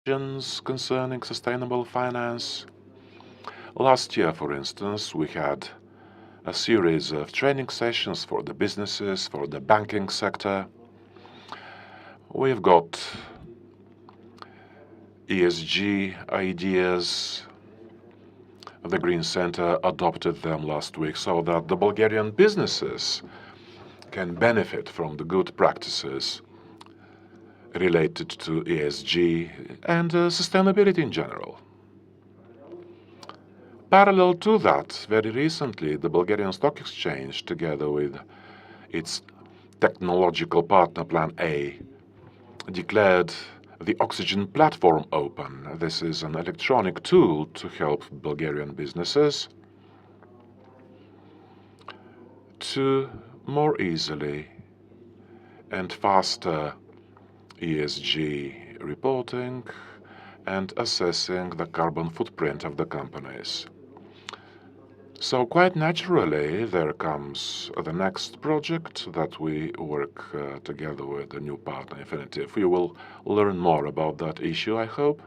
concerning sustainable finance. Last year, for instance, we had a series of training sessions for the businesses, for the banking sector. We've got ESG ideas. The Green Center adopted them last week so that the Bulgarian businesses can benefit from the good practices related to ESG and sustainability in general. Parallel to that, very recently, the Bulgarian Stock Exchange, together with its technological partner Plan A, declared the Oxygen platform open. This is an electronic tool to help Bulgarian businesses to more easily and faster ESG reporting and assessing the carbon footprint of the companies. So quite naturally, there comes the next project that we work together with the new partner, Refinitiv. We will learn more about that issue, I hope.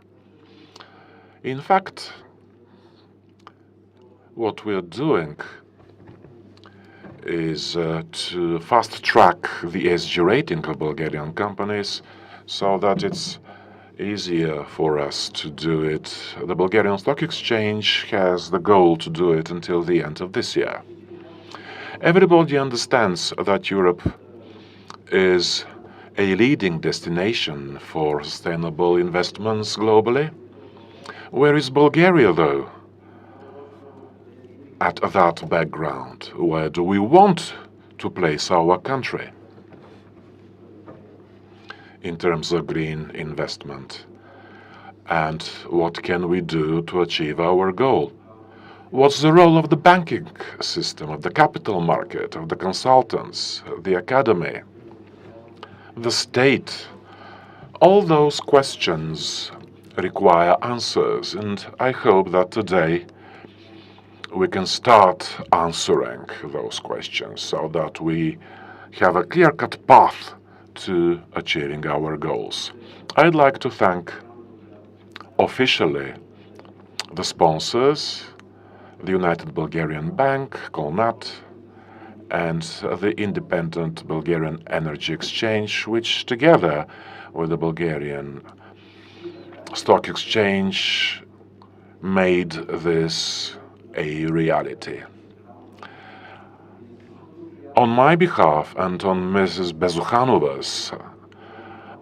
In fact, what we're doing is to fast-track the ESG rating of Bulgarian companies so that it's easier for us to do it. The Bulgarian Stock Exchange has the goal to do it until the end of this year. Everybody understands that Europe is a leading destination for sustainable investments globally. Where is Bulgaria, though? At that background, where do we want to place our country in terms of green investment? And what can we do to achieve our goal? What's the role of the banking system, of the capital market, of the consultants, the academy, the state? All those questions require answers, and I hope that today we can start answering those questions so that we have a clear-cut path to achieving our goals. I'd like to thank officially the sponsors, the United Bulgarian Bank, Kolnat, and the Independent Bulgarian Energy Exchange, which together with the Bulgarian Stock Exchange made this a reality. On my behalf and on Mrs. Bezukhanovas,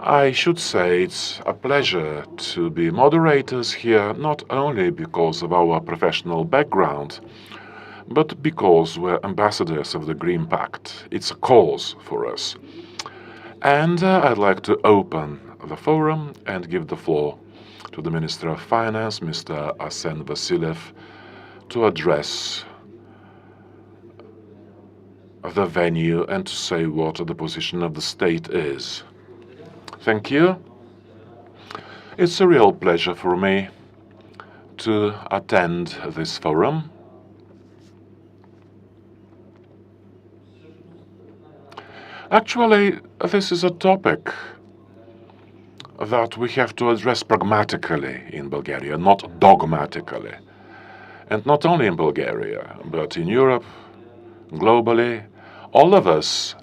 I should say it's a pleasure to be moderators here, not only because of our professional background, but because we're ambassadors of the Green Pact. It's a cause for us. And I'd like to open the forum and give the floor to the Minister of Finance, Mr. Asen Vassilev, to address the venue and to say what the position of the state is. Thank you. It's a real pleasure for me to attend this forum. Actually, this is a topic that we have to address pragmatically in Bulgaria, not dogmatically. And not only in Bulgaria, but in Europe, globally. All of us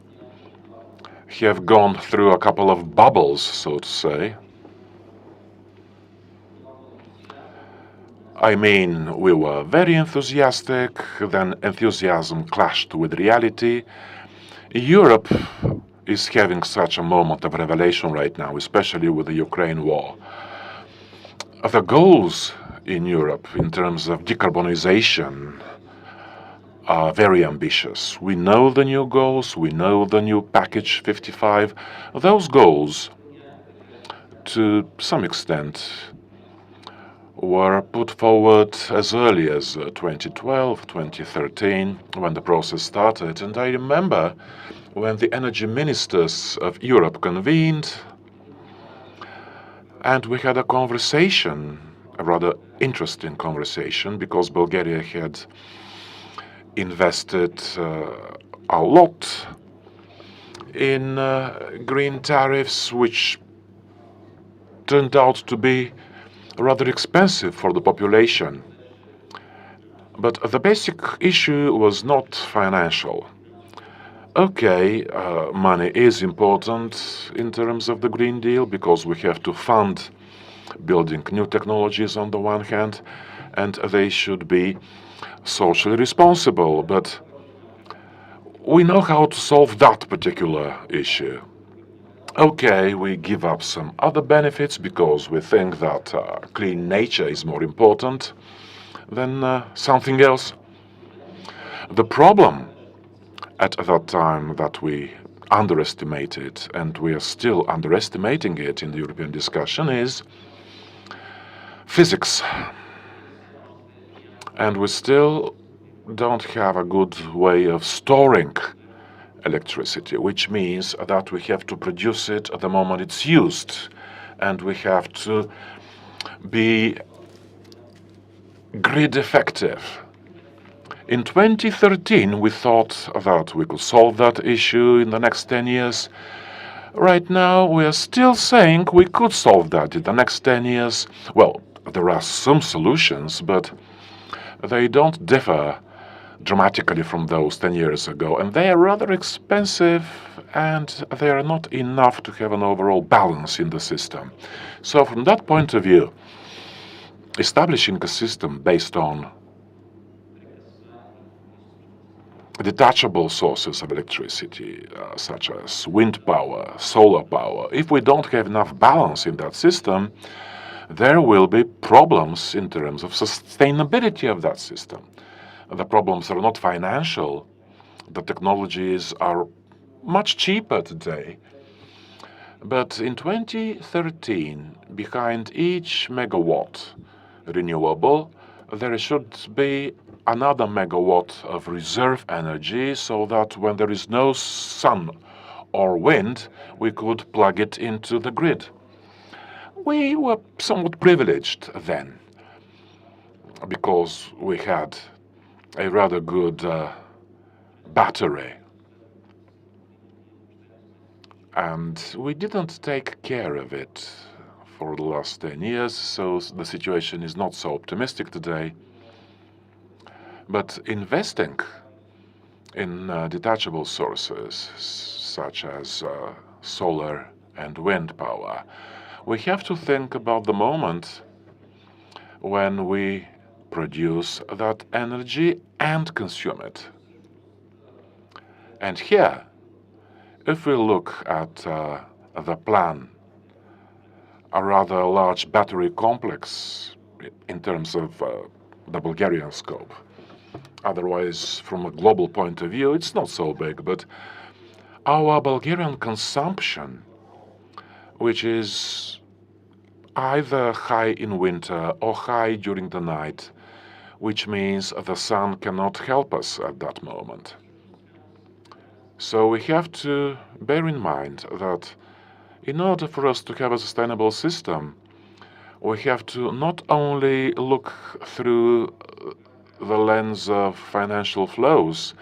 have gone through a couple of bubbles, so to say. I mean, we were very enthusiastic, then enthusiasm clashed with reality. Europe is having such a moment of revelation right now, especially with the Ukraine war. The goals in Europe in terms of decarbonization are very ambitious. We know the new goals, we know the new package 55. Those goals, to some extent, were put forward as early as 2012, 2013, when the process started. And I remember when the energy ministers of Europe convened, and we had a conversation, a rather interesting conversation, because Bulgaria had invested a lot in green tariffs, which turned out to be rather expensive for the population. But the basic issue was not financial. Okay, money is important in terms of the Green Deal because we have to fund building new technologies on the one hand, and they should be socially responsible. But we know how to solve that particular issue. Okay, we give up some other benefits because we think that clean nature is more important than something else. The problem at that time that we underestimated, and we are still underestimating it in the European discussion, is physics. And we still don't have a good way of storing electricity, which means that we have to produce it at the moment it's used, and we have to be grid effective. In 2013, we thought that we could solve that issue in the next 10 years. Right now, we are still saying we could solve that in the next 10 years. Well, there are some solutions, but they don't differ dramatically from those 10 years ago, and they are rather expensive, and they are not enough to have an overall balance in the system. So from that point of view, establishing a system based on detachable sources of electricity, such as wind power, solar power, if we don't have enough balance in that system, there will be problems in terms of sustainability of that system. The problems are not financial. The technologies are much cheaper today. But in 2013, behind each megawatt renewable, there should be another megawatt of reserve energy, so that when there is no sun or wind, we could plug it into the grid. We were somewhat privileged then, because we had a rather good battery. And we didn't take care of it for the last 10 years, so the situation is not so optimistic today. But investing in detachable sources, such as solar and wind power, we have to think about the moment when we produce that energy and consume it. And here, if we look at the plan, a rather large battery complex in terms of the Bulgarian scope. Otherwise, from a global point of view, it's not so big, but our Bulgarian consumption, which is either high in winter or high during the night, which means the sun cannot help us at that moment. So we have to bear in mind that in order for us to have a sustainable system, we have to not only look through the lens of financial flows,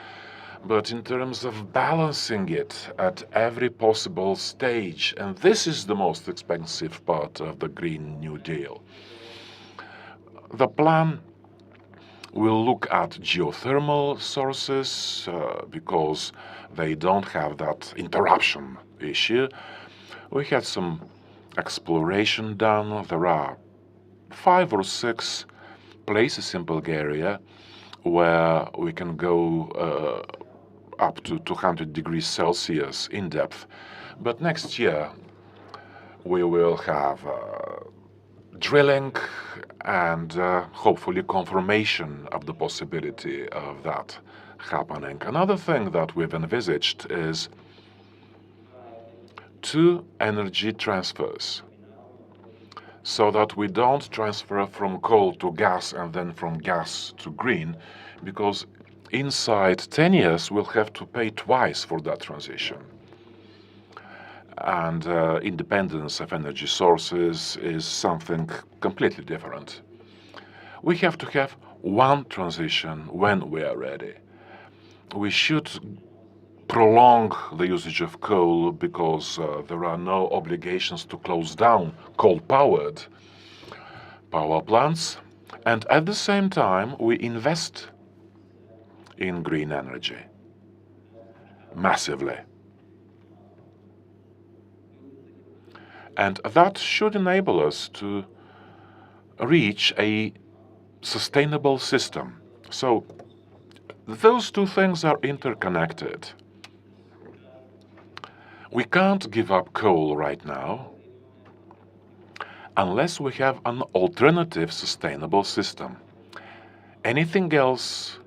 but in terms of balancing it at every possible stage. And this is the most expensive part of the Green New Deal. The plan will look at geothermal sources because they don't have that interruption issue. We had some exploration done. There are 5 or 6 places in Bulgaria where we can go up to 200 degrees Celsius in depth. But next year we will have drilling and hopefully confirmation of the possibility of that happening. Another thing that we've envisaged is 2 energy transfers, so that we don't transfer from coal to gas and then from gas to green, because inside 10 years we'll have to pay twice for that transition. And independence of energy sources is something completely different. We have to have one transition when we are ready. We should prolong the usage of coal because there are no obligations to close down coal-powered power plants, and at the same time we invest in green energy massively. And that should enable us to reach a sustainable system. So those two things are interconnected. We can't give up coal right now unless we have an alternative sustainable system. Anything else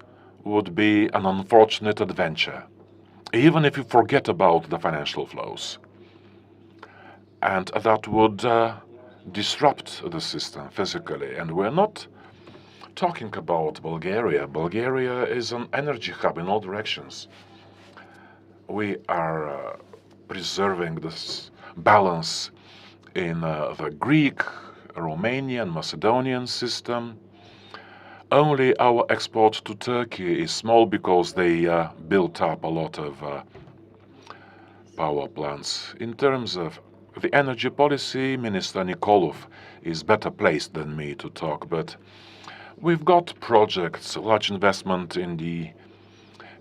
would be an unfortunate adventure, even if you forget about the financial flows. And that would disrupt the system physically. And we're not talking about Bulgaria. Bulgaria is an energy hub in all directions. We are preserving this balance in the Greek, Romanian, Macedonian system. Only our export to Turkey is small because they built up a lot of power plants. In terms of the energy policy, Minister Nikolov is better placed than me to talk, but we've got projects, large investment in the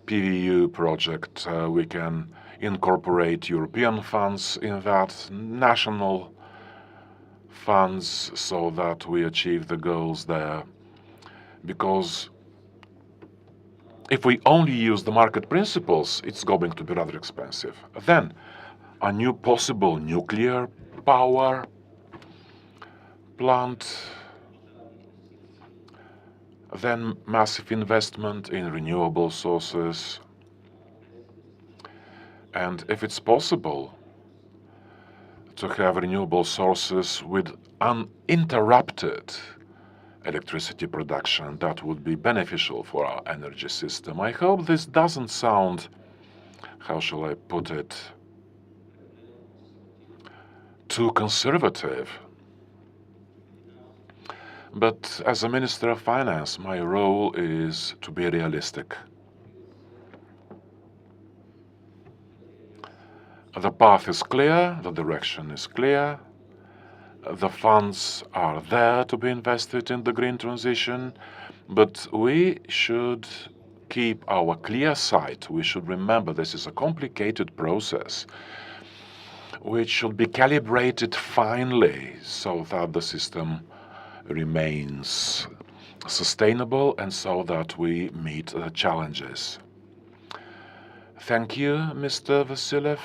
PVU project. We can incorporate European funds in that, national funds, so that we achieve the goals there. Because if we only use the market principles, it's going to be rather expensive. Then, a new possible nuclear power plant, then massive investment in renewable sources, and if it's possible to have renewable sources with uninterrupted electricity production, that would be beneficial for our energy system. I hope this doesn't sound, how shall I put it, too conservative. But as a Minister of Finance, my role is to be realistic. The path is clear, the direction is clear, the funds are there to be invested in the green transition, but we should keep our clear sight. We should remember this is a complicated process which should be calibrated finely so that the system remains sustainable and so that we meet the challenges. Thank you, Mr. Vassilev,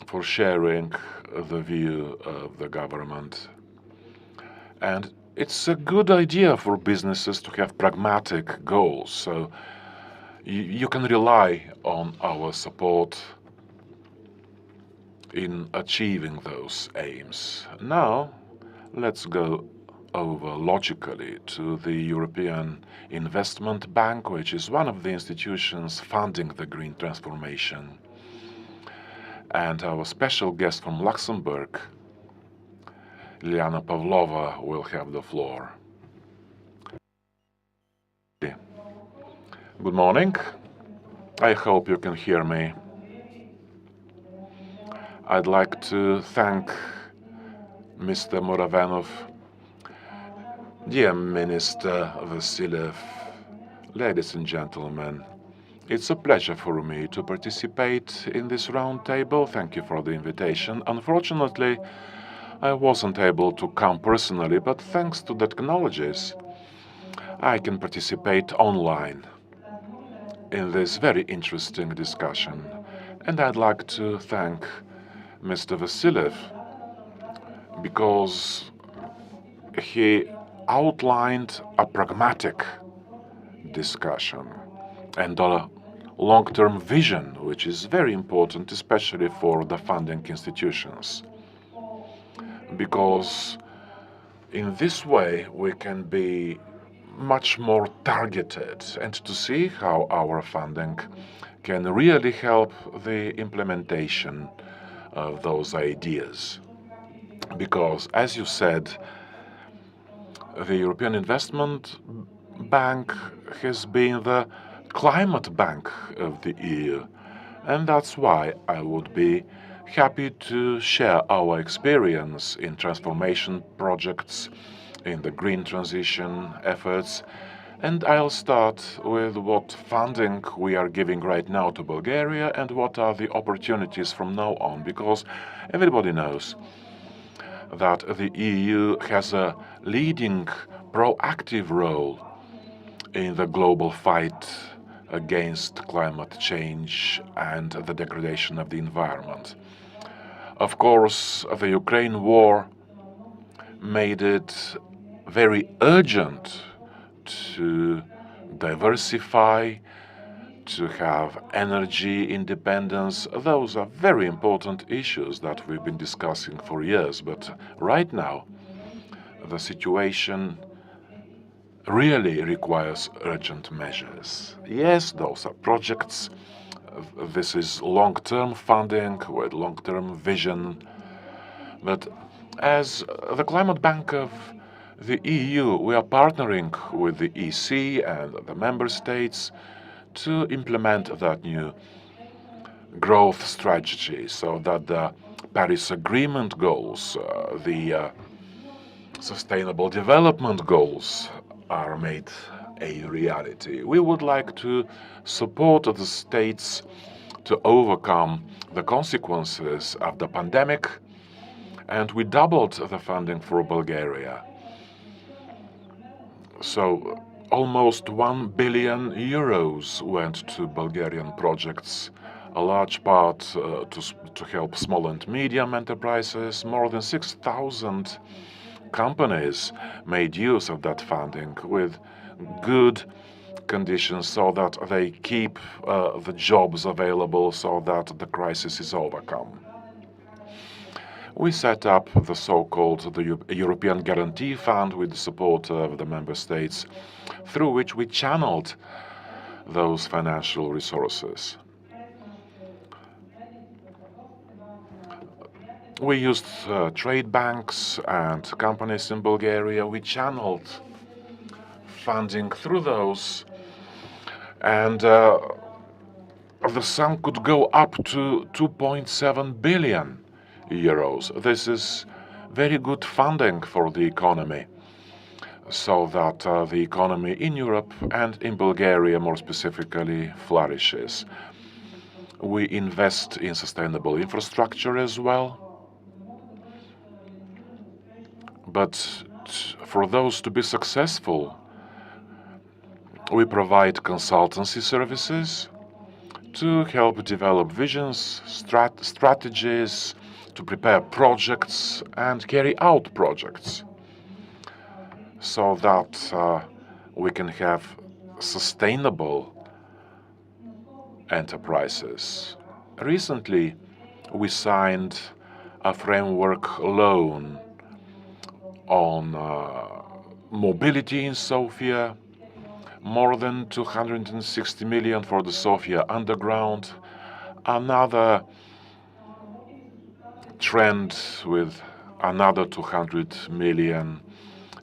for sharing the view of the government. And it's a good idea for businesses to have pragmatic goals, so you can rely on our support in achieving those aims. Now, let's go over logically to the European Investment Bank, which is one of the institutions funding the green transformation. And our special guest from Luxembourg, Lilyana Pavlova, will have the floor. Good morning. I hope you can hear me. I'd like to thank Mr. Muravanov, dear Minister Vassilev, ladies and gentlemen. It's a pleasure for me to participate in this round table. Thank you for the invitation. Unfortunately, I wasn't able to come personally, but thanks to the technologies, I can participate online in this very interesting discussion. And I'd like to thank Mr. Vassilev because he outlined a pragmatic discussion and a long-term vision, which is very important, especially for the funding institutions. Because in this way we can be much more targeted and to see how our funding can really help the implementation of those ideas. Because, as you said, the European Investment Bank has been the climate bank of the EU. And that's why I would be happy to share our experience in transformation projects, in the green transition efforts. And I'll start with what funding we are giving right now to Bulgaria and what are the opportunities from now on, because everybody knows that the EU has a leading proactive role in the global fight against climate change and the degradation of the environment. Of course, the Ukraine war made it very urgent to diversify, to have energy independence. Those are very important issues that we've been discussing for years, but right now the situation really requires urgent measures. Yes, those are projects. This is long-term funding with long-term vision. But as the Climate Bank of the EU, we are partnering with the EC and the member states to implement that new growth strategy so that the Paris Agreement goals, the Sustainable Development Goals are made a reality. We would like to support the states to overcome the consequences of the pandemic, and we doubled the funding for Bulgaria. So almost 1 billion euros went to Bulgarian projects, a large part to help small and medium enterprises. More than 6,000 companies made use of that funding with good conditions so that they keep the jobs available so that the crisis is overcome. We set up the so-called European Guarantee Fund with the support of the member states, through which we channeled those financial resources. We used trade banks and companies in Bulgaria. We channeled funding through those, and the sum could go up to 2.7 billion euros. This is very good funding for the economy, so that the economy in Europe and in Bulgaria more specifically flourishes. We invest in sustainable infrastructure as well. But for those to be successful, we provide consultancy services to help develop visions, strategies, to prepare projects and carry out projects so that we can have sustainable enterprises. Recently, we signed a framework loan on mobility in Sofia, more than 260 million for the Sofia Underground, another trend with another 200 million,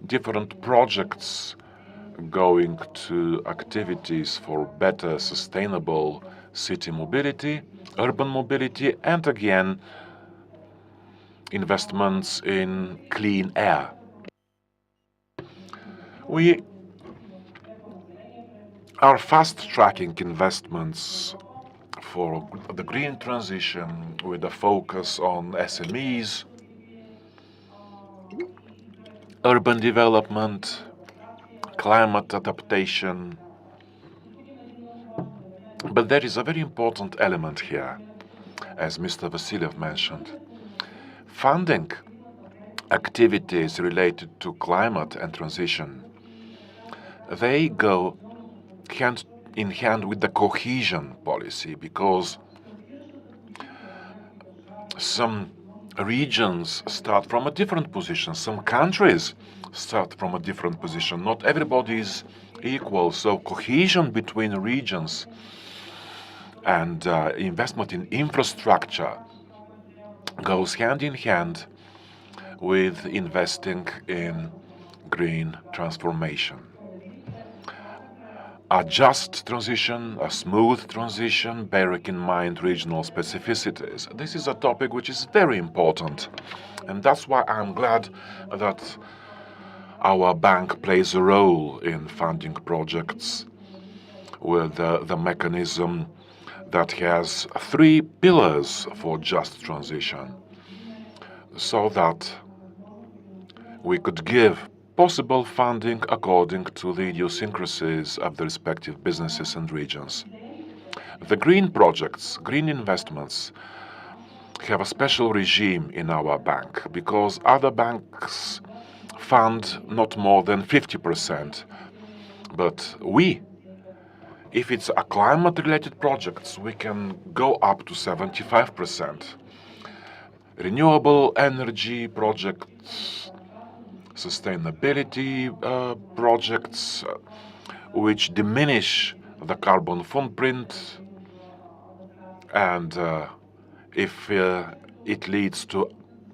different projects going to activities for better sustainable city mobility, urban mobility, and again, investments in clean air. We are fast-tracking investments for the green transition with a focus on SMEs, urban development, climate adaptation. But there is a very important element here, as Mr. Vassilev mentioned. Funding activities related to climate and transition, they go hand in hand with the cohesion policy, because some regions start from a different position, some countries start from a different position. Not everybody is equal, so cohesion between regions and investment in infrastructure goes hand in hand with investing in green transformation. a just transition, a smooth transition, bearing in mind regional specificities. This is a topic which is very important, and that's why I'm glad that our bank plays a role in funding projects with the mechanism that has 3 pillars for just transition, so that we could give possible funding according to the idiosyncrasies of the respective businesses and regions. The green projects, green investments, have a special regime in our bank because other banks fund not more than 50%. But if it's a climate-related projects, we can go up to 75%. Renewable energy projects, sustainability projects which diminish the carbon footprint, and if it leads to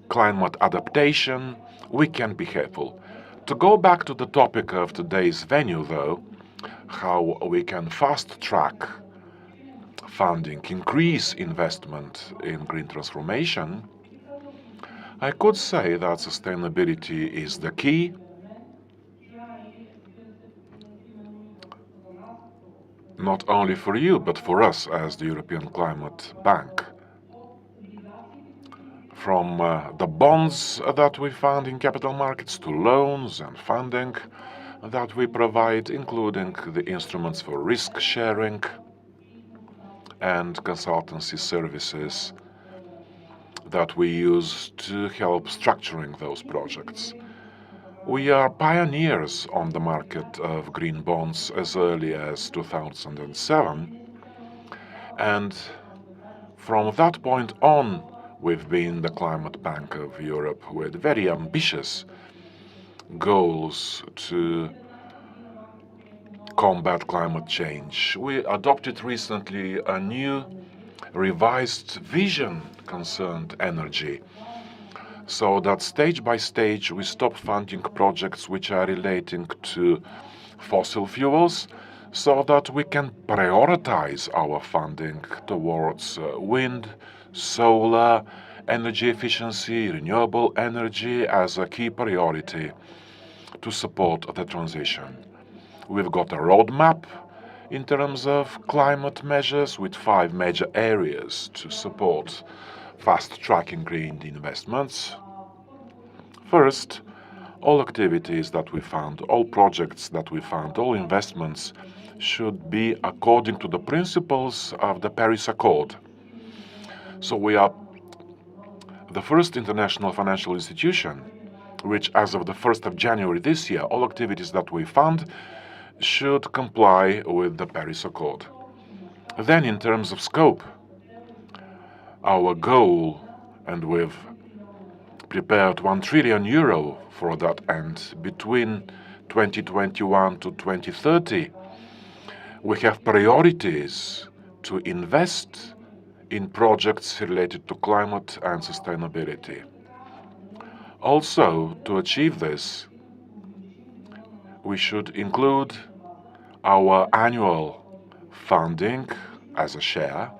climate adaptation, we can be helpful. To go back to the topic of today's venue, though, how we can fast-track funding, increase investment in green transformation, I could say that sustainability is the key. Not only for you, but for us as the European Climate Bank. From the bonds that we fund in capital markets to loans and funding that we provide, including the instruments for risk sharing and consultancy services that we use to help structuring those projects. We are pioneers on the market of green bonds as early as 2007, and from that point on, we've been the Climate Bank of Europe with very ambitious goals to combat climate change. We adopted recently a new revised vision concerned energy, so that stage by stage we stop funding projects which are relating to fossil fuels, so that we can prioritize our funding towards wind, solar, energy efficiency, renewable energy as a key priority to support the transition. We've got a roadmap in terms of climate measures with 5 major areas to support fast-tracking green investments. First, all activities that we fund, all projects that we fund, all investments should be according to the principles of the Paris Accord. So we are the first international financial institution which, as of the 1st of January this year, all activities that we fund should comply with the Paris Accord. Then, in terms of scope, our goal, and we've prepared €1 trillion for that end, between 2021 to 2030, we have priorities to invest in projects related to climate and sustainability. Also, to achieve this, we should include our annual funding as a share.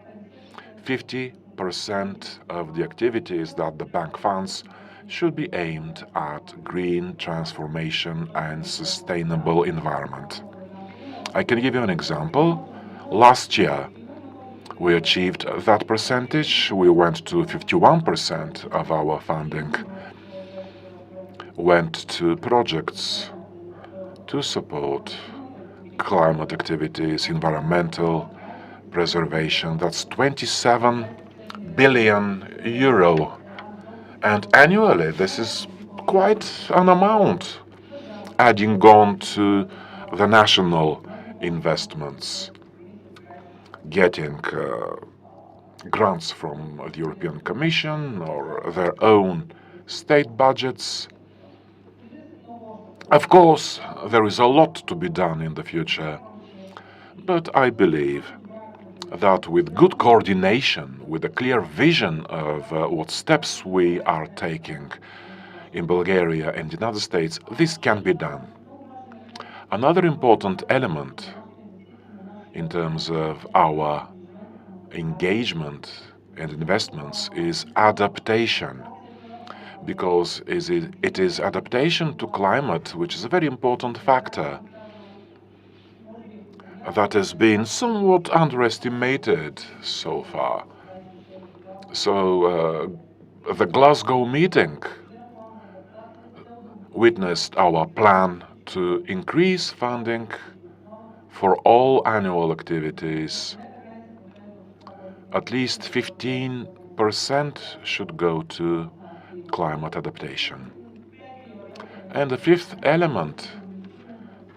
50% of the activities that the bank funds should be aimed at green transformation and sustainable environment. I can give you an example. Last year, we achieved that percentage. We went to 51% of our funding went to projects to support climate activities, environmental preservation. That's €27 billion. And annually, this is quite an amount, adding on to the national investments, getting grants from the European Commission or their own state budgets. Of course, there is a lot to be done in the future, but I believe that with good coordination, with a clear vision of what steps we are taking in Bulgaria and in other states, this can be done. Another important element in terms of our engagement and investments is adaptation, because it is adaptation to climate which is a very important factor that has been somewhat underestimated so far. So the Glasgow meeting witnessed our plan to increase funding for all annual activities. At least 15% should go to climate adaptation. And the fifth element,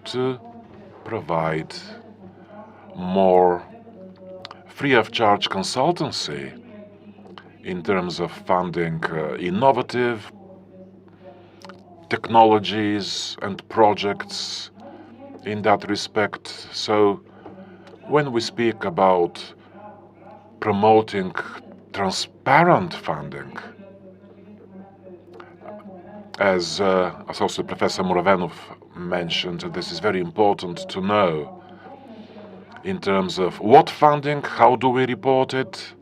to provide more free-of-charge consultancy in terms of funding innovative technologies and projects in that respect. So when we speak about promoting transparent funding, as Associate Professor Muravenov mentioned, this is very important to know in terms of what funding, how do we report it,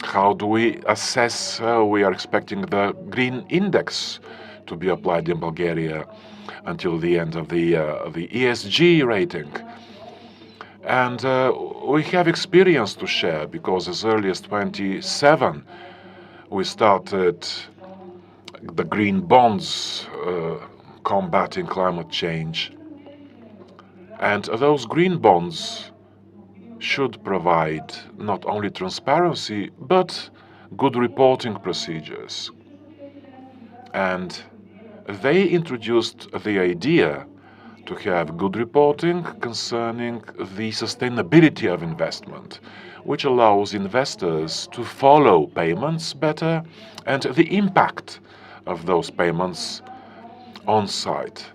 how do we assess. We are expecting the green index to be applied in Bulgaria until the end of the ESG rating. And we have experience to share, because as early as 27 we started the green bonds combating climate change. And those green bonds should provide not only transparency, but good reporting procedures. And they introduced the idea to have good reporting concerning the sustainability of investment, which allows investors to follow payments better and the impact of those payments on site.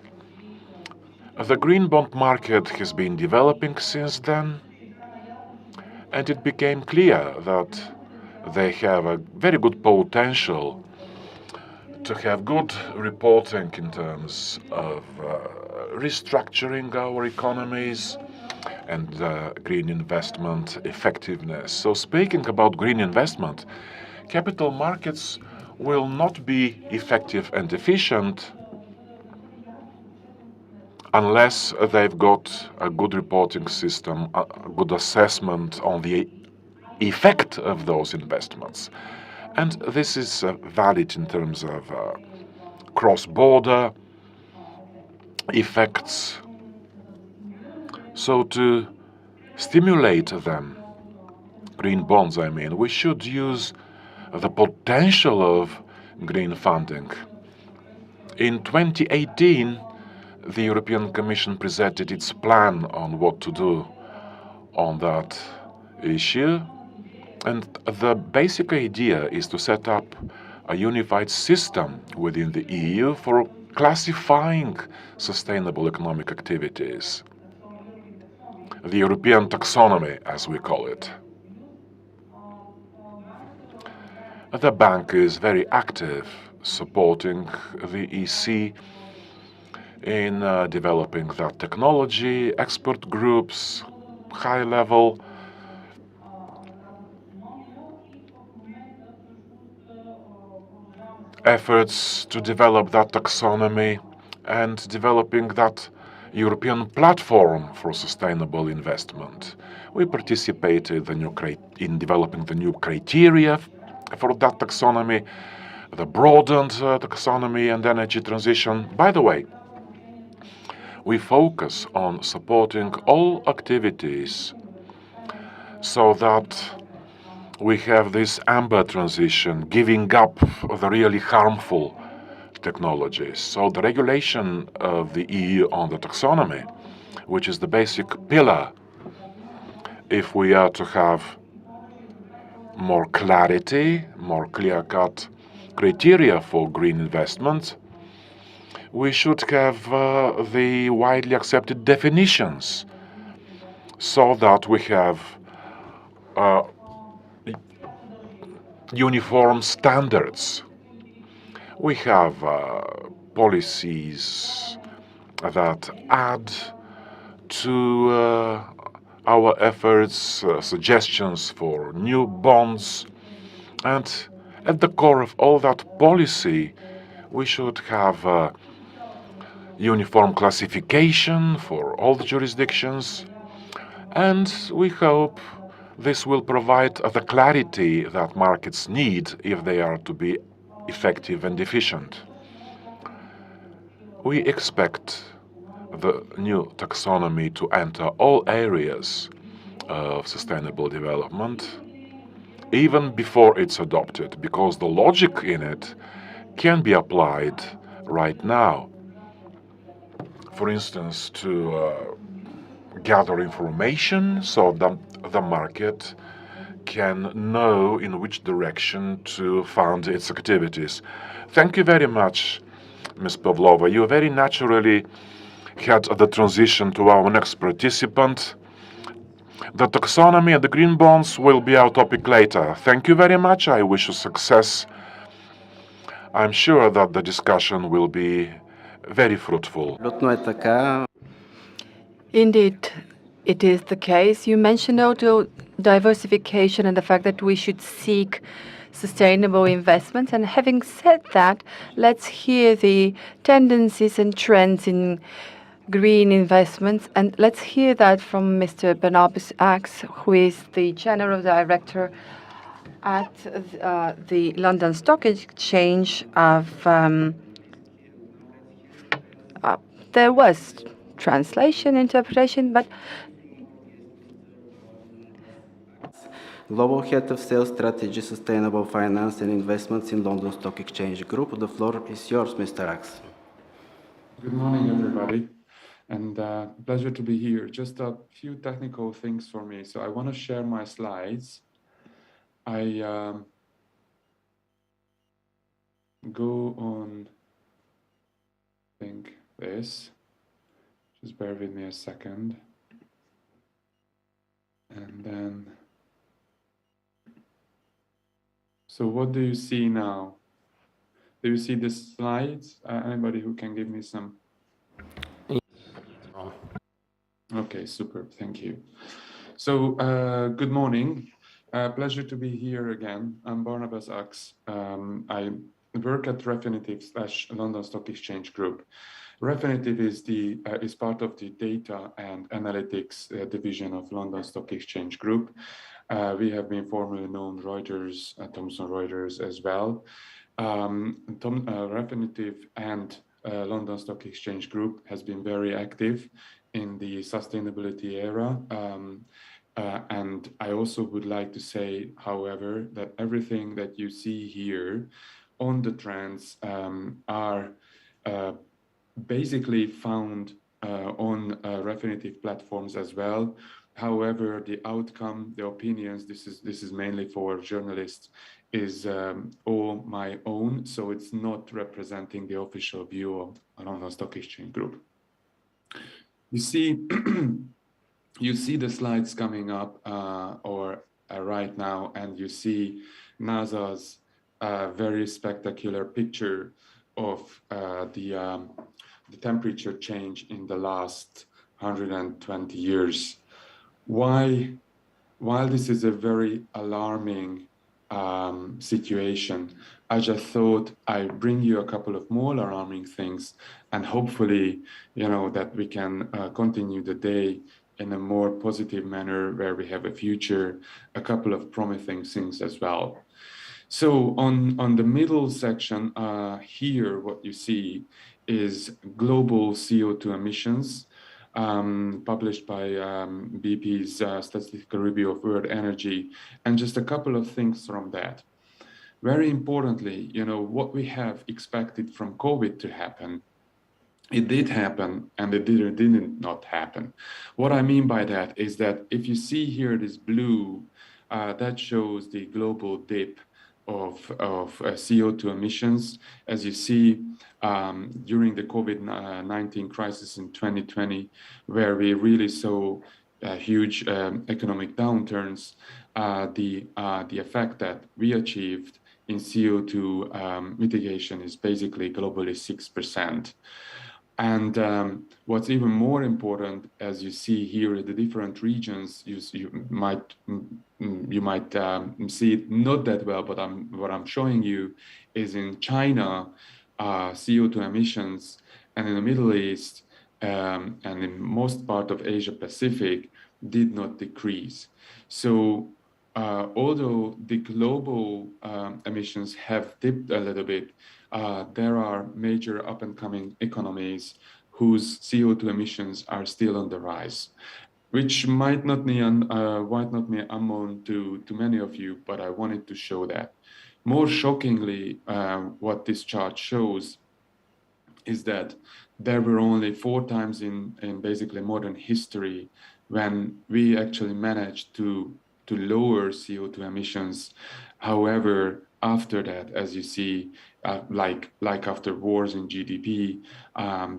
The green bond market has been developing since then, and it became clear that they have a very good potential to have good reporting in terms of restructuring our economies and green investment effectiveness. So speaking about green investment, capital markets will not be effective and efficient unless they've got a good reporting system, a good assessment on the effect of those investments. And this is valid in terms of cross-border effects. So to stimulate them, green bonds I mean, we should use the potential of green funding. In 2018, the European Commission presented its plan on what to do on that issue. And the basic idea is to set up a unified system within the EU for classifying sustainable economic activities. The European taxonomy, as we call it. The bank is very active, supporting the EC in developing that technology, expert groups, high-level efforts to develop that taxonomy and developing that European platform for sustainable investment. We participated in developing the new criteria for that taxonomy, the broadened taxonomy and energy transition. By the way, we focus on supporting all activities so that we have this amber transition, giving up the really harmful technologies. So the regulation of the EU on the taxonomy, which is the basic pillar, if we are to have more clarity, more clear-cut criteria for green investment, we should have the widely accepted definitions so that we have uniform standards. We have policies that add to our efforts, suggestions for new bonds, and at the core of all that policy, we should have a uniform classification for all the jurisdictions, and we hope this will provide the clarity that markets need if they are to be effective and efficient. We expect the new taxonomy to enter all areas of sustainable development even before it's adopted, because the logic in it can be applied right now. For instance, to gather information so that the market can know in which direction to fund its activities. Thank you very much, Ms. Pavlova. You very naturally had the transition to our next participant. The taxonomy and the green bonds will be our topic later. Thank you very much. I wish you success. I'm sure that the discussion will be very fruitful. Indeed, it is the case. You mentioned auto diversification and the fact that we should seek sustainable investments. And having said that, let's hear the tendencies and trends in green investments. And let's hear that from Mr. Borislav, who is the General Director at the London Stock Exchange of there was translation, interpretation, but Global Head of Sales Strategy, Sustainable Finance and Investments in London Stock Exchange Group. The floor is yours, Mr. Ax. Good morning, everybody, and pleasure to be here. Just a few technical things for me. So I want to share my slides. I go on, I think this. Just bear with me a second. And then, so what do you see now? Do you see the slides? Anybody who can give me some? Okay, super, thank you. So good morning. Pleasure to be here again. I'm Barnabas Ax. I work at Refinitiv / London Stock Exchange Group. Refinitiv is part of the data and analytics division of London Stock Exchange Group. We have been formerly known Reuters, Thomson Reuters as well. Refinitiv and London Stock Exchange Group has been very active in the sustainability era. And I also would like to say, however, that everything that you see here on the trends are basically found on Refinitiv platforms as well. However, the outcome, the opinions, this is mainly for journalists, is all my own, so it's not representing the official view of London Stock Exchange Group. You see, you see the slides coming up right now, and you see NASA's very spectacular picture of the temperature change in the last 120 years. While this is a very alarming situation, I just thought I'd bring you a couple of more alarming things, and hopefully, you know, that we can continue the day in a more positive manner where we have a future, a couple of promising things as well. So on the middle section here, what you see is global CO2 emissions published by BP's Statistical Review of World Energy, and just a couple of things from that. Very importantly, you know, what we have expected from COVID to happen, it did happen, and it didn't not happen. What I mean by that is that if you see here this blue, that shows the global dip of CO2 emissions. As you see, during the COVID-19 crisis in 2020, where we really saw huge economic downturns, the effect that we achieved in CO2 mitigation is basically globally 6%. And what's even more important, as you see here in the different regions, you might see it not that well, but what I'm showing you is in China, CO2 emissions, and in the Middle East, and in most part of Asia Pacific, did not decrease. So although the global emissions have dipped a little bit, there are major up-and-coming economies whose CO2 emissions are still on the rise, which might not be unknown to many of you, but I wanted to show that. More shockingly, what this chart shows is that there were only 4 times in basically modern history when we actually managed to lower CO2 emissions. However, after that, as you see, like after wars in GDP,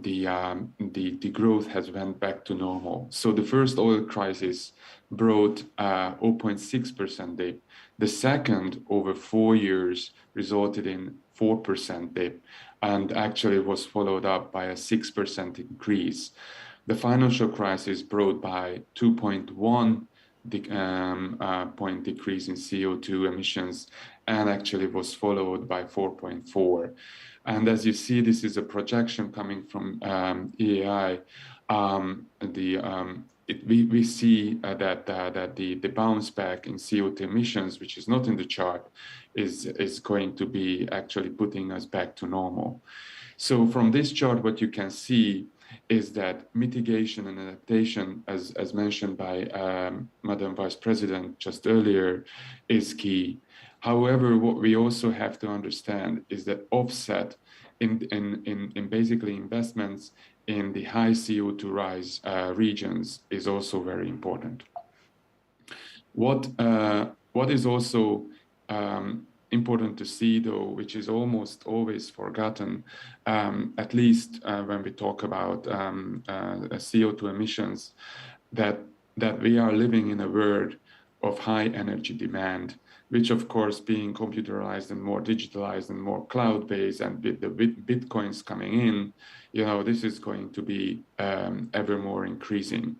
the growth has went back to normal. So the first oil crisis brought 0.6% dip. The second, over 4 years, resulted in 4% dip, and actually was followed up by a 6% increase. The financial crisis brought by 2.1 point decrease in CO2 emissions, and actually was followed by 4.4. And as you see, this is a projection coming from EAI. We see that the bounce back in CO2 emissions, which is not in the chart, is going to be actually putting us back to normal. So from this chart, what you can see is that mitigation and adaptation, as mentioned by Madam Vice President just earlier, is key. However, what we also have to understand is that offset in basically investments in the high CO2 rise regions is also very important. What is also important to see, though, which is almost always forgotten, at least when we talk about CO2 emissions, that we are living in a world of high energy demand, which of course, being computerized and more digitalized and more cloud-based, and with the Bitcoins coming in, this is going to be ever more increasing.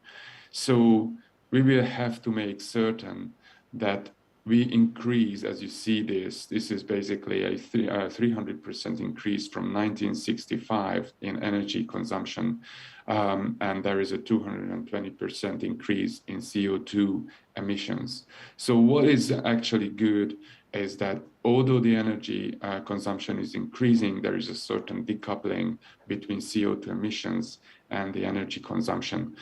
So we will have to make certain that we increase, as you see this is basically a 300% increase from 1965 in energy consumption, and there is a 220% increase in CO2 emissions. So what is actually good is that although the energy consumption is increasing, there is a certain decoupling between CO2 emissions and the energy consumption,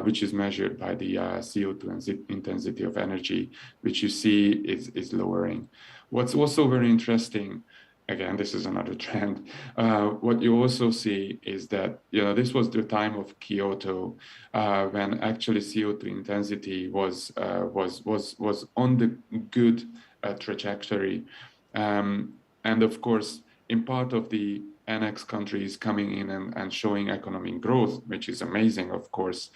which is measured by the CO2 intensity of energy, which you see is lowering. What's also very interesting, again, this is another trend. What you also see is that this was the time of Kyoto, when actually CO2 intensity was on the good trajectory, and of course, in part of the annex countries coming in and showing economic growth, which is amazing, of course,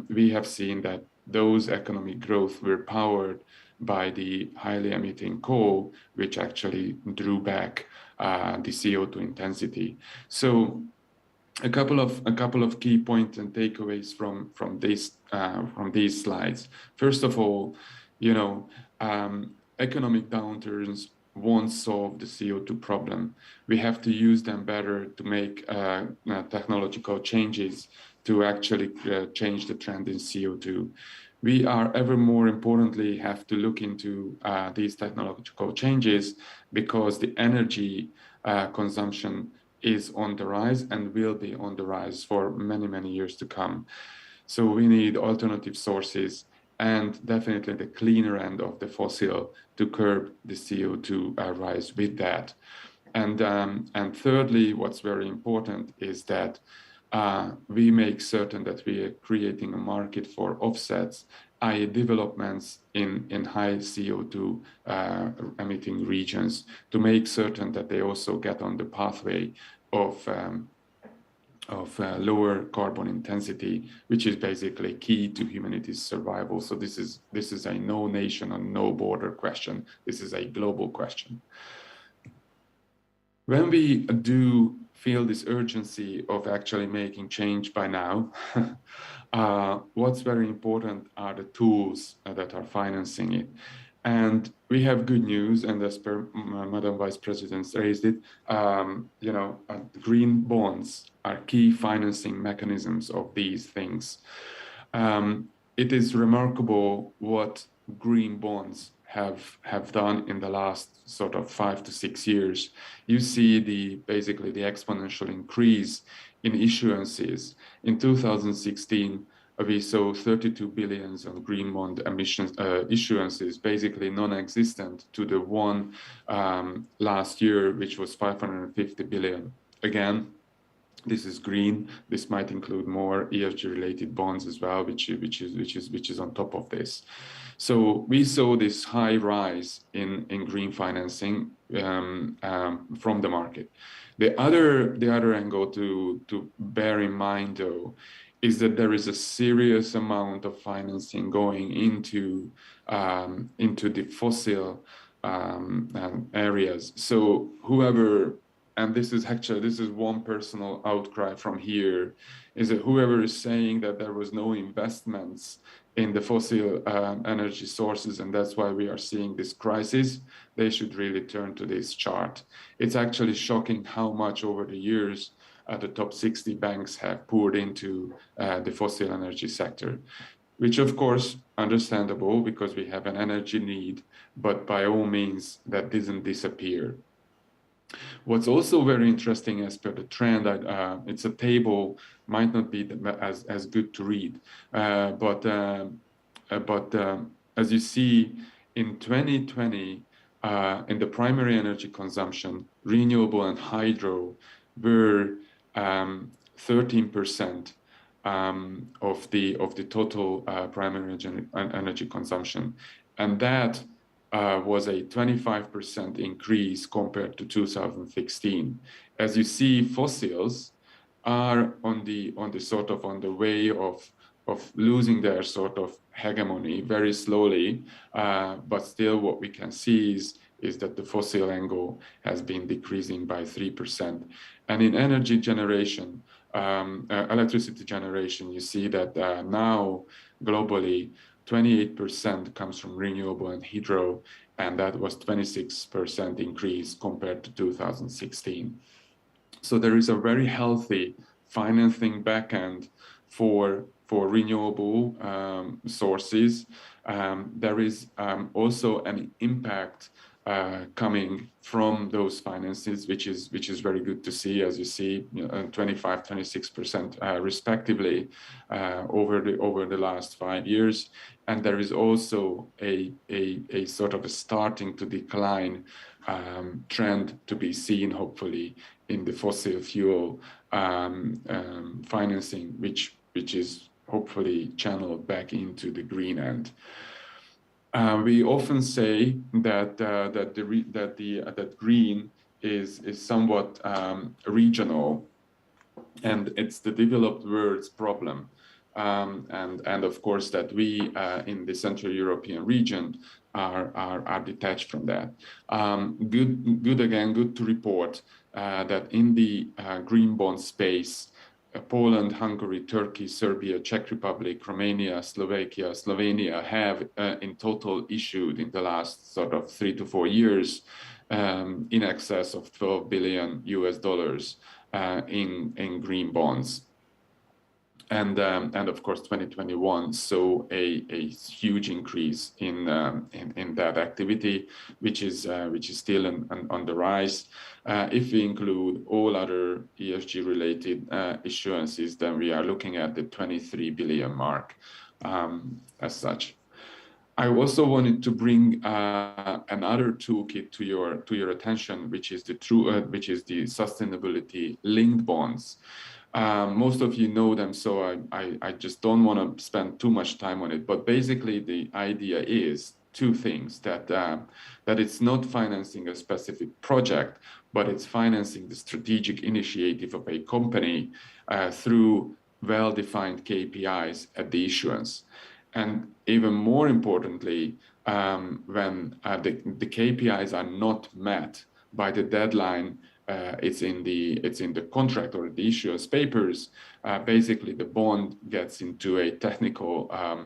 we have seen that those economic growth were powered by the highly emitting coal, which actually drew back the CO2 intensity. So a couple of key points and takeaways from these slides. First of all, economic downturns won't solve the CO2 problem. We have to use them better to make technological changes to actually change the trend in CO2. We are ever more importantly have to look into these technological changes, because the energy consumption is on the rise and will be on the rise for many, many years to come. So we need alternative sources, and definitely the cleaner end of the fossil to curb the CO2 rise with that. And thirdly, what's very important is that we make certain that we are creating a market for offsets, i.e. developments in high CO2 emitting regions, to make certain that they also get on the pathway of lower carbon intensity, which is basically key to humanity's survival. So this is a no nation and no border question. This is a global question. When we do feel this urgency of actually making change by now. What's very important are the tools that are financing it. And we have good news, and as per Madam Vice President raised it, green bonds are key financing mechanisms of these things. It is remarkable what green bonds have done in the last sort of 5 to 6 years. You see basically the exponential increase in issuances. In 2016, we saw 32 billions on green bond issuances, basically non-existent to the one last year, which was 550 billion. Again, this is green. This might include more ESG-related bonds as well, which is on top of this. So we saw this high rise in green financing from the market. The other angle to bear in mind, though, is that there is a serious amount of financing going into the fossil areas. So whoever, and this is one personal outcry from here, is that whoever is saying that there was no investments in the fossil energy sources, and that's why we are seeing this crisis, they should really turn to this chart. It's actually shocking how much over the years the top 60 banks have poured into the fossil energy sector, which of course understandable because we have an energy need, but by all means that doesn't disappear. What's also very interesting as per the trend, it's a table, might not be as good to read, but as you see, in 2020, in the primary energy consumption, renewable and hydro were 13% of the total primary energy consumption, and that was a 25% increase compared to 2016. As you see, fossils are on the way of losing their sort of hegemony very slowly, but still what we can see is that the fossil angle has been decreasing by 3%. And in energy generation, electricity generation, you see that now globally 28% comes from renewable and hydro, and that was 26% increase compared to 2016. So there is a very healthy financing backend for renewable sources. There is also an impact coming from those finances, which is very good to see, as you see, 25, 26% respectively over the last 5 years. And there is also a sort of a starting to decline trend to be seen, hopefully, in the fossil fuel financing, which is hopefully channeled back into the green end. We often say that that green is somewhat regional, and it's the developed world's problem. And of course that we in the Central European region are detached from that. Good to report that in the green bond space, Poland, Hungary, Turkey, Serbia, Czech Republic, Romania, Slovakia, Slovenia have in total issued in the last sort of 3 to 4 years in excess of $12 billion in green bonds. And of course, 2021 saw a huge increase in that activity, which is still on the rise. If we include all other ESG-related issuances, then we are looking at the 23 billion mark as such. I also wanted to bring another toolkit to your attention, which is the sustainability-linked bonds. Most of you know them, so I just don't want to spend too much time on it. But basically, the idea is two things: that it's not financing a specific project, but it's financing the strategic initiative of a company through well-defined KPIs at the issuance. And even more importantly, when the KPIs are not met by the deadline it's in the contract or the issuance papers, basically the bond gets into a technical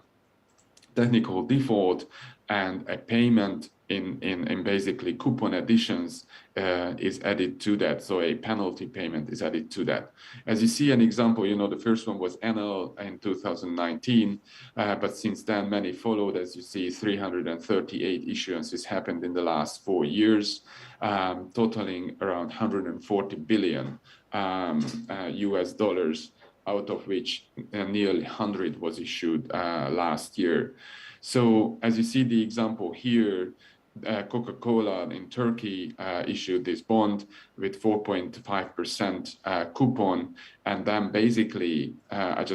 default, and a payment in basically coupon additions is added to that. So a penalty payment is added to that. As you see an example, the first one was NL in 2019, but since then many followed. As you see, 338 issuances happened in the last 4 years, totaling around 140 billion US dollars, out of which nearly 100 was issued last year. So as you see the example here, Coca-Cola in Turkey issued this bond with 4.5% coupon, and then basically I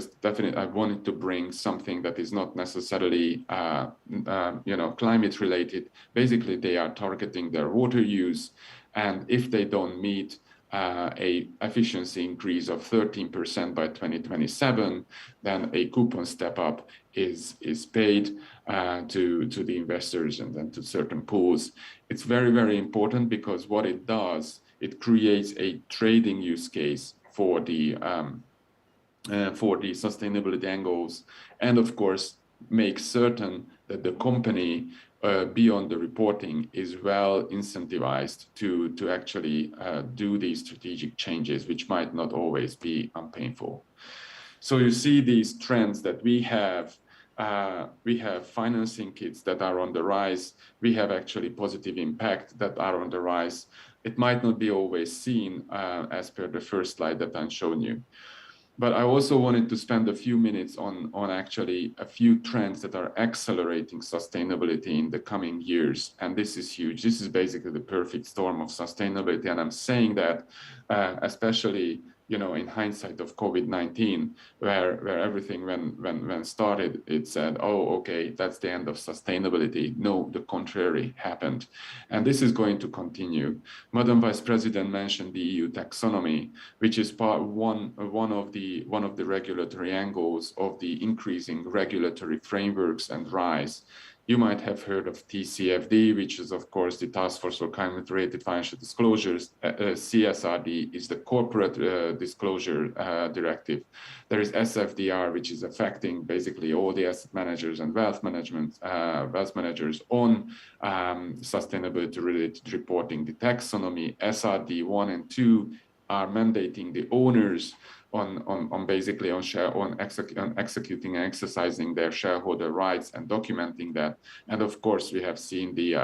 wanted to bring something that is not necessarily climate related. Basically, they are targeting their water use, and if they don't meet a efficiency increase of 13% by 2027, then a coupon step up is paid to the investors and then to certain pools. It's very, very important, because what it does, it creates a trading use case for the sustainability angles, and of course makes certain that the company beyond the reporting is well incentivized to actually do these strategic changes, which might not always be unpainful. So you see these trends that we have financing kits that are on the rise. We have actually positive impact that are on the rise. It might not be always seen as per the first slide that I'm showing you. But I also wanted to spend a few minutes on actually a few trends that are accelerating sustainability in the coming years. And this is huge. This is basically the perfect storm of sustainability. And I'm saying that especially in hindsight of COVID-19, where everything when started, it said, oh, okay, that's the end of sustainability. No, the contrary happened. And this is going to continue. Madam Vice President mentioned the EU taxonomy, which is one of the regulatory angles of the increasing regulatory frameworks and rise. You might have heard of TCFD, which is, of course, the Task Force for Climate-Related Financial Disclosures. CSRD is the Corporate Disclosure Directive. There is SFDR, which is affecting basically all the asset managers and wealth managers on sustainability-related reporting. The taxonomy, SRD 1 and 2, are mandating the owners on executing and exercising their shareholder rights and documenting that. And of course, we have seen the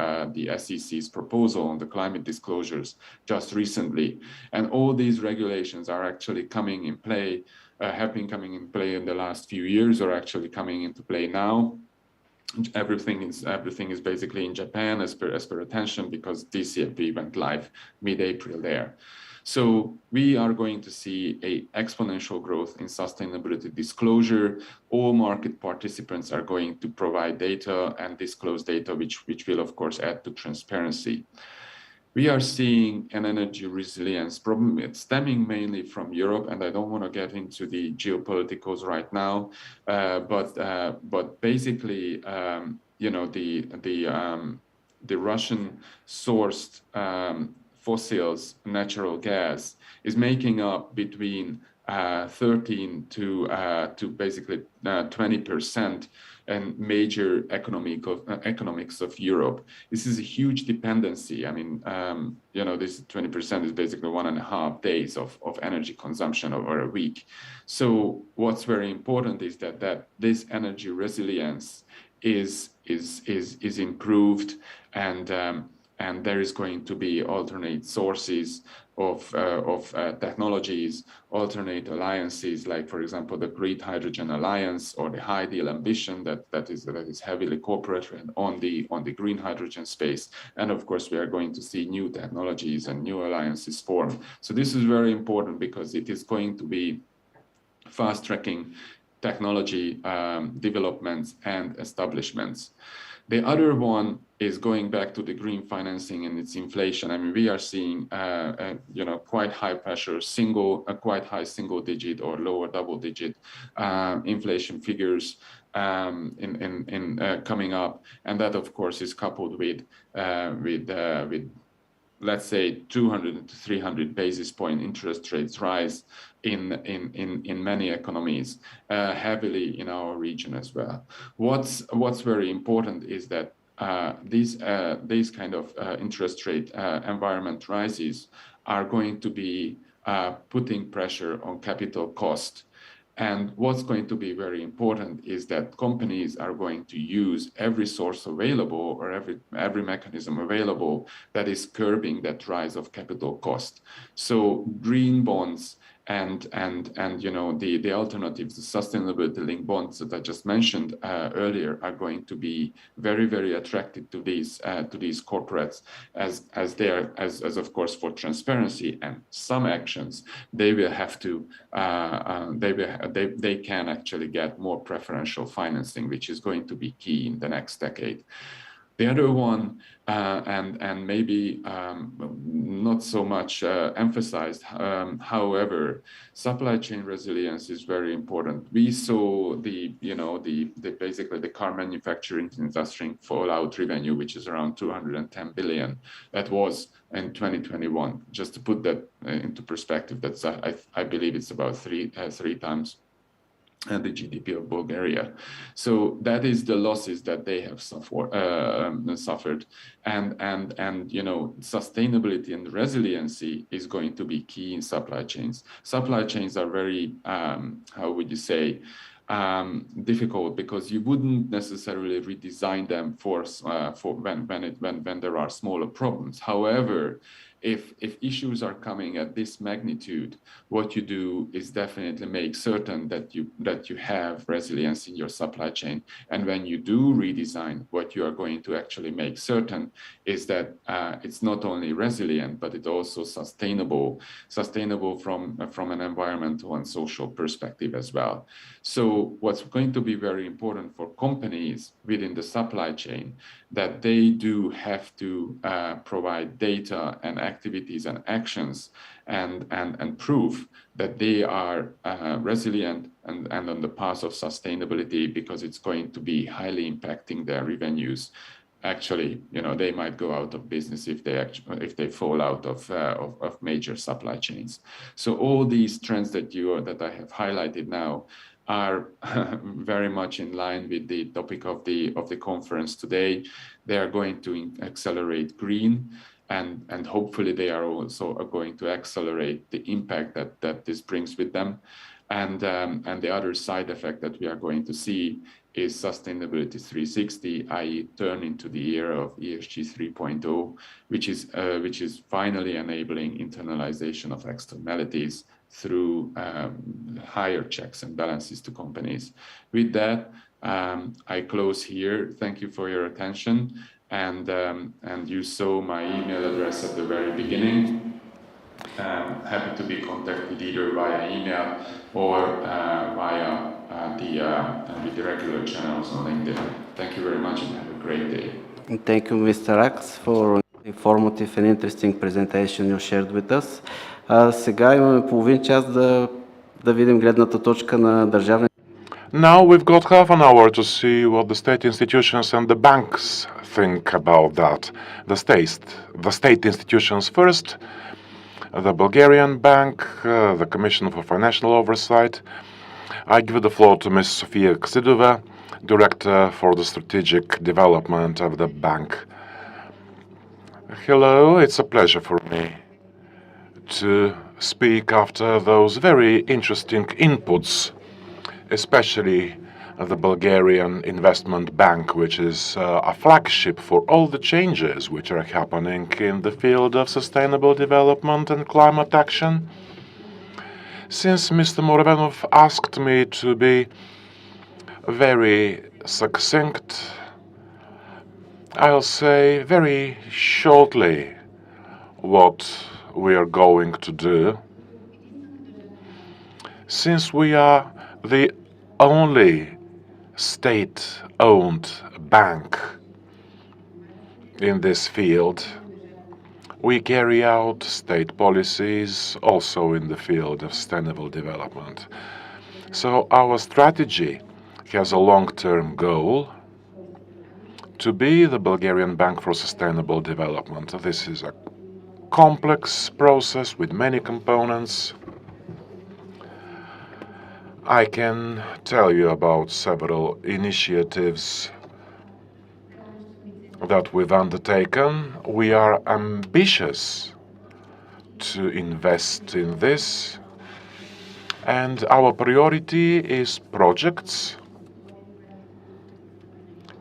SEC's proposal on the climate disclosures just recently. And all these regulations are actually coming in play, have been coming in play in the last few years, or actually coming into play now. Everything is basically in Japan as per attention, because TCFD went live mid-April there. So we are going to see an exponential growth in sustainability disclosure. All market participants are going to provide data and disclose data, which will, of course, add to transparency. We are seeing an energy resilience problem. It's stemming mainly from Europe, and I don't want to get into the geopoliticals right now, but basically, the Russian-sourced fossils, natural gas, is making up between 13 to basically 20% and major economics of Europe. This is a huge dependency. I mean, this 20% is basically 1.5 days of energy consumption over a week. So what's very important is that this energy resilience is improved, and there is going to be alternate sources of technologies, alternate alliances, like, for example, the Green Hydrogen Alliance or the High Deal Ambition that is heavily cooperative on the green hydrogen space. And of course, we are going to see new technologies and new alliances form. So this is very important, because it is going to be fast-tracking technology developments and establishments. The other one is going back to the green financing and its inflation. I mean, we are seeing, quite high pressure, quite high single-digit or lower double-digit inflation figures coming up, and that, of course, is coupled with let's say 200 to 300 basis point interest rates rise in many economies, heavily in our region as well. What's very important is that these kind of interest rate environment rises are going to be putting pressure on capital cost. And what's going to be very important is that companies are going to use every source available or every mechanism available that is curbing that rise of capital cost. So green bonds and the alternatives, the sustainability linked bonds that I just mentioned earlier, are going to be very, very attractive to these corporates as of course for transparency and some actions they will have to they can actually get more preferential financing, which is going to be key in the next decade. The other one, and maybe not so much emphasized, however, supply chain resilience is very important. We saw basically the car manufacturing industry fallout revenue, which is around 210 billion. That was in 2021. Just to put that into perspective, that's I believe it's about three times the GDP of Bulgaria. So that is the losses that they have suffered, and sustainability and resiliency is going to be key in supply chains. Supply chains are very, how would you say, difficult, because you wouldn't necessarily redesign them for when there are smaller problems. However, if issues are coming at this magnitude, what you do is definitely make certain that you have resilience in your supply chain. And when you do redesign, what you are going to actually make certain is that it's not only resilient, but it's also sustainable from an environmental and social perspective as well. So what's going to be very important for companies within the supply chain, that they do have to provide data and activities and actions and proof that they are resilient and on the path of sustainability, because it's going to be highly impacting their revenues. Actually, they might go out of business if they fall out of major supply chains. So all these trends that I have highlighted now are very much in line with the topic of the conference today. They are going to accelerate green, and hopefully they are also going to accelerate the impact that this brings with them. And the other side effect that we are going to see is sustainability 360, i.e. turn into the era of ESG 3.0, which is finally enabling internalization of externalities through higher checks and balances to companies. With that, I close here. Thank you for your attention. And you saw my email address at the very beginning. Happy to be contacted either via email or via the regular channels on LinkedIn. Thank you very much and have a great day. And thank you, Mr. Ax, for informative and interesting presentation you shared with us. Сега имаме половин час да видим гледната точка на държавни. Now we've got half an hour to see what the state institutions and the banks think about that. The state institutions first, the Bulgarian Bank, the Commission for Financial Oversight. I give the floor to Ms. Sofia Ksidova, Director for the Strategic Development of the bank. Hello, it's a pleasure for me to speak after those very interesting inputs, especially the Bulgarian Investment Bank, which is a flagship for all the changes which are happening in the field of sustainable development and climate action. Since Mr. Morovenov asked me to be very succinct, I'll say very shortly what we are going to do. Since we are the only state-owned bank in this field, we carry out state policies also in the field of sustainable development. So our strategy has a long-term goal to be the Bulgarian Bank for Sustainable Development. This is a complex process with many components. I can tell you about several initiatives that we've undertaken. We are ambitious to invest in this, and our priority is projects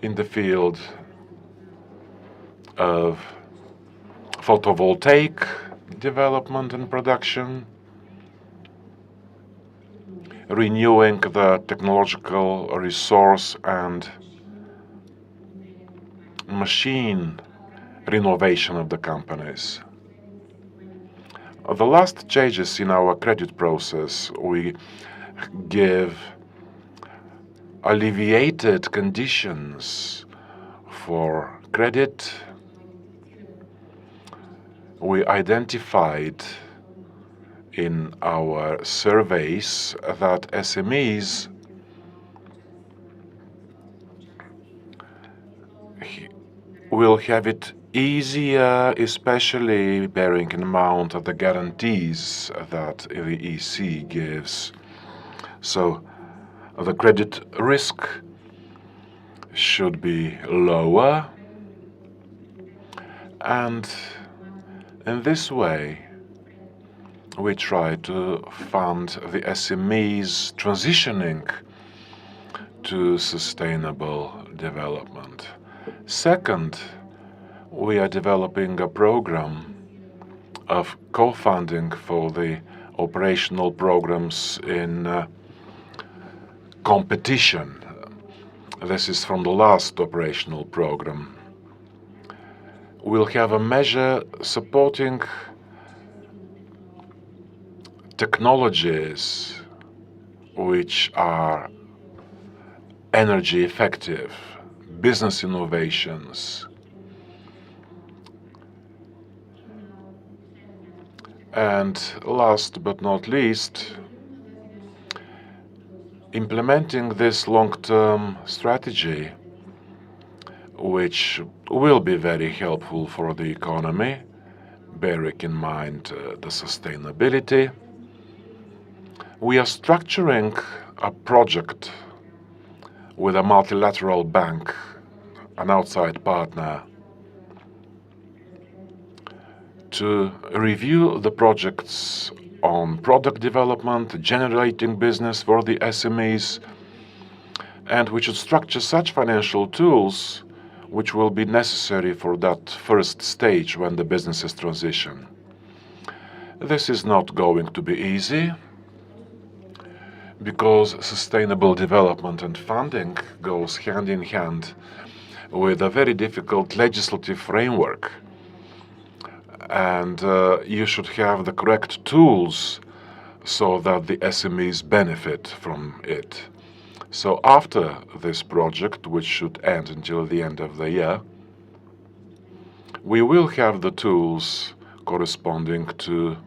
in the field of photovoltaic development and production, renewing the technological resource and machine renovation of the companies. The last changes in our credit process, we give alleviated conditions for credit. We identified in our surveys that SMEs will have it easier, especially bearing in mind the guarantees that the EC gives. So the credit risk should be lower, and in this way we try to fund the SMEs transitioning to sustainable development. Second, we are developing a program of co-funding for the operational programs in competition. This is from the last operational program. We'll have a measure supporting technologies which are energy effective, business innovations, and last but not least, implementing this long-term strategy, which will be very helpful for the economy, bearing in mind the sustainability. We are structuring a project with a multilateral bank, an outside partner, to review the projects on product development, generating business for the SMEs, and we should structure such financial tools which will be necessary for that first stage when the businesses transition. This is not going to be easy, because sustainable development and funding goes hand in hand with a very difficult legislative framework. And you should have the correct tools so that the SMEs benefit from it. So after this project, which should end until the end of the year, we will have the tools corresponding to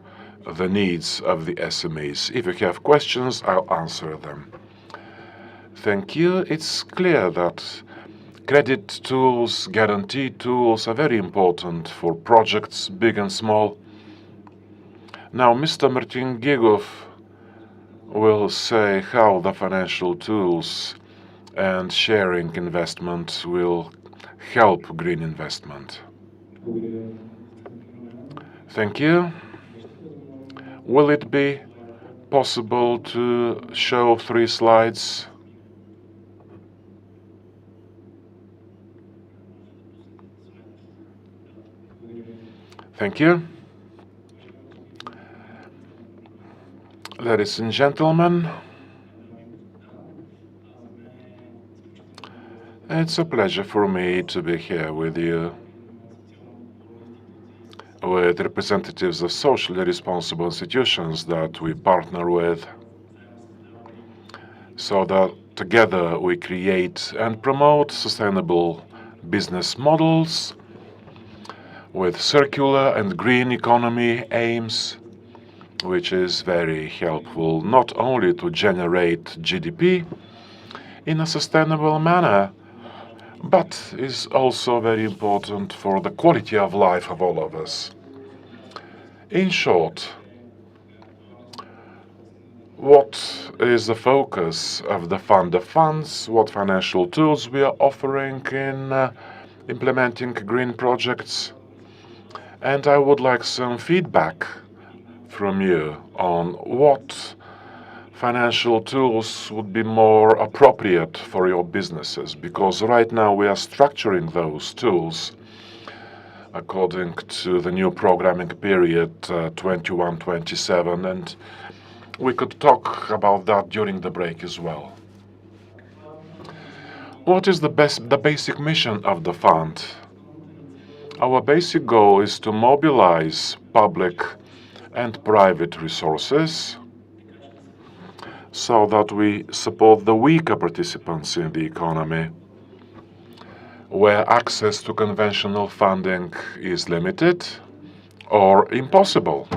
the needs of the SMEs. If you have questions, I'll answer them. Thank you. It's clear that credit tools, guarantee tools are very important for projects, big and small. Now, Mr. Martin Gigov will say how the financial tools and sharing investment will help green investment. Thank you. Will it be possible to show 3 slides? Thank you. Ladies and gentlemen, it's a pleasure for me to be here with you, with representatives of socially responsible institutions that we partner with, so that together we create and promote sustainable business models with circular and green economy aims, which is very helpful not only to generate GDP in a sustainable manner, but is also very important for the quality of life of all of us. In short, what is the focus of the fund of funds? What financial tools we are offering in implementing green projects? And I would like some feedback from you on what financial tools would be more appropriate for your businesses, because right now we are structuring those tools according to the new programming period 21-27, and we could talk about that during the break as well. What is the basic mission of the fund? Our basic goal is to mobilize public and private resources so that we support the weaker participants in the economy, where access to conventional funding is limited or impossible.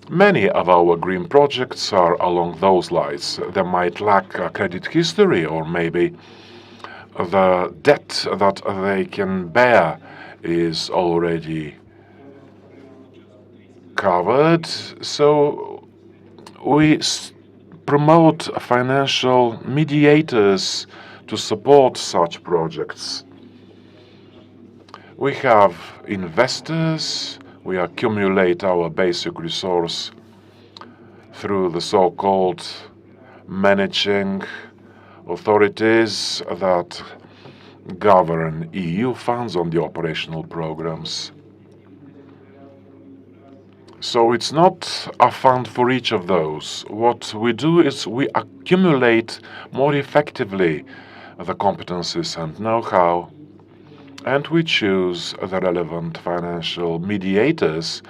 Many of our green projects are along those lines. They might lack a credit history, or maybe the debt that they can bear is already covered. So we promote financial mediators to support such projects. We have investors. We accumulate our basic resource through the so-called managing authorities that govern EU funds on the operational programs. So it's not a fund for each of those. What we do is we accumulate more effectively the competencies and know-how, and we choose the relevant financial mediators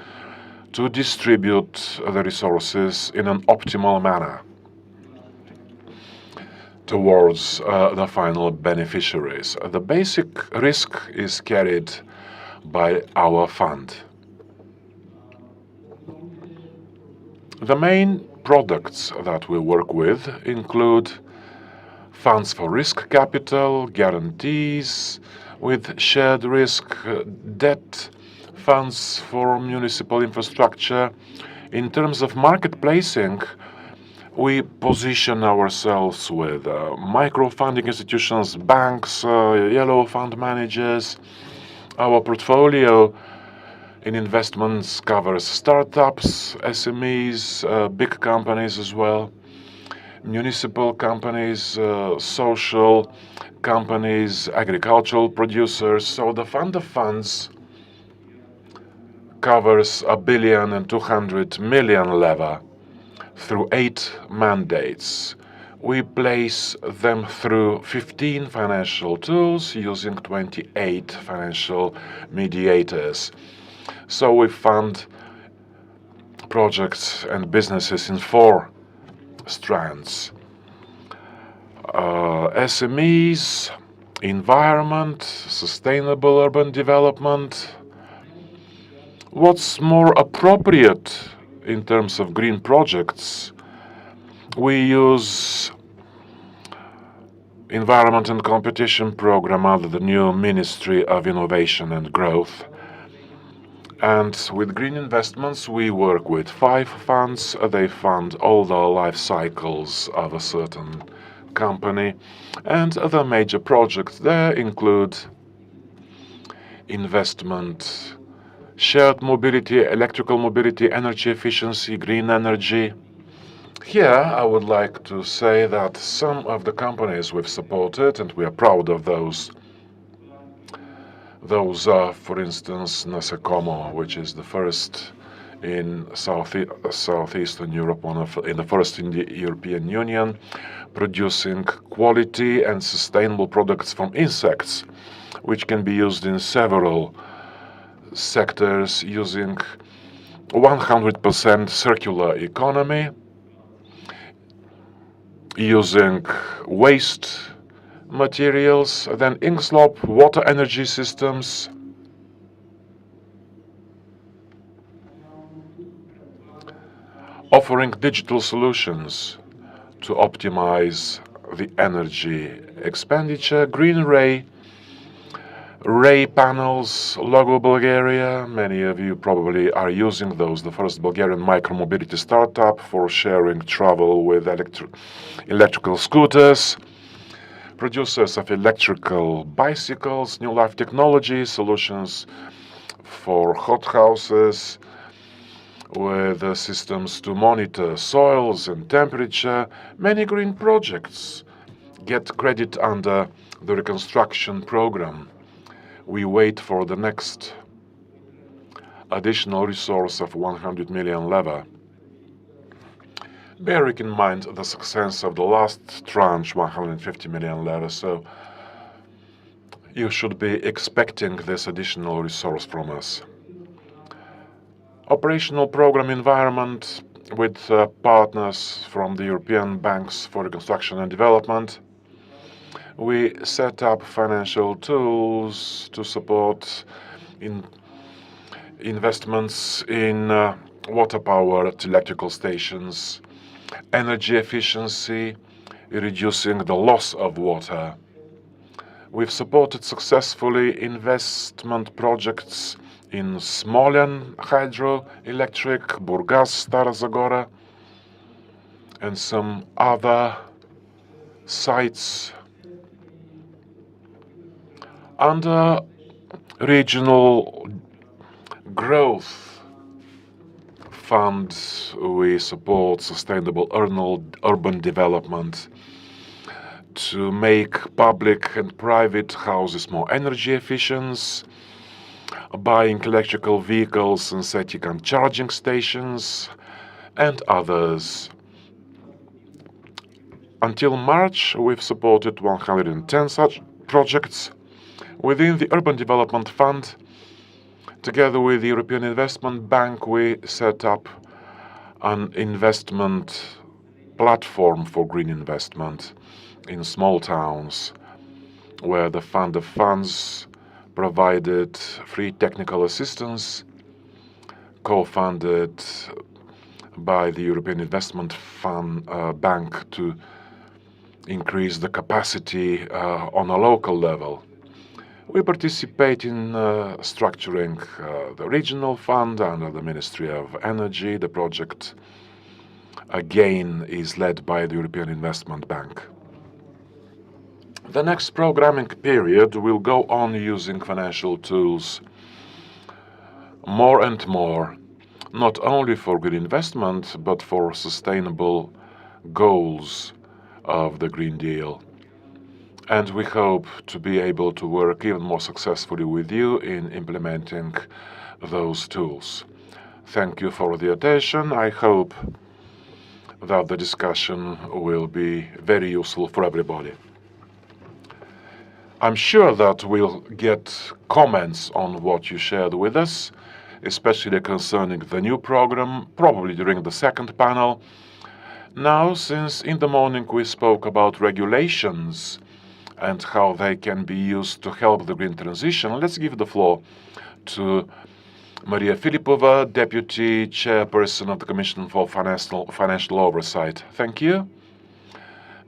to distribute the resources in an optimal manner towards the final beneficiaries. The basic risk is carried by our fund. The main products that we work with include funds for risk capital, guarantees with shared risk, debt, funds for municipal infrastructure. In terms of market placing, we position ourselves with micro-funding institutions, banks, yellow fund managers. Our portfolio in investments covers startups, SMEs, big companies as well, municipal companies, social companies, agricultural producers. So the fund of funds covers 1.2 billion level through 8 mandates. We place them through 15 financial tools using 28 financial mediators. So we fund projects and businesses in 4 strands. SMEs, environment, sustainable urban development. What's more appropriate in terms of green projects? We use Environment and Competition Program under the new Ministry of Innovation and Growth. And with green investments, we work with 5 funds. They fund all the life cycles of a certain company. And other major projects there include investment, shared mobility, electrical mobility, energy efficiency, green energy. Here, I would like to say that some of the companies we've supported, and we are proud of those are, for instance, Nasecomo, which is the first in Southeastern Europe, in the first in the European Union, producing quality and sustainable products from insects, which can be used in several sectors using 100% circular economy, using waste materials, then Inkslop water energy systems, offering digital solutions to optimize the energy expenditure. Green Ray Ray panels, logo Bulgaria. Many of you probably are using those. The first Bulgarian micromobility startup for sharing travel with electrical scooters. Producers of electrical bicycles, new life technology, solutions for hothouses with systems to monitor soils and temperature. Many green projects get credit under the reconstruction program. We wait for the next additional resource of 100 million leva. Bearing in mind the success of the last tranche, 150 million leva, so you should be expecting this additional resource from us. Operational program environment with partners from the European Banks for Reconstruction and Development. We set up financial tools to support investments in water-powered electrical stations, energy efficiency, reducing the loss of water. We've supported successfully investment projects in Smolen hydroelectric, Burgas, Stara Zagora, and some other sites. Under regional growth fund, we support sustainable urban development to make public and private houses more energy efficient, buying electrical vehicles and setting up charging stations, and others. Until March, we've supported 110 such projects. Within the Urban Development Fund, together with the European Investment Bank, we set up an investment platform for green investment in small towns, where the Fund of Funds provided free technical assistance, co-funded by the European Investment Bank to increase the capacity on a local level. We participate in structuring the regional fund under the Ministry of Energy. The project, again, is led by the European Investment Bank. The next programming period will go on using financial tools more and more, not only for green investment, but for sustainable goals of the Green Deal. And we hope to be able to work even more successfully with you in implementing those tools. Thank you for the attention. I hope that the discussion will be very useful for everybody. I'm sure that we'll get comments on what you shared with us, especially concerning the new program, probably during the second panel. Now, since in the morning we spoke about regulations and how they can be used to help the green transition, let's give the floor to Maria Filipova, Deputy Chairperson of the Commission for Financial Oversight. Thank you.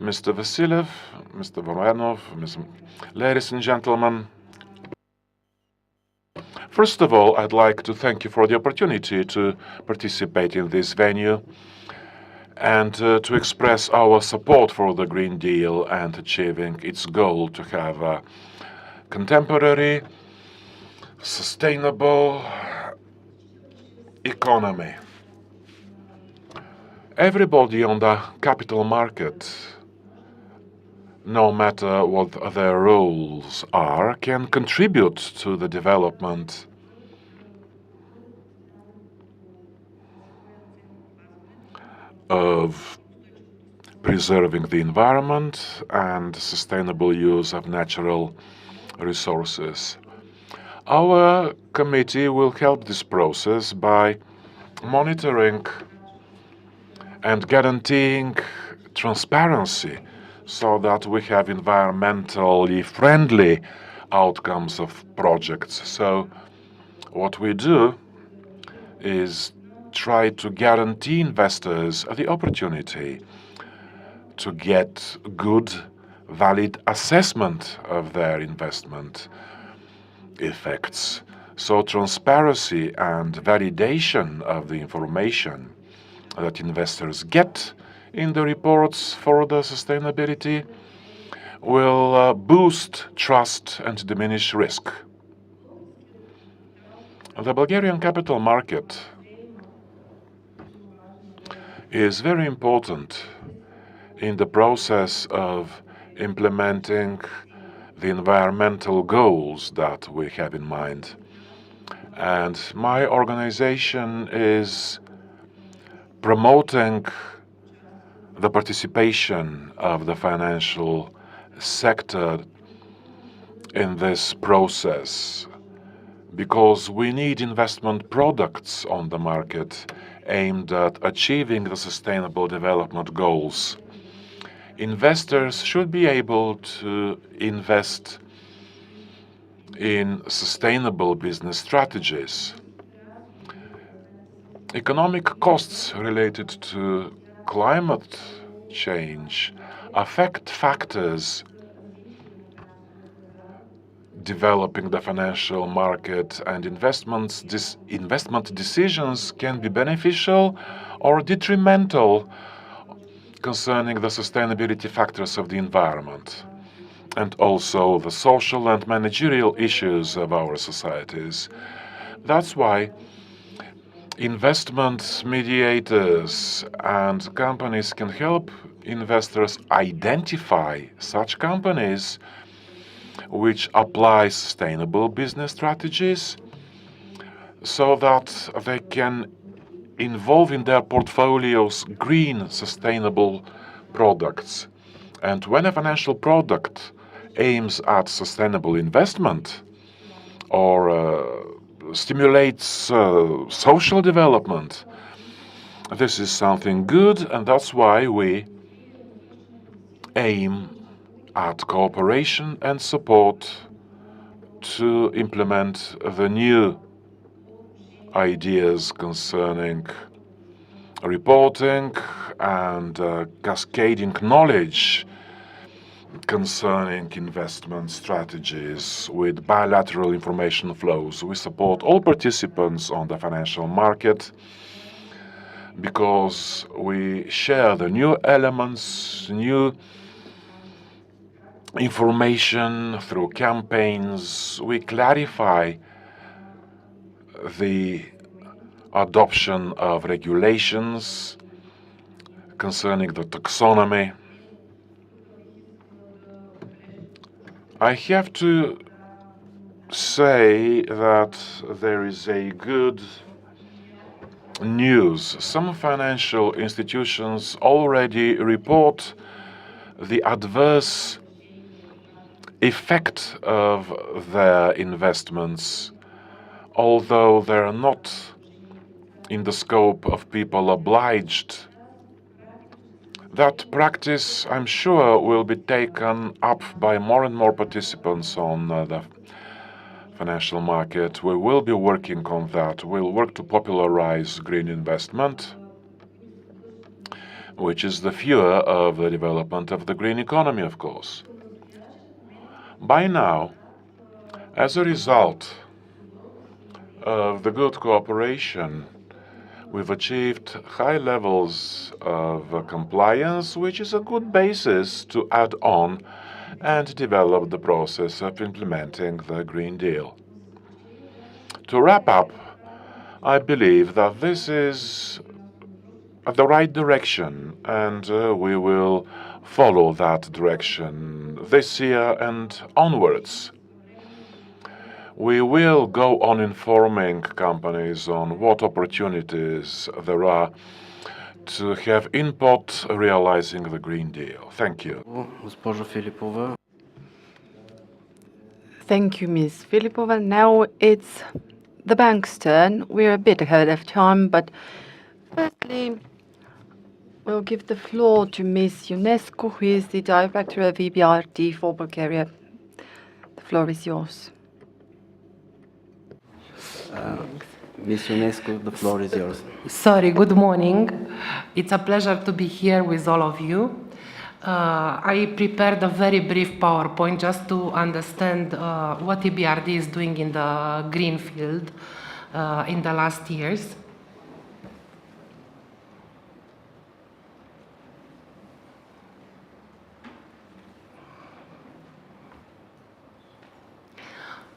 Mr. Vassilev, Mr. Voranov, ladies and gentlemen. First of all, I'd like to thank you for the opportunity to participate in this venue and to express our support for the Green Deal and achieving its goal to have a contemporary, sustainable economy. Everybody on the capital market, no matter what their roles are, can contribute to the development of preserving the environment and sustainable use of natural resources. Our committee will help this process by monitoring and guaranteeing transparency so that we have environmentally friendly outcomes of projects. So what we do is try to guarantee investors the opportunity to get good, valid assessment of their investment. effects. So transparency and validation of the information that investors get in the reports for the sustainability will boost trust and diminish risk. The Bulgarian capital market is very important in the process of implementing the environmental goals that we have in mind. And my organization is promoting the participation of the financial sector in this process, because we need investment products on the market aimed at achieving the sustainable development goals. Investors should be able to invest in sustainable business strategies. Economic costs related to climate change affect factors developing the financial market, and investment decisions can be beneficial or detrimental concerning the sustainability factors of the environment, and also the social and managerial issues of our societies. That's why investment mediators and companies can help investors identify such companies which apply sustainable business strategies, so that they can involve in their portfolios green, sustainable products. And when a financial product aims at sustainable investment or stimulates social development, this is something good, and that's why we aim at cooperation and support to implement the new ideas concerning reporting and cascading knowledge concerning investment strategies with bilateral information flows. We support all participants on the financial market because we share the new elements, new information through campaigns. We clarify the adoption of regulations concerning the taxonomy. I have to say that there is a good news. Some financial institutions already report the adverse effect of their investments, although they are not in the scope of people obliged. That practice, I'm sure, will be taken up by more and more participants on the financial market. We will be working on that. We'll work to popularize green investment, which is the fuel of the development of the green economy, of course. By now, as a result of the good cooperation, we've achieved high levels of compliance, which is a good basis to add on and develop the process of implementing the Green Deal. To wrap up, I believe that this is the right direction, and we will follow that direction this year and onwards. We will go on informing companies on what opportunities there are to have input realizing the Green Deal. Thank you. Госпожо Филипова. Thank you, Ms. Filipova. Now it's the bank's turn. We're a bit ahead of time, but firstly, we'll give the floor to Ms. Ionescu, who is the Director of EBRD for Bulgaria. The floor is yours. Ms. Ionescu, the floor is yours. Sorry, good morning. It's a pleasure to be here with all of you. I prepared a very brief PowerPoint just to understand what EBRD is doing in the green field in the last years.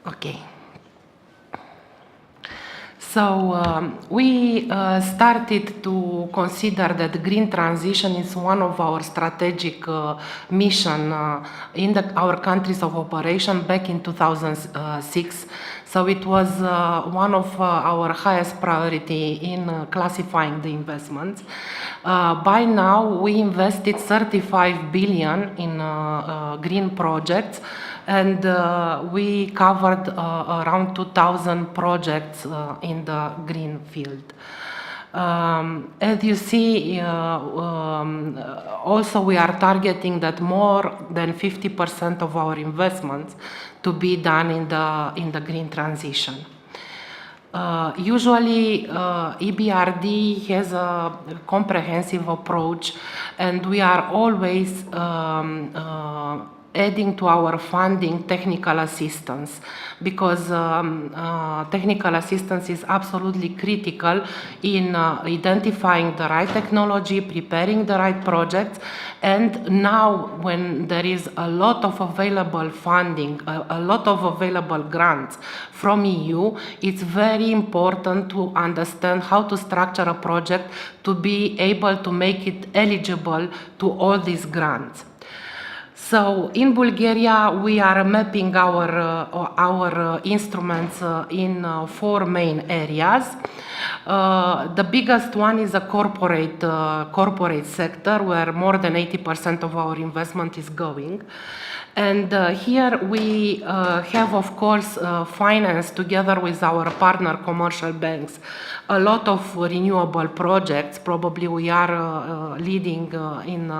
Okay. So we started to consider that green transition is one of our strategic mission in our countries of operation back in 2006. So it was one of our highest priority in classifying the investments. By now, we invested 35 billion in green projects, and we covered around 2,000 projects in the green field. As you see, also we are targeting that more than 50% of our investments to be done in the green transition. Usually, EBRD has a comprehensive approach, and we are always adding to our funding technical assistance, because technical assistance is absolutely critical in identifying the right technology, preparing the right projects, and now when there is a lot of available funding, a lot of available grants from EU, it's very important to understand how to structure a project to be able to make it eligible to all these grants. So in Bulgaria, we are mapping our instruments in 4 main areas. The biggest one is the corporate sector, where more than 80% of our investment is going. And here we have, of course, financed together with our partner commercial banks a lot of renewable projects. Probably we are leading in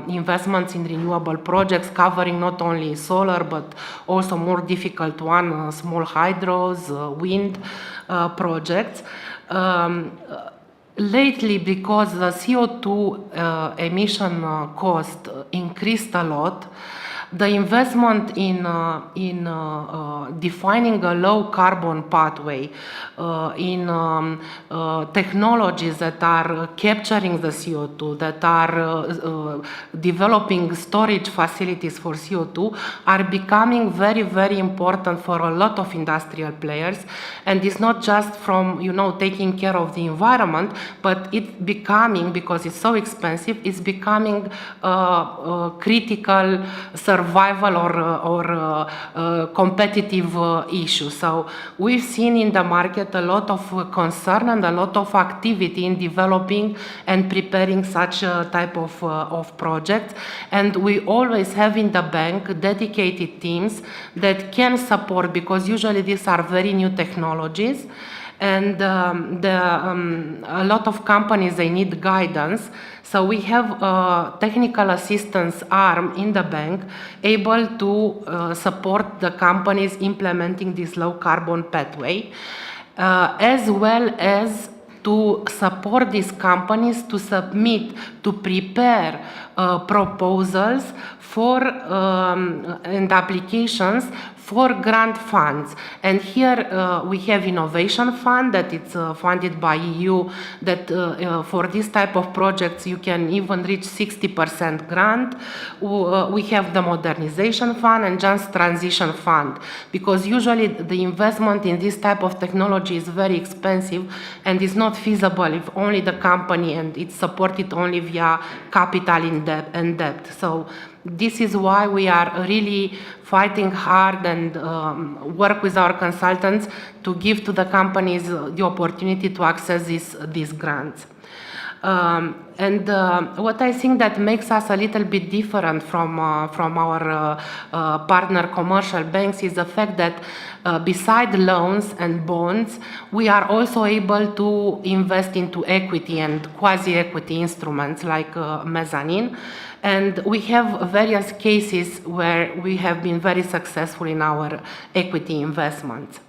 investments in renewable projects, covering not only solar but also more difficult one, small hydros, wind projects. Lately, because the CO2 emission cost increased a lot, the investment in defining a low carbon pathway, in technologies that are capturing the CO2, that are developing storage facilities for CO2, are becoming very, very important for a lot of industrial players. And it's not just from, taking care of the environment, but it's becoming, because it's so expensive, it's becoming critical survival or competitive issue. So we've seen in the market a lot of concern and a lot of activity in developing and preparing such a type of projects. And we always have in the bank dedicated teams that can support, because usually these are very new technologies. And a lot of companies, they need guidance. So we have a technical assistance arm in the bank able to support the companies implementing this low carbon pathway, as well as to support these companies to submit, to prepare proposals for and applications for grant funds. And here we have Innovation Fund that it's funded by EU, that for this type of projects you can even reach 60% grant. We have the Modernization Fund and Just Transition Fund, because usually the investment in this type of technology is very expensive and is not feasible if only the company, and it's supported only via capital and debt. So this is why we are really fighting hard and work with our consultants to give to the companies the opportunity to access these grants. And what I think that makes us a little bit different from our partner commercial banks is the fact that beside loans and bonds, we are also able to invest into equity and quasi-equity instruments like mezzanine. And we have various cases where we have been very successful in our equity investments.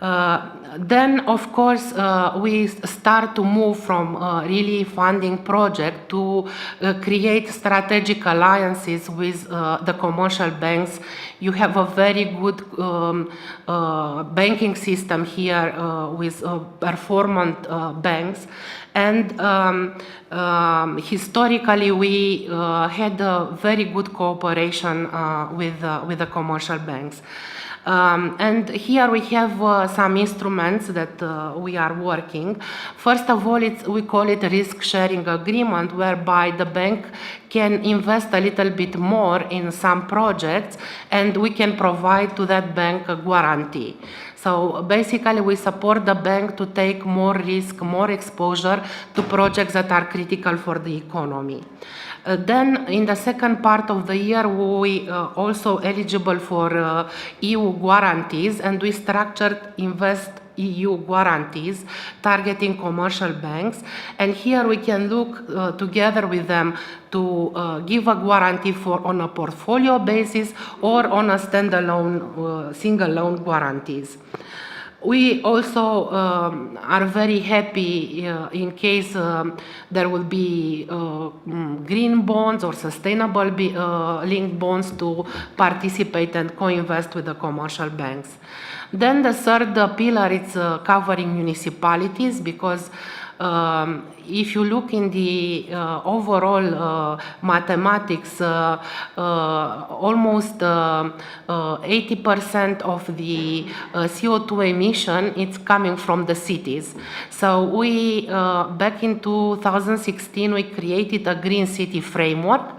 Then, of course, we start to move from really funding project to create strategic alliances with the commercial banks. You have a very good banking system here with performant banks. And historically, we had a very good cooperation with the commercial banks. And here we have some instruments that we are working. First of all, we call it a risk-sharing agreement, whereby the bank can invest a little bit more in some projects, and we can provide to that bank a guarantee. So basically, we support the bank to take more risk, more exposure to projects that are critical for the economy. Then in the second part of the year, we also eligible for EU guarantees, and we structured Invest EU guarantees targeting commercial banks. And here we can look together with them to give a guarantee on a portfolio basis or on a standalone single loan guarantees. We also are very happy in case there will be green bonds or sustainable linked bonds to participate and co-invest with the commercial banks. Then the third pillar is covering municipalities, because if you look in the overall mathematics, almost 80% of the CO2 emission is coming from the cities. So we, back in 2016, we created a Green City Framework.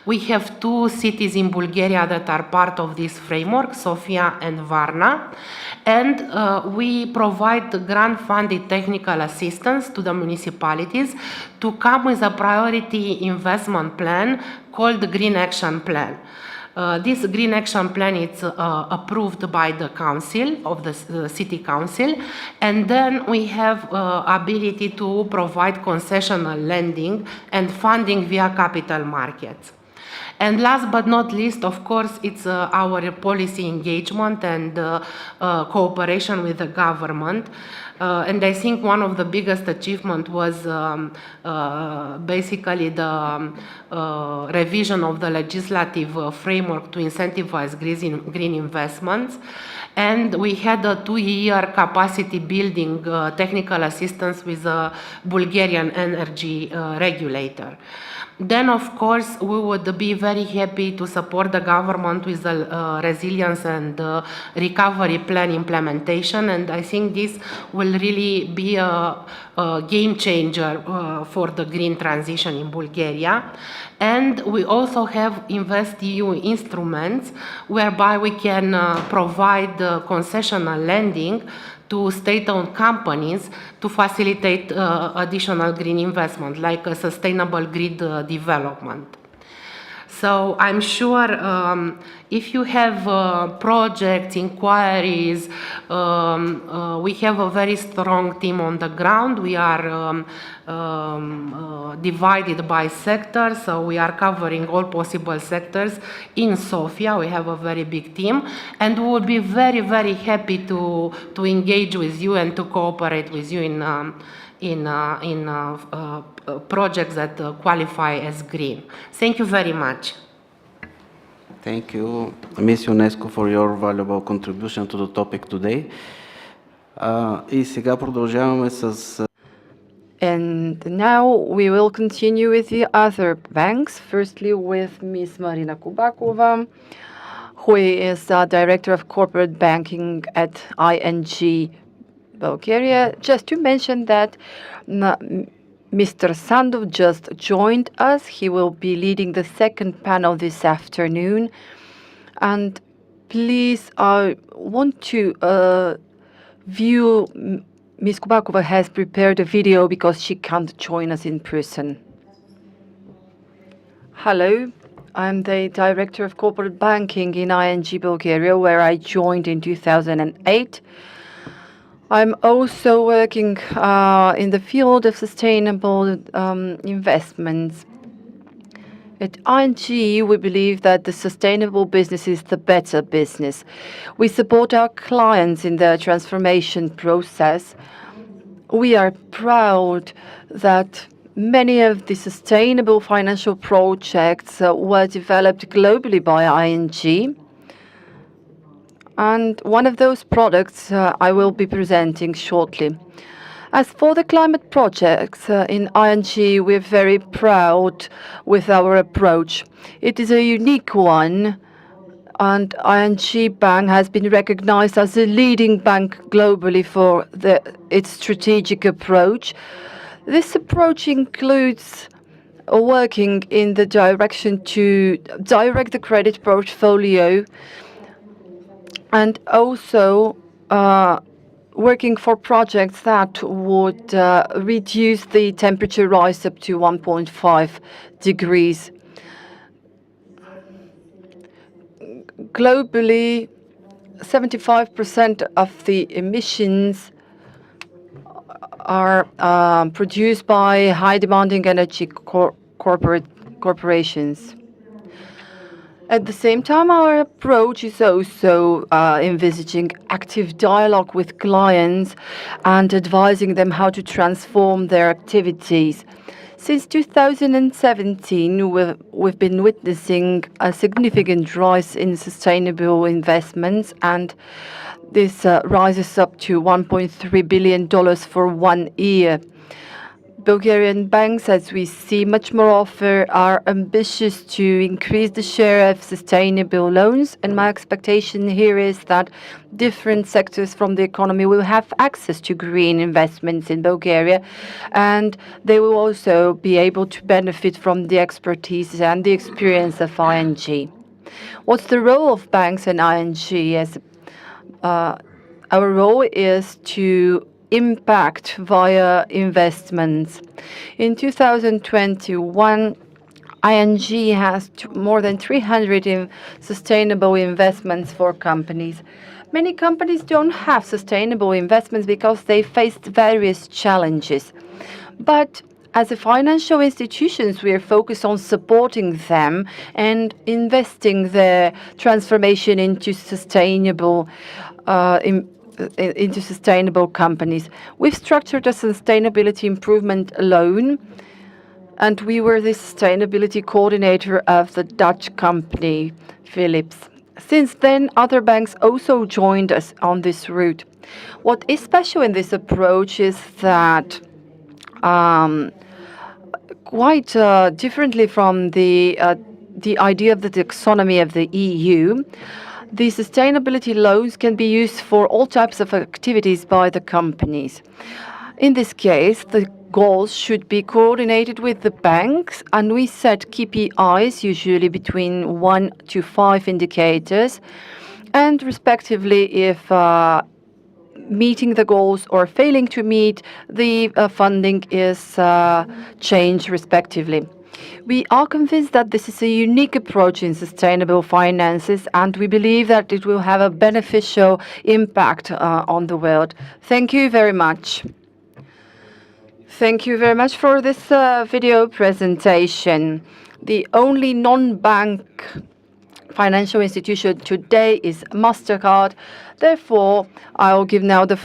We have 2 cities in Bulgaria that are part of this framework, Sofia and Varna. And we provide grant-funded technical assistance to the municipalities to come with a priority investment plan called the Green Action Plan. This Green Action Plan is approved by the council, of the city council, and then we have ability to provide concessional lending and funding via capital markets. And last but not least, of course, it's our policy engagement and cooperation with the government. And I think one of the biggest achievements was basically the revision of the legislative framework to incentivize green investments. And we had a 2-year capacity building technical assistance with the Bulgarian energy regulator. Then, of course, we would be very happy to support the government with the resilience and recovery plan implementation, and I think this will really be a game changer for the green transition in Bulgaria. And we also have InvestEU instruments whereby we can provide concessional lending to state-owned companies to facilitate additional green investment, like a sustainable grid development. So I'm sure if you have projects, inquiries, we have a very strong team on the ground. We are divided by sectors, so we are covering all possible sectors. In Sofia, we have a very big team, and we will be very, very happy to engage with you and to cooperate with you in projects that qualify as green. Thank you very much. Thank you, Ms. Ionescu, for your valuable contribution to the topic today. И сега продължаваме с... And now we will continue with the other banks, firstly with Ms. Marina Kubakova, who is Director of Corporate Banking at ING Bulgaria. Just to mention that Mr. Sandov just joined us. He will be leading the second panel this afternoon. And please, I want to view... Ms. Kubakova has prepared a video because she can't join us in person. Hello, I'm the Director of Corporate Banking in ING Bulgaria, where I joined in 2008. I'm also working in the field of sustainable investments. At ING, we believe that the sustainable business is the better business. We support our clients in their transformation process. We are proud that many of the sustainable financial projects were developed globally by ING. And one of those products I will be presenting shortly. As for the climate projects in ING, we're very proud with our approach. It is a unique one, and ING Bank has been recognized as a leading bank globally for its strategic approach. This approach includes working in the direction to direct the credit portfolio and also working for projects that would reduce the temperature rise up to 1.5 degrees. Globally, 75% of the emissions are produced by high-demanding energy corporations. At the same time, our approach is also envisaging active dialogue with clients and advising them how to transform their activities. Since 2017, we've been witnessing a significant rise in sustainable investments, and this rises up to $1.3 billion for 1 year. Bulgarian banks, as we see much more often, are ambitious to increase the share of sustainable loans, and my expectation here is that different sectors from the economy will have access to green investments in Bulgaria, and they will also be able to benefit from the expertise and the experience of ING. What's the role of banks and ING? Our role is to impact via investments. In 2021, ING has more than 300 sustainable investments for companies. Many companies don't have sustainable investments because they faced various challenges. But as a financial institutions, we are focused on supporting them and investing their transformation into sustainable companies. We've structured a sustainability improvement loan, and we were the sustainability coordinator of the Dutch company, Philips. Since then, other banks also joined us on this route. What is special in this approach is that quite differently from the idea of the taxonomy of the EU, the sustainability loans can be used for all types of activities by the companies. In this case, the goals should be coordinated with the banks, and we set KPIs, usually between 1 to 5 indicators, and respectively, if meeting the goals or failing to meet, the funding is changed respectively. We are convinced that this is a unique approach in sustainable finances, and we believe that it will have a beneficial impact on the world. Thank you very much. Thank you very much for this video presentation. The only non-bank financial institution today is MasterCard. Therefore, I will give now the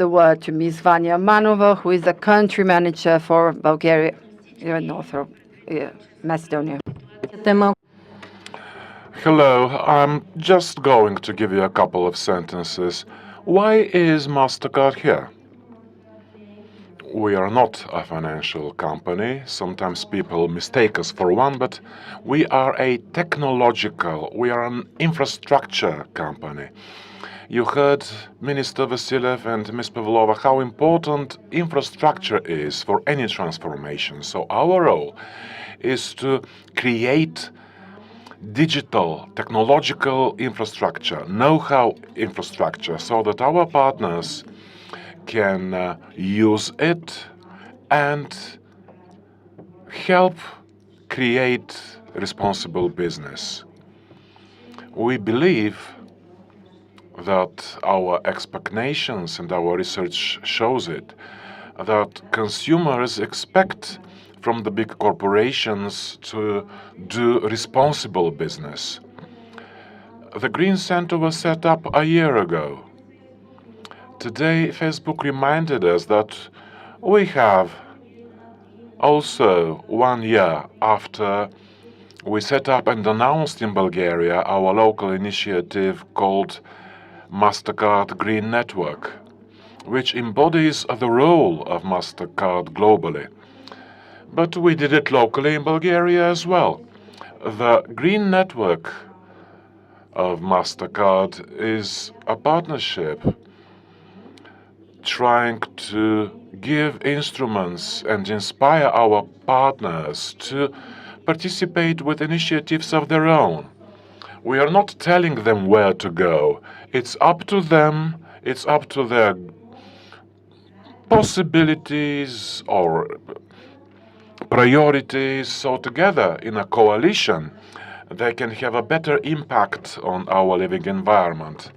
word to Ms. Vanya Manova, who is the country manager for Bulgaria, North Macedonia. Hello, I'm just going to give you a couple of sentences. Why is MasterCard here? We are not a financial company. Sometimes people mistake us for one, but we are we are an infrastructure company. You heard Minister Vassilev and Ms. Pavlova how important infrastructure is for any transformation. So our role is to create digital, technological infrastructure, know-how infrastructure, so that our partners can use it and help create responsible business. We believe that our expectations and our research shows it, that consumers expect from the big corporations to do responsible business. The Green Center was set up a year ago. Today, Facebook reminded us that we have also 1 year after we set up and announced in Bulgaria our local initiative called MasterCard Green Network, which embodies the role of MasterCard globally. But we did it locally in Bulgaria as well. The Green Network of MasterCard is a partnership trying to give instruments and inspire our partners to participate with initiatives of their own. We are not telling them where to go. It's up to them, it's up to their possibilities or priorities. So together in a coalition, they can have a better impact on our living environment.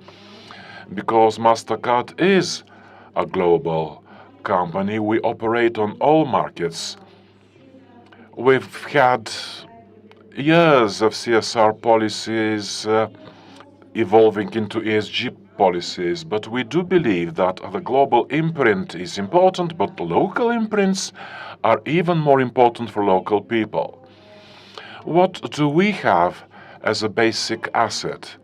Because MasterCard is a global company, we operate on all markets. We've had years of CSR policies evolving into ESG policies, but we do believe that the global imprint is important, but the local imprints are even more important for local people. What do we have as a basic asset?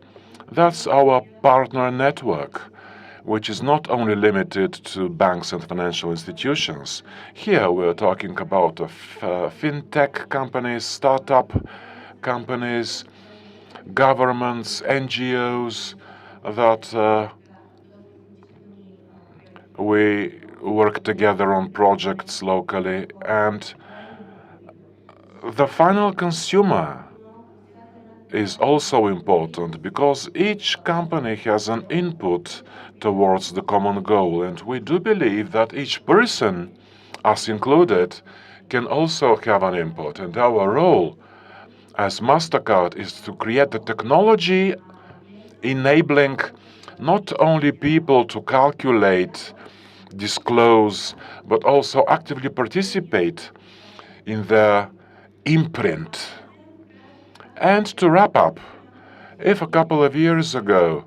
That's our partner network, which is not only limited to banks and financial institutions. Here we're talking about fintech companies, startup companies, governments, NGOs that we work together on projects locally, and the final consumer is also important because each company has an input towards the common goal, and we do believe that each person, us included, can also have an input. And our role as MasterCard is to create the technology enabling not only people to calculate, disclose, but also actively participate in their imprint. And to wrap up, if a couple of years ago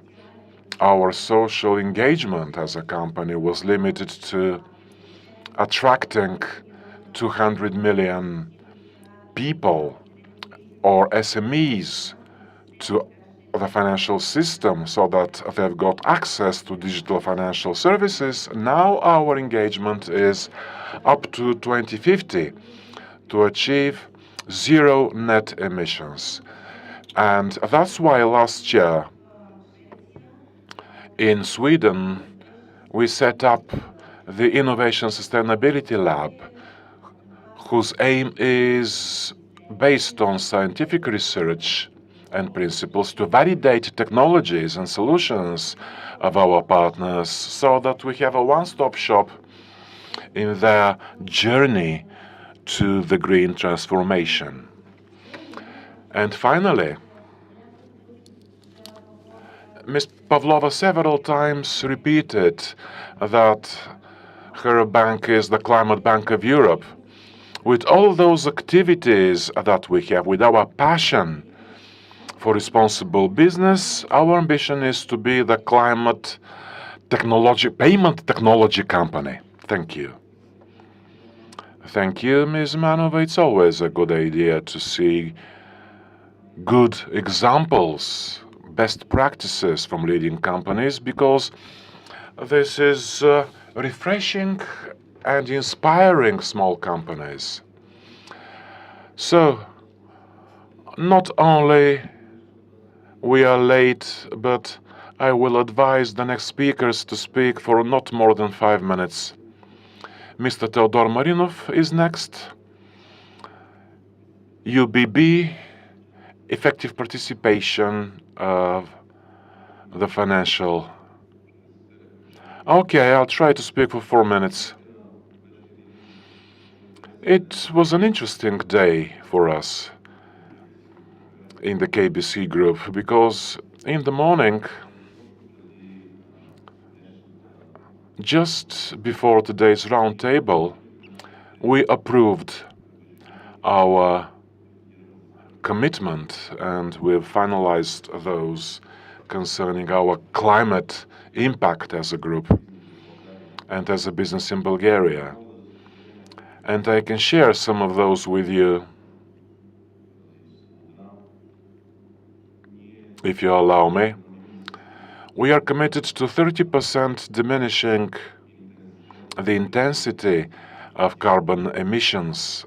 our social engagement as a company was limited to attracting 200 million people or SMEs to the financial system so that they've got access to digital financial services, now our engagement is up to 2050 to achieve zero net emissions. And that's why last year in Sweden we set up the Innovation Sustainability Lab, whose aim is based on scientific research and principles to validate technologies and solutions of our partners so that we have a one-stop shop in their journey to the green transformation. And finally, Ms. Pavlova several times repeated that her bank is the climate bank of Europe. With all those activities that we have, with our passion for responsible business, our ambition is to be the climate payment technology company. Thank you. Thank you, Ms. Manova. It's always a good idea to see good examples, best practices from leading companies, because this is refreshing and inspiring small companies. So, not only we are late, but I will advise the next speakers to speak for not more than 5 minutes. Mr. Teodor Marinov is next. UBB, effective participation of the financial. Okay, I'll try to speak for 4 minutes. It was an interesting day for us in the KBC group because in the morning, just before today's roundtable, we approved our commitment, and we've finalized those concerning our climate impact as a group and as a business in Bulgaria. And I can share some of those with you, if you allow me. We are committed to 30% diminishing the intensity of carbon emissions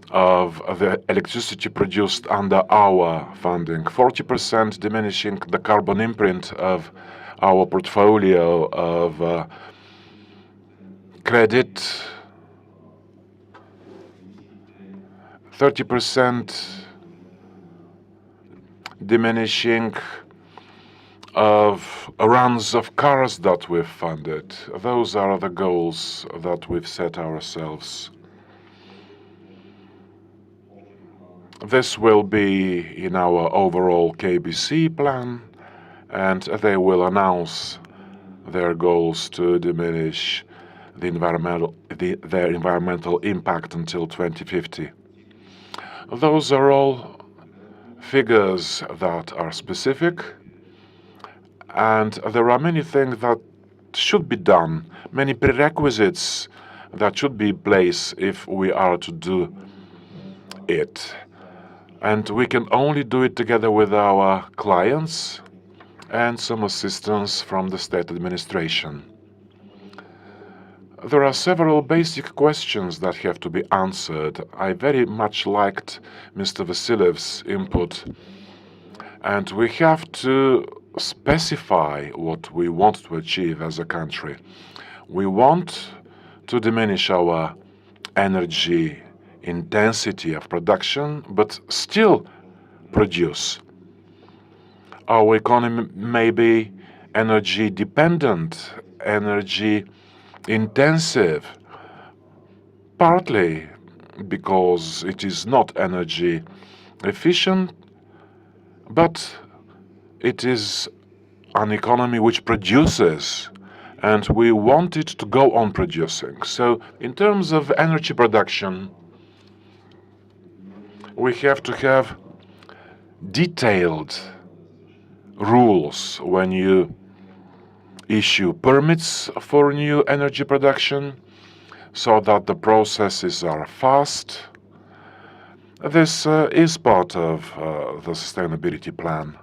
of the electricity produced under our funding, 40% diminishing the carbon imprint of our portfolio of credit, 30% diminishing of runs of cars that we've funded. Those are the goals that we've set ourselves. This will be in our overall KBC plan, and they will announce their goals to diminish their environmental impact until 2050. Those are all figures that are specific, and there are many things that should be done, many prerequisites that should be in place if we are to do it. And we can only do it together with our clients and some assistance from the state administration. There are several basic questions that have to be answered. I very much liked Mr. Vassilev's input, and we have to specify what we want to achieve as a country. We want to diminish our energy intensity of production, but still produce. Our economy may be energy dependent, energy intensive, partly because it is not energy efficient, but it is an economy which produces, and we want it to go on producing. So in terms of energy production, we have to have detailed rules when you issue permits for new energy production, so that the processes are fast. This is part of the sustainability plan.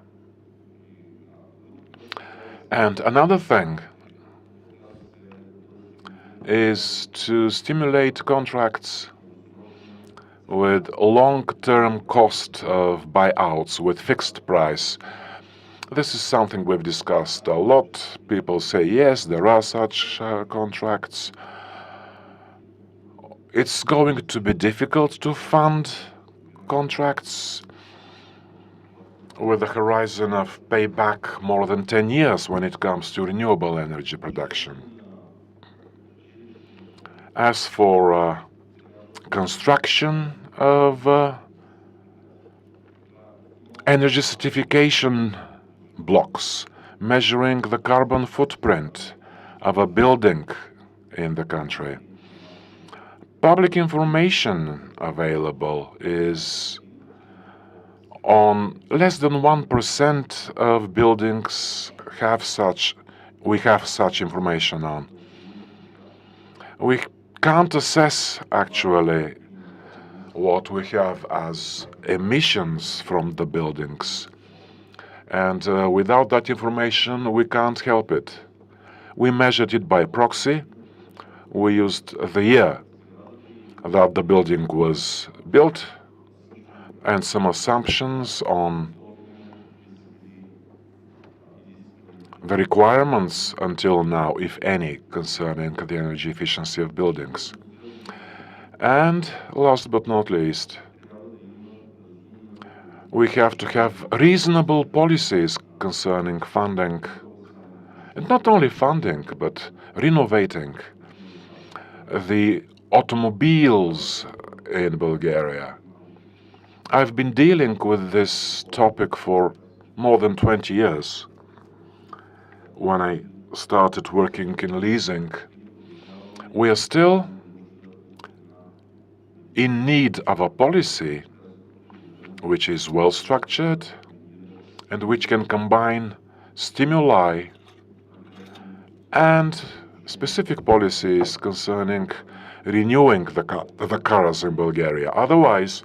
And another thing is to stimulate contracts with long-term cost of buyouts with fixed price. This is something we've discussed a lot. People say, yes, there are such contracts. It's going to be difficult to fund contracts with a horizon of payback more than 10 years when it comes to renewable energy production. As for construction of energy certification blocks, measuring the carbon footprint of a building in the country, public information available is on less than 1% of buildings we have such information on. We can't assess actually what we have as emissions from the buildings. And without that information, we can't help it. We measured it by proxy. We used the year that the building was built and some assumptions on the requirements until now, if any, concerning the energy efficiency of buildings. And last but not least, we have to have reasonable policies concerning funding, and not only funding, but renovating the automobiles in Bulgaria. I've been dealing with this topic for more than 20 years. When I started working in leasing, we are still in need of a policy which is well structured and which can combine stimuli and specific policies concerning renewing the cars in Bulgaria. Otherwise,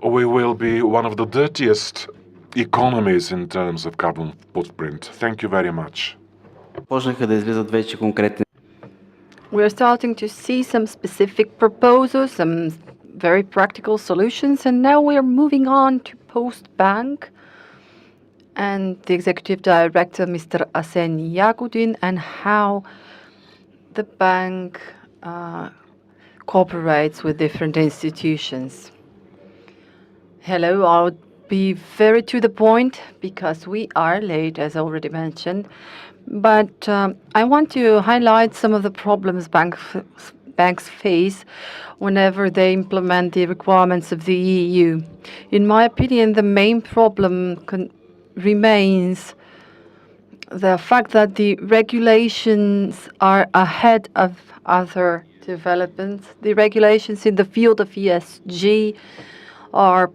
we will be one of the dirtiest economies in terms of carbon footprint. Thank you very much. Почнаха да излизат вече конкретни. We're starting to see some specific proposals, some very practical solutions, and now we're moving on to Postbank and the Executive Director, Mr. Asen Yagudin, and how the bank cooperates with different institutions. Hello, I'll be very to the point because we are late, as already mentioned. But I want to highlight some of the problems banks face whenever they implement the requirements of the EU. In my opinion, the main problem remains the fact that the regulations are ahead of other developments. The regulations in the field of ESG are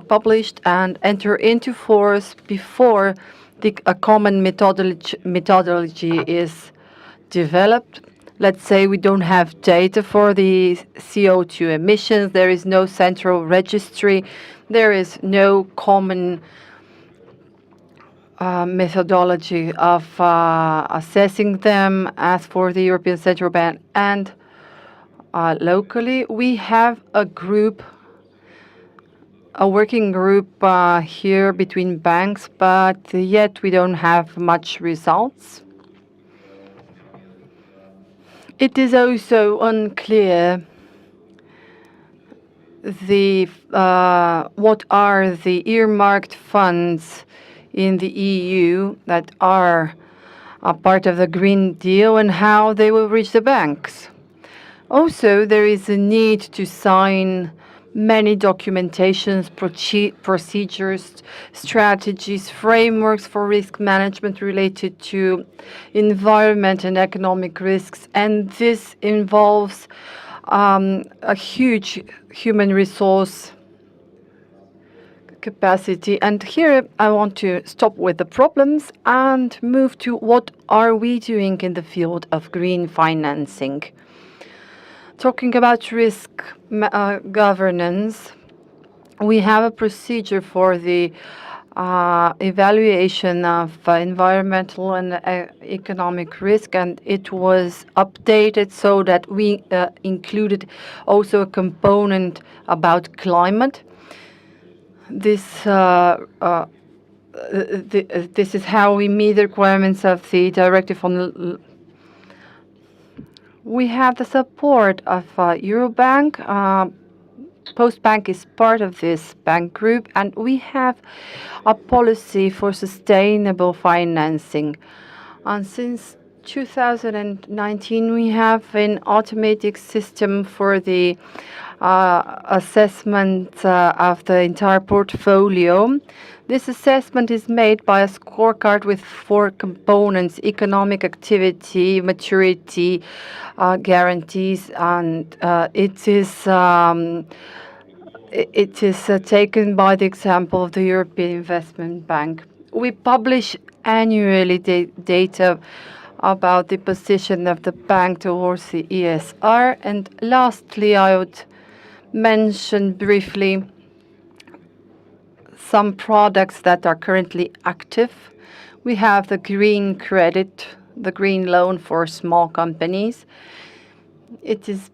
published and enter into force before a common methodology is developed. Let's say we don't have data for the CO2 emissions. There is no central registry. There is no common methodology of assessing them. As for the European Central Bank and locally, we have a working group here between banks, but yet we don't have much results. It is also unclear what are the earmarked funds in the EU that are a part of the Green Deal and how they will reach the banks. Also, there is a need to sign many documentations, procedures, strategies, frameworks for risk management related to environment and economic risks. And this involves a huge human resource capacity. And here I want to stop with the problems and move to what are we doing in the field of green financing. Talking about risk governance, we have a procedure for the evaluation of environmental and economic risk, and it was updated so that we included also a component about climate. This is how we meet the requirements of the directive on. We have the support of Eurobank. Postbank is part of this bank group, and we have a policy for sustainable financing. And since 2019, we have an automatic system for the assessment of the entire portfolio. This assessment is made by a scorecard with 4 components: economic activity, maturity, guarantees, and it is taken by the example of the European Investment Bank. We publish annually data about the position of the bank towards the ESR. And lastly, I would mention briefly some products that are currently active. We have the green credit, the green loan for small companies. It is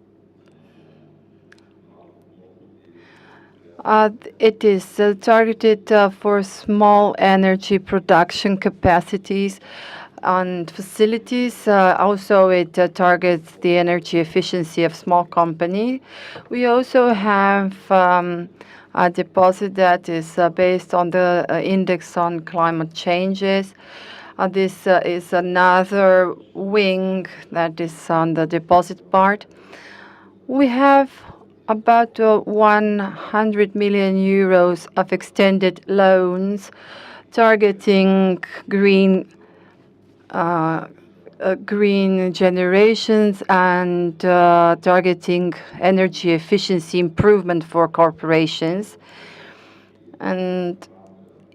targeted for small energy production capacities and facilities. Also, it targets the energy efficiency of small companies. We also have a deposit that is based on the index on climate changes. This is another wing that is on the deposit part. We have about 100 million euros of extended loans targeting green green generations and targeting energy efficiency improvement for corporations. And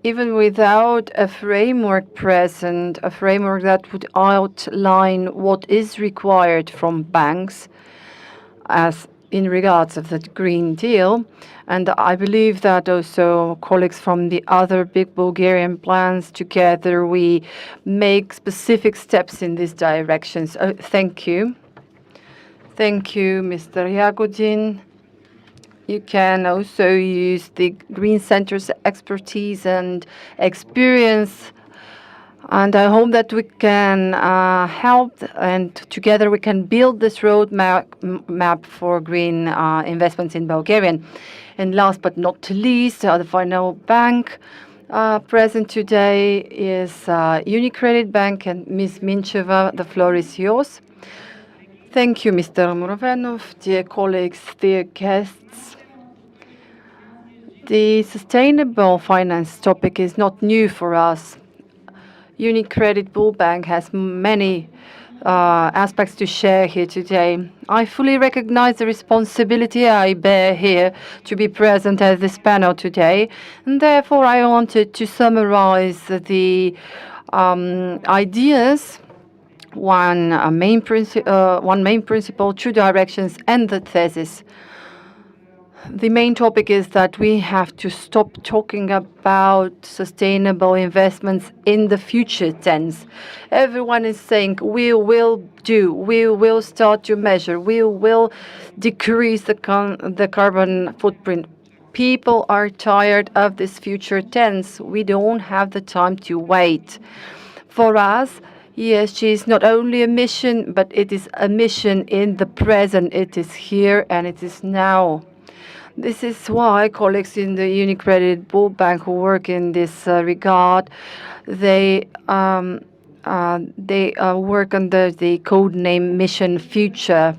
even without a framework present, a framework that would outline what is required from banks as in regards of that Green Deal. And I believe that also colleagues from the other big Bulgarian plans together, we make specific steps in these directions. Thank you. Thank you, Mr. Yagodin. You can also use the Green Center's expertise and experience. And I hope that we can help, and together we can build this roadmap for green investments in Bulgaria. And last but not least, the final bank present today is UniCredit Bank, and Ms. Mincheva, the floor is yours. Thank you, Mr. Muravenov, dear colleagues, dear guests. The sustainable finance topic is not new for us. UniCredit Bull Bank has many aspects to share here today. I fully recognize the responsibility I bear here to be present at this panel today, and therefore I wanted to summarize the ideas, one main principle, two directions, and the thesis. The main topic is that we have to stop talking about sustainable investments in the future tense. Everyone is saying we will do, we will start to measure, we will decrease the carbon footprint. People are tired of this future tense. We don't have the time to wait. For us, ESG is not only a mission, but it is a mission in the present. It is here and it is now. This is why colleagues in the UniCredit Bull Bank who work in this regard, they work under the code name Mission Future.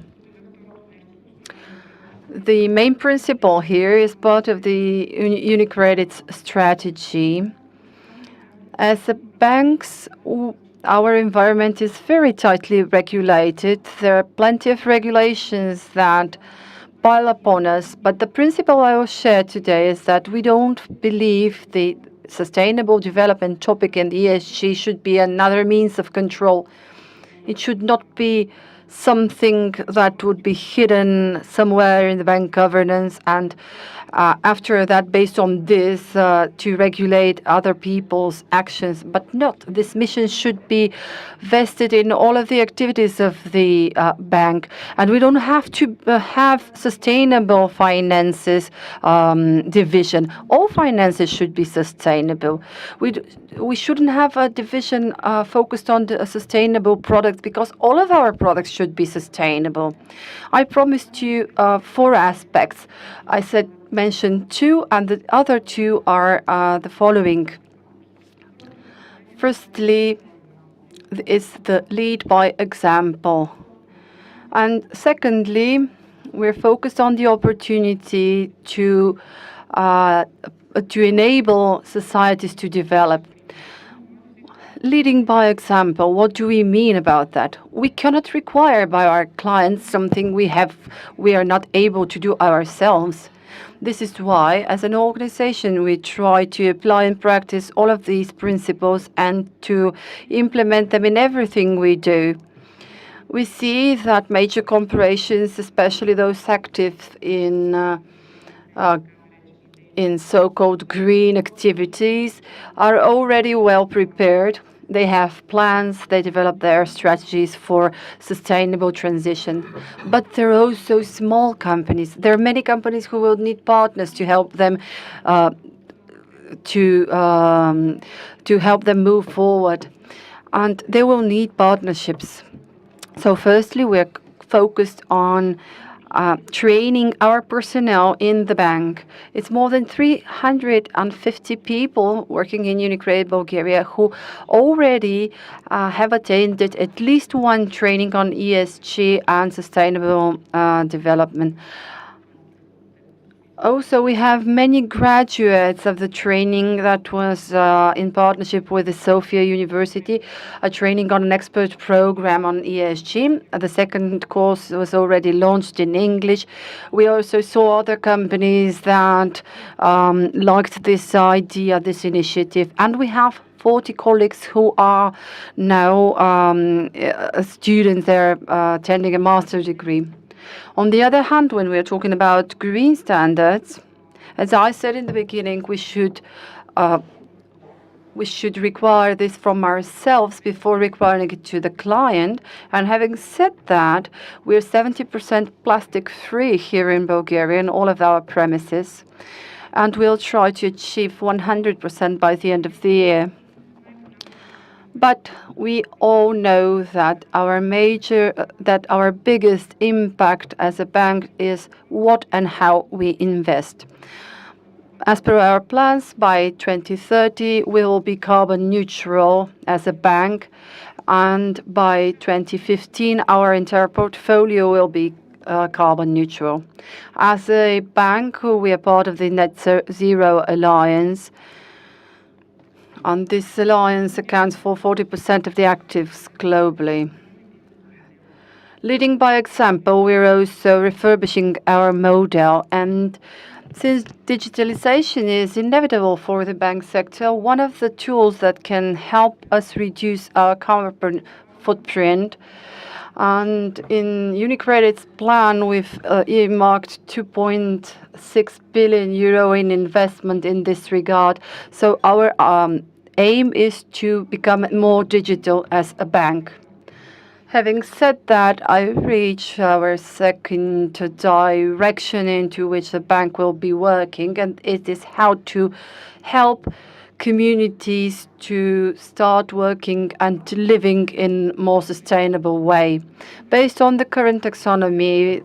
The main principle here is part of the UniCredit's strategy. As a banks, our environment is very tightly regulated. There are plenty of regulations that pile upon us, but the principle I will share today is that we don't believe the sustainable development topic in the ESG should be another means of control. It should not be something that would be hidden somewhere in the bank governance, and after that, based on this, to regulate other people's actions. But not. This mission should be vested in all of the activities of the bank. And we don't have to have sustainable finances division. All finances should be sustainable. We shouldn't have a division focused on the sustainable products, because all of our products should be sustainable. I promised you 4 aspects. I mentioned 2, and the other 2 are the following. Firstly, is the lead by example. And secondly, we're focused on the opportunity to enable societies to develop. Leading by example, what do we mean about that? We cannot require by our clients something we are not able to do ourselves. This is why, as an organization, we try to apply and practice all of these principles and to implement them in everything we do. We see that major corporations, especially those active in so-called green activities, are already well prepared. They have plans, they develop their strategies for sustainable transition. But there are also small companies. There are many companies who will need partners to help them move forward. And they will need partnerships. So firstly, we're focused on training our personnel in the bank. It's more than 350 people working in UniCredit Bulgaria who already have attended at least one training on ESG and sustainable development. Also, we have many graduates of the training that was in partnership with the Sofia University, a training on an expert program on ESG. The second course was already launched in English. We also saw other companies that liked this idea, this initiative, and we have 40 colleagues who are now students there attending a master's degree. On the other hand, when we're talking about green standards, as I said in the beginning, we should require this from ourselves before requiring it to the client. And having said that, we're 70% plastic free here in Bulgaria in all of our premises, and we'll try to achieve 100% by the end of the year. But we all know that our biggest impact as a bank is what and how we invest. As per our plans, by 2030, we will be carbon neutral as a bank, and by 2015, our entire portfolio will be carbon neutral. As a bank, we are part of the Net Zero Alliance, and this alliance accounts for 40% of the actives globally. Leading by example, we're also refurbishing our model, and since digitalization is inevitable for the bank sector, one of the tools that can help us reduce our carbon footprint, and in UniCredit's plan, we've earmarked 2.6 billion euro in investment in this regard. So our aim is to become more digital as a bank. Having said that, I reach our second direction into which the bank will be working, and it is how to help communities to start working and living in a more sustainable way. Based on the current taxonomy,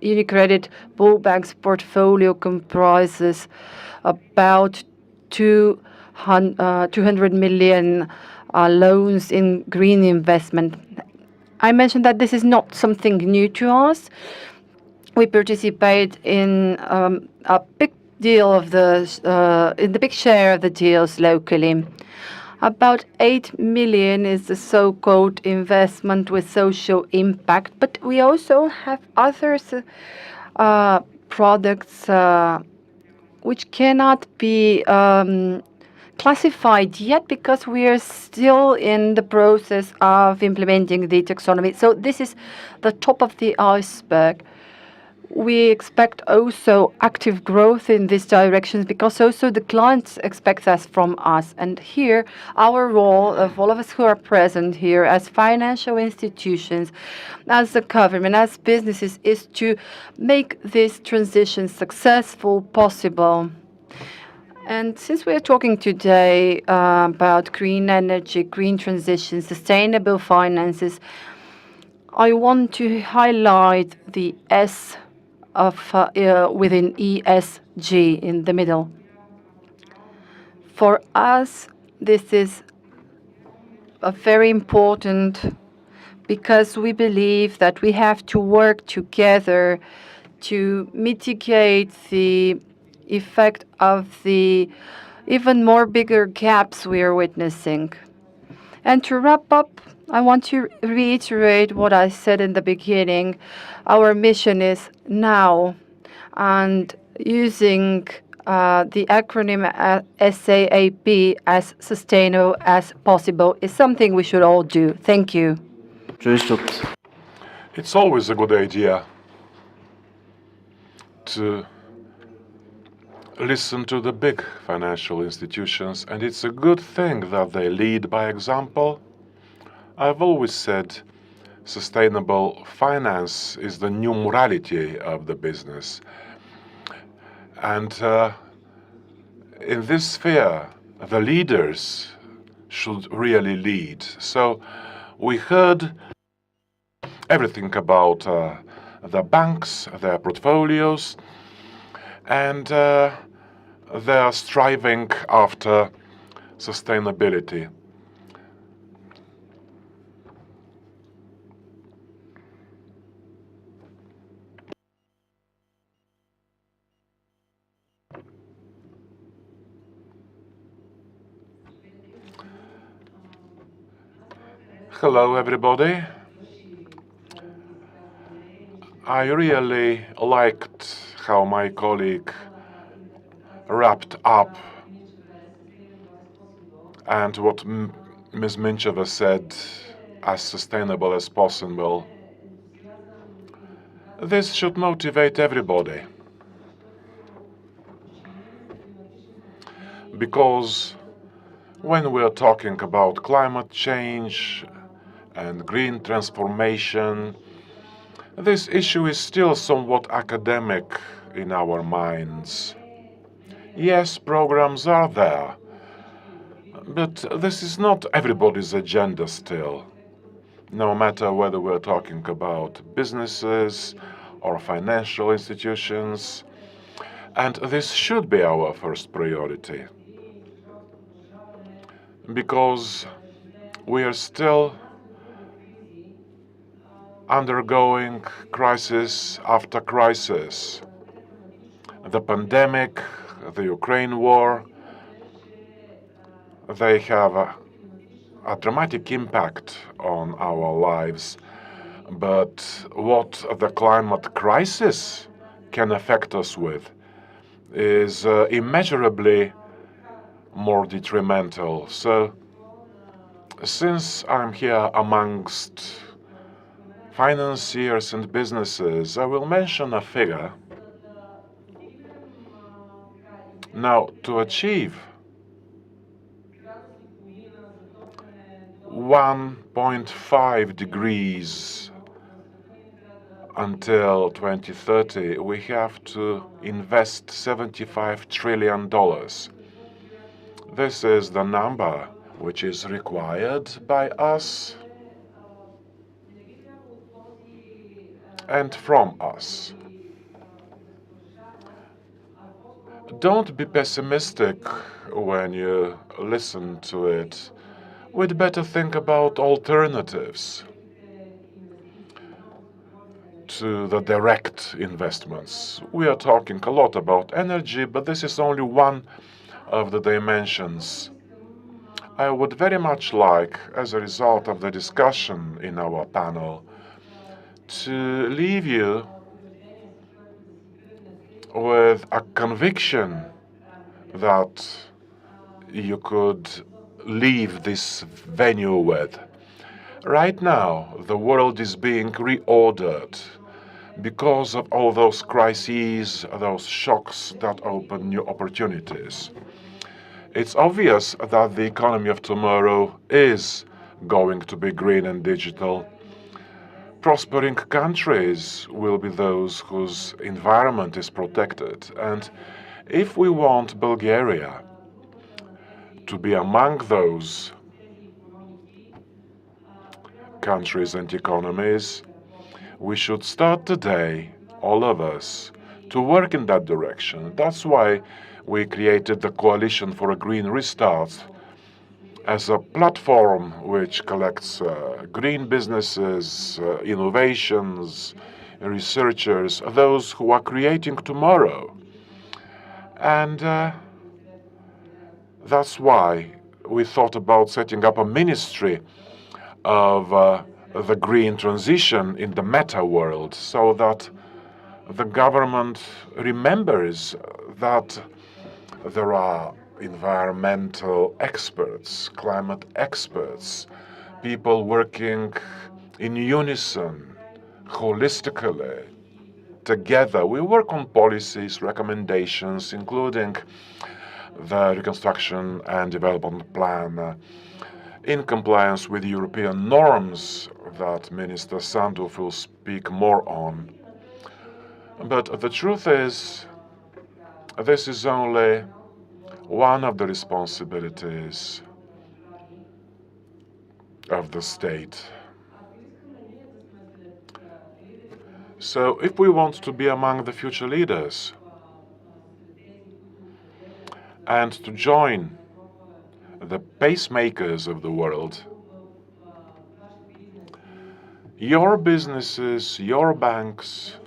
UniCredit Bull Bank's portfolio comprises about 200 million loans in green investment. I mentioned that this is not something new to us. We participate in a big deal of in the big share of the deals locally. About 8 million is the so-called investment with social impact, but we also have other products which cannot be classified yet because we are still in the process of implementing the taxonomy. So this is the top of the iceberg. We expect also active growth in these directions because also the clients expect that from us. And here, our role of all of us who are present here as financial institutions, as the government, as businesses, is to make this transition successful, possible. And since we are talking today about green energy, green transition, sustainable finances, I want to highlight the S of within ESG in the middle. For us, this is very important because we believe that we have to work together to mitigate the effect of the even more bigger gaps we are witnessing. And to wrap up, I want to reiterate what I said in the beginning. Our mission is now, and using the acronym SAAP as sustainable as possible is something we should all do. Thank you. It's always a good idea to listen to the big financial institutions, and it's a good thing that they lead by example. I've always said sustainable finance is the new morality of the business. And in this sphere, the leaders should really lead. So we heard everything about the banks, their portfolios, and they are striving after sustainability. Hello, everybody. I really liked how my colleague wrapped up and what Ms. Mincheva said, as sustainable as possible. This should motivate everybody. Because when we're talking about climate change and green transformation, this issue is still somewhat academic in our minds. Yes, programs are there, but this is not everybody's agenda still. No matter whether we're talking about businesses or financial institutions, and this should be our first priority. Because we are still undergoing crisis after crisis. The pandemic, the Ukraine war, they have a dramatic impact on our lives. But what the climate crisis can affect us with is immeasurably more detrimental. So, since I'm here amongst financiers and businesses, I will mention a figure. Now, to achieve 1.5 degrees until 2030, we have to invest $75 trillion. This is the number which is required by us and from us. Don't be pessimistic when you listen to it. We'd better think about alternatives to the direct investments. We are talking a lot about energy, but this is only one of the dimensions. I would very much like, as a result of the discussion in our panel, to leave you with a conviction that you could leave this venue with. Right now, the world is being reordered because of all those crises, those shocks that open new opportunities. It's obvious that the economy of tomorrow is going to be green and digital. Prospering countries will be those whose environment is protected. And if we want Bulgaria to be among those countries and economies, we should start today, all of us, to work in that direction. That's why we created the Coalition for a Green Restart as a platform which collects green businesses, innovations, researchers, those who are creating tomorrow. And that's why we thought about setting up a ministry of the green transition in the meta world, so that the government remembers that there are environmental experts, climate experts, people working in unison, holistically, together. We work on policies, recommendations, including the Reconstruction and Development Plan, in compliance with European norms that Minister Sandov will speak more on. But the truth is, this is only one of the responsibilities of the state. So if we want to be among the future leaders and to join the pacemakers of the world, your businesses, your banks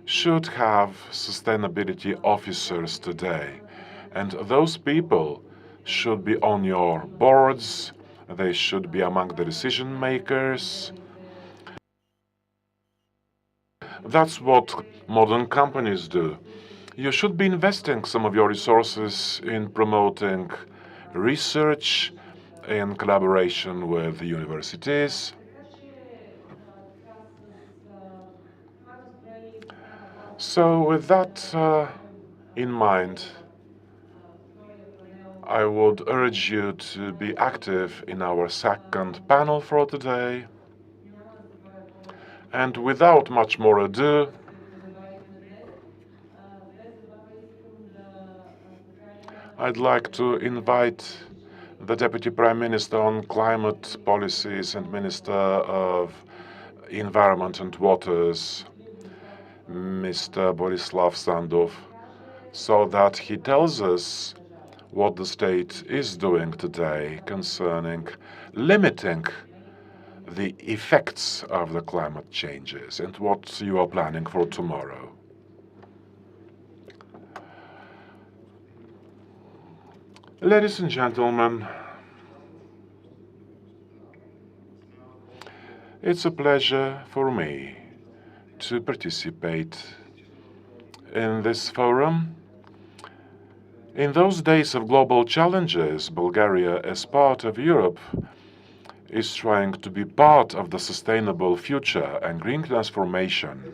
should have sustainability officers today. And those people should be on your boards, They should be among the decision makers. That's what modern companies do. You should be investing some of your resources in promoting research in collaboration with the universities. So with that in mind, I would urge you to be active in our second panel for today. And without much more ado, I'd like to invite the Deputy Prime Minister on Climate Policies and Minister of Environment and Waters, Mr. Borislav Sandov, so that he tells us what the state is doing today concerning limiting the effects of the climate changes and what you are planning for tomorrow. Ladies and gentlemen, it's a pleasure for me to participate in this forum. In those days of global challenges, Bulgaria, as part of Europe, is trying to be part of the sustainable future and green transformation.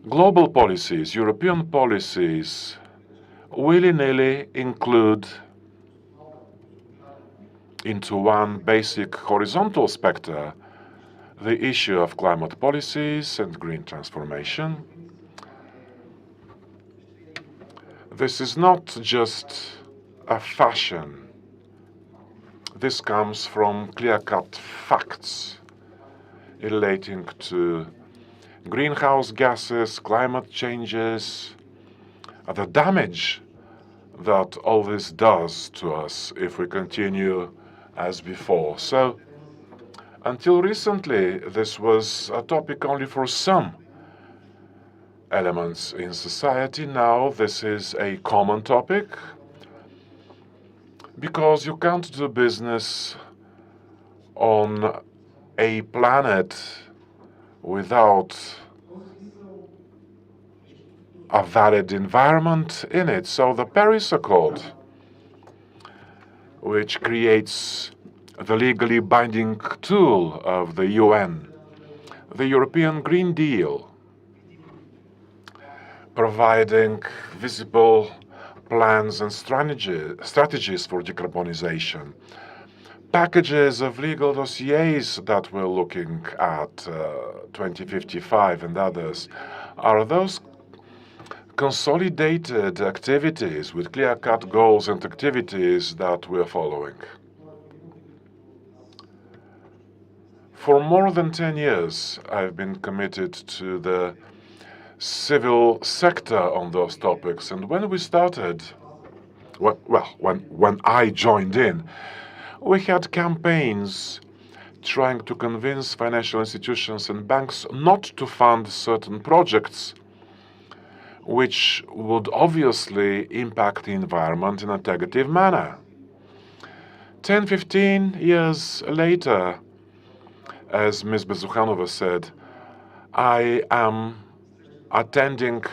Global policies, European policies, willy-nilly include into one basic horizontal spectre the issue of climate policies and green transformation. This is not just a fashion. This comes from clear-cut facts relating to greenhouse gases, climate changes, the damage that all this does to us if we continue as before. So, until recently, this was a topic only for some elements in society. Now this is a common topic, because you can't do business on a planet without a valid environment in it. So the Paris Accord, which creates the legally binding tool of the UN, the European Green Deal, providing visible plans and strategies for decarbonization, packages of legal dossiers that we're looking at, 2055 and others, are those consolidated activities with clear-cut goals and activities that we're following. For more than 10 years, I've been committed to the civil sector on those topics, and when we started, when I joined in, we had campaigns trying to convince financial institutions and banks not to fund certain projects which would obviously impact the environment in a negative manner. 10, 15 years later, as Ms. Bezukhanova said, I am attending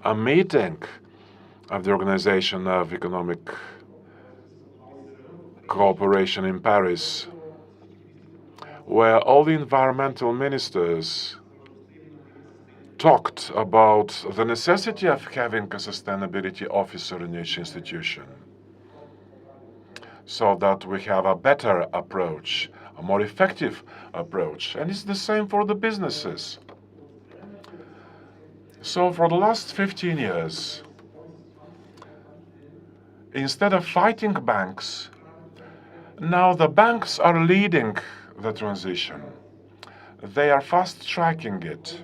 a meeting of the Organization of Economic Cooperation in Paris, where all the environmental ministers talked about the necessity of having a sustainability officer in each institution, so that we have a better approach, a more effective approach. And it's the same for the businesses. So for the last 15 years, instead of fighting banks, now the banks are leading the transition. They are fast-tracking it.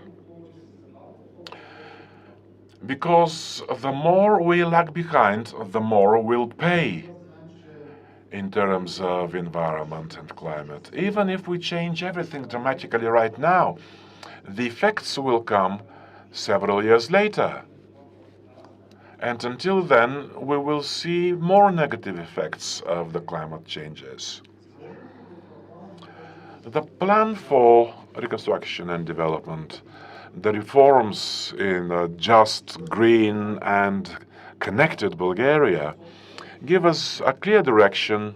Because the more we lag behind, the more we'll pay in terms of environment and climate. Even if we change everything dramatically right now, the effects will come several years later. And until then, we will see more negative effects of the climate changes. The plan for reconstruction and development, the reforms in a just, green, and connected Bulgaria give us a clear direction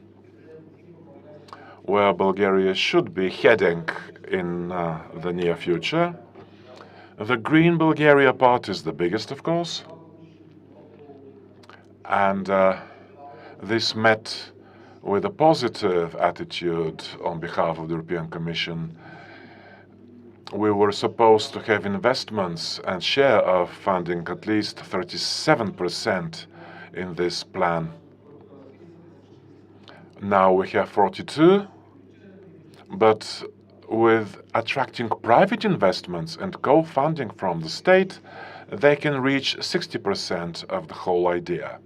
where Bulgaria should be heading in the near future. The Green Bulgaria part is the biggest, of course, and this met with a positive attitude on behalf of the European Commission. We were supposed to have investments and share of funding at least 37% in this plan. Now we have 42, but with attracting private investments and co-funding from the state, they can reach 60% of the whole idea.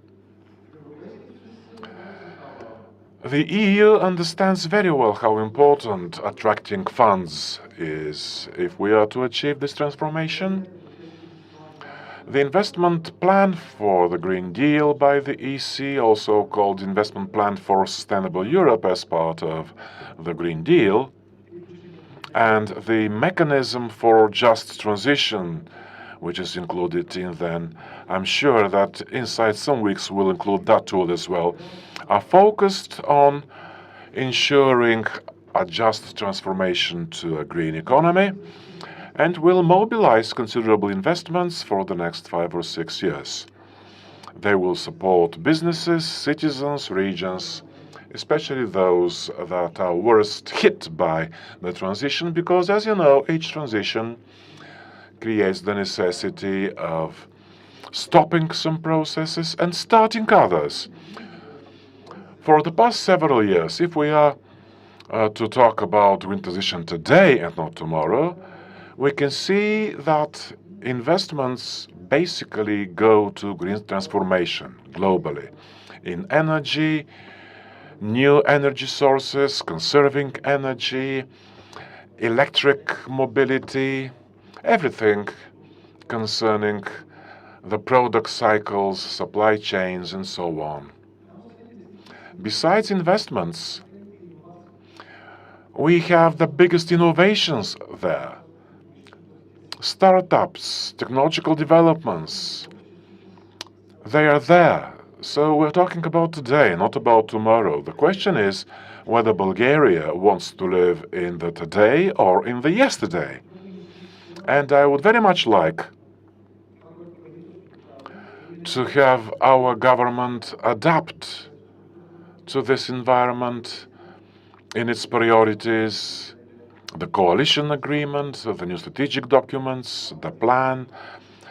The EU understands very well how important attracting funds is if we are to achieve this transformation. The investment plan for the Green Deal by the EC, also called Investment Plan for Sustainable Europe as part of the Green Deal, and the mechanism for just transition, which is included in then, I'm sure that inside some weeks we'll include that tool as well, are focused on ensuring a just transformation to a green economy and will mobilize considerable investments for the next 5 or 6 years. They will support businesses, citizens, regions, especially those that are worst hit by the transition, because, as you know, each transition creates the necessity of stopping some processes and starting others. For the past several years, if we are to talk about green transition today and not tomorrow, we can see that investments basically go to green transformation globally in energy, new energy sources, conserving energy, electric mobility, everything concerning the product cycles, supply chains, and so on. Besides investments, we have the biggest innovations there. Startups, technological developments, they are there. So we're talking about today, not about tomorrow. The question is whether Bulgaria wants to live in the today or in the yesterday. And I would very much like to have our government adapt to this environment in its priorities, the coalition agreement, the new strategic documents, the plan,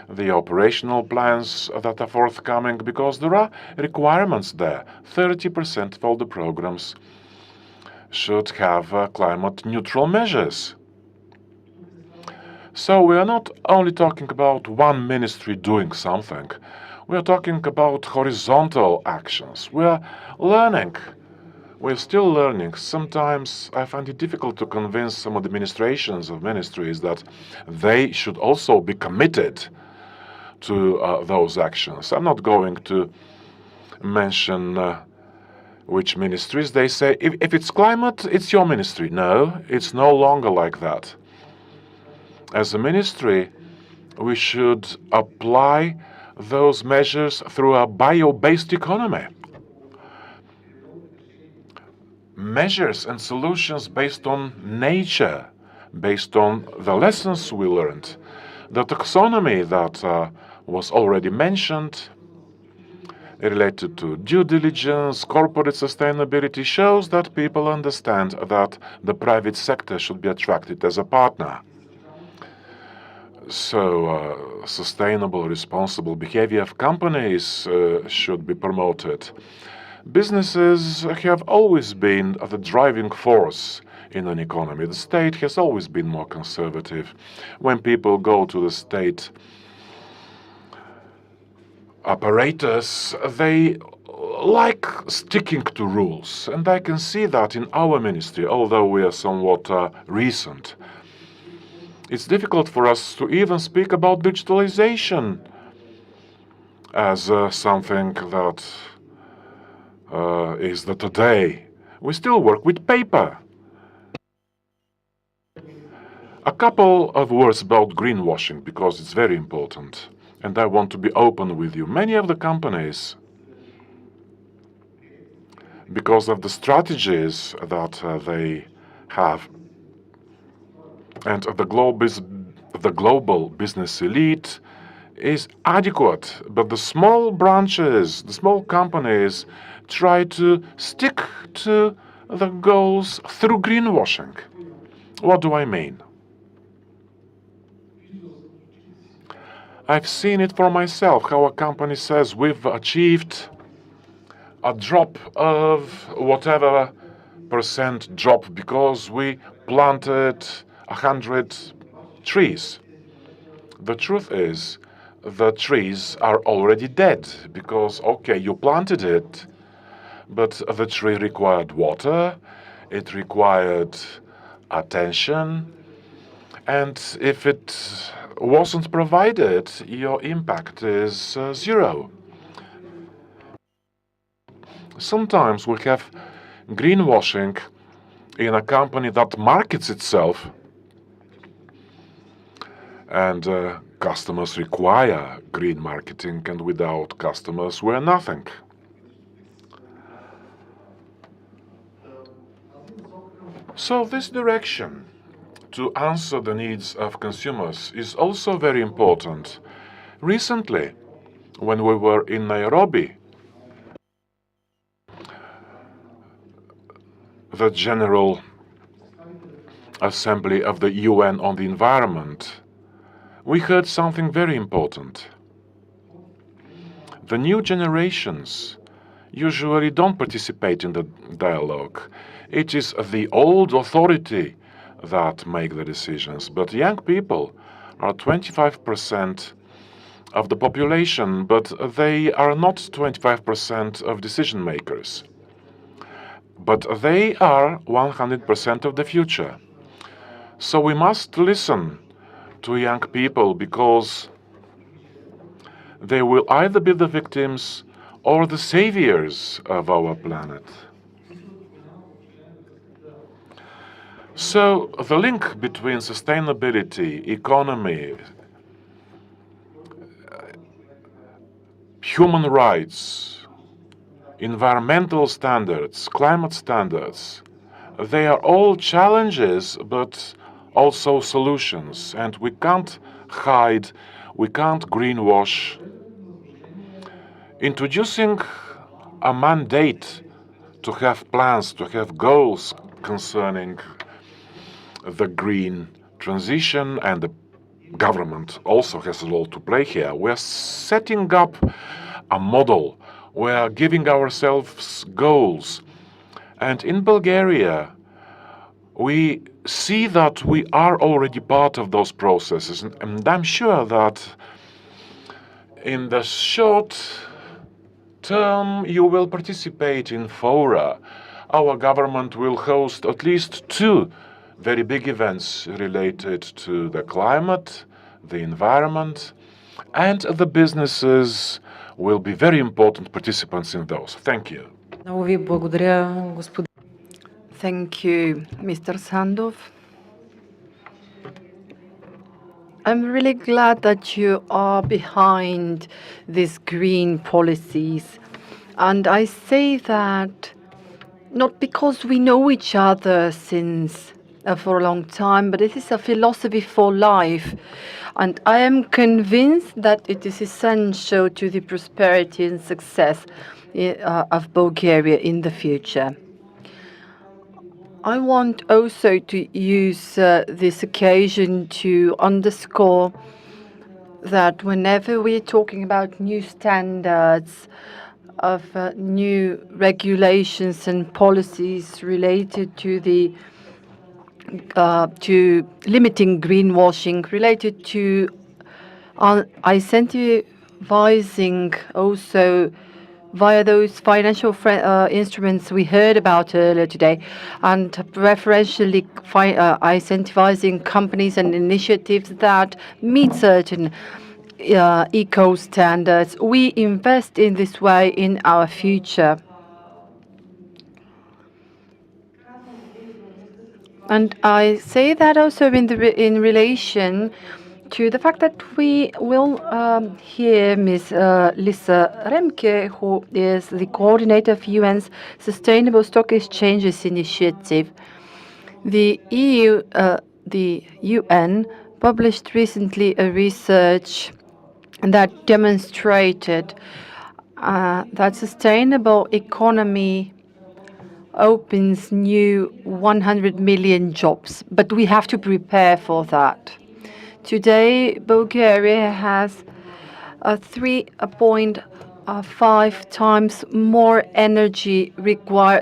the operational plans that are forthcoming, because there are requirements there. 30% of all the programs should have climate-neutral measures. So we are not only talking about one ministry doing something. We are talking about horizontal actions. We are learning. We're still learning. Sometimes I find it difficult to convince some of the administrations of ministries that they should also be committed to those actions. I'm not going to mention which ministries. They say, if it's climate, it's your ministry. No, it's no longer like that. As a ministry, we should apply those measures through a bio-based economy. Measures and solutions based on nature, based on the lessons we learned. The taxonomy that was already mentioned, related to due diligence, corporate sustainability, shows that people understand that the private sector should be attracted as a partner. So sustainable, responsible behavior of companies should be promoted. Businesses have always been the driving force in an economy. The state has always been more conservative. When people go to the state apparatus, they like sticking to rules. And I can see that in our ministry, although we are somewhat recent. It's difficult for us to even speak about digitalization. as something that is the today. We still work with paper. A couple of words about greenwashing, because it's very important, and I want to be open with you. Many of the companies, because of the strategies that they have, and the global business elite is adequate, but the small branches, the small companies try to stick to the goals through greenwashing. What do I mean? I've seen it for myself, how a company says we've achieved a drop of whatever percent drop because we planted 100 trees. The truth is, the trees are already dead because, okay, you planted it, but the tree required water, it required attention, and if it wasn't provided, your impact is zero. Sometimes we have greenwashing in a company that markets itself, and customers require green marketing, and without customers we're nothing. So this direction to answer the needs of consumers is also very important. Recently, when we were in Nairobi, the General Assembly of the UN on the Environment, we heard something very important. The new generations usually don't participate in the dialogue. It is the old authority that make the decisions, but young people are 25% of the population, but they are not 25% of decision makers. But they are 100% of the future. So we must listen to young people, because they will either be the victims or the saviors of our planet. So the link between sustainability, economy, human rights, environmental standards, climate standards, they are all challenges, but also solutions. And we can't hide, we can't greenwash. Introducing a mandate to have plans, to have goals concerning the green transition, and the government also has a role to play here. We're setting up a model. We're giving ourselves goals. And in Bulgaria, we see that we are already part of those processes. And I'm sure that in the short term, you will participate in fora. Our government will host at least 2 very big events related to the climate, the environment, and the businesses will be very important participants in those. Thank you. Thank you, Mr. Sandov. I'm really glad that you are behind these green policies. And I say that not because we know each other since for a long time, but it is a philosophy for life. And I am convinced that it is essential to the prosperity and success of Bulgaria in the future. I want also to use this occasion to underscore that whenever we're talking about new standards, of new regulations and policies related to the to limiting greenwashing, related to incentivizing also via those financial instruments we heard about earlier today, and preferentially incentivizing companies and initiatives that meet certain eco standards. We invest in this way in our future. And I say that also in relation to the fact that we will hear Ms. Lisa Remke, who is the coordinator of UN's Sustainable Stock Exchanges Initiative. The UN published recently a research that demonstrated that sustainable economy opens new 100 million jobs, but we have to prepare for that. Today, Bulgaria has a 3.5 times more energy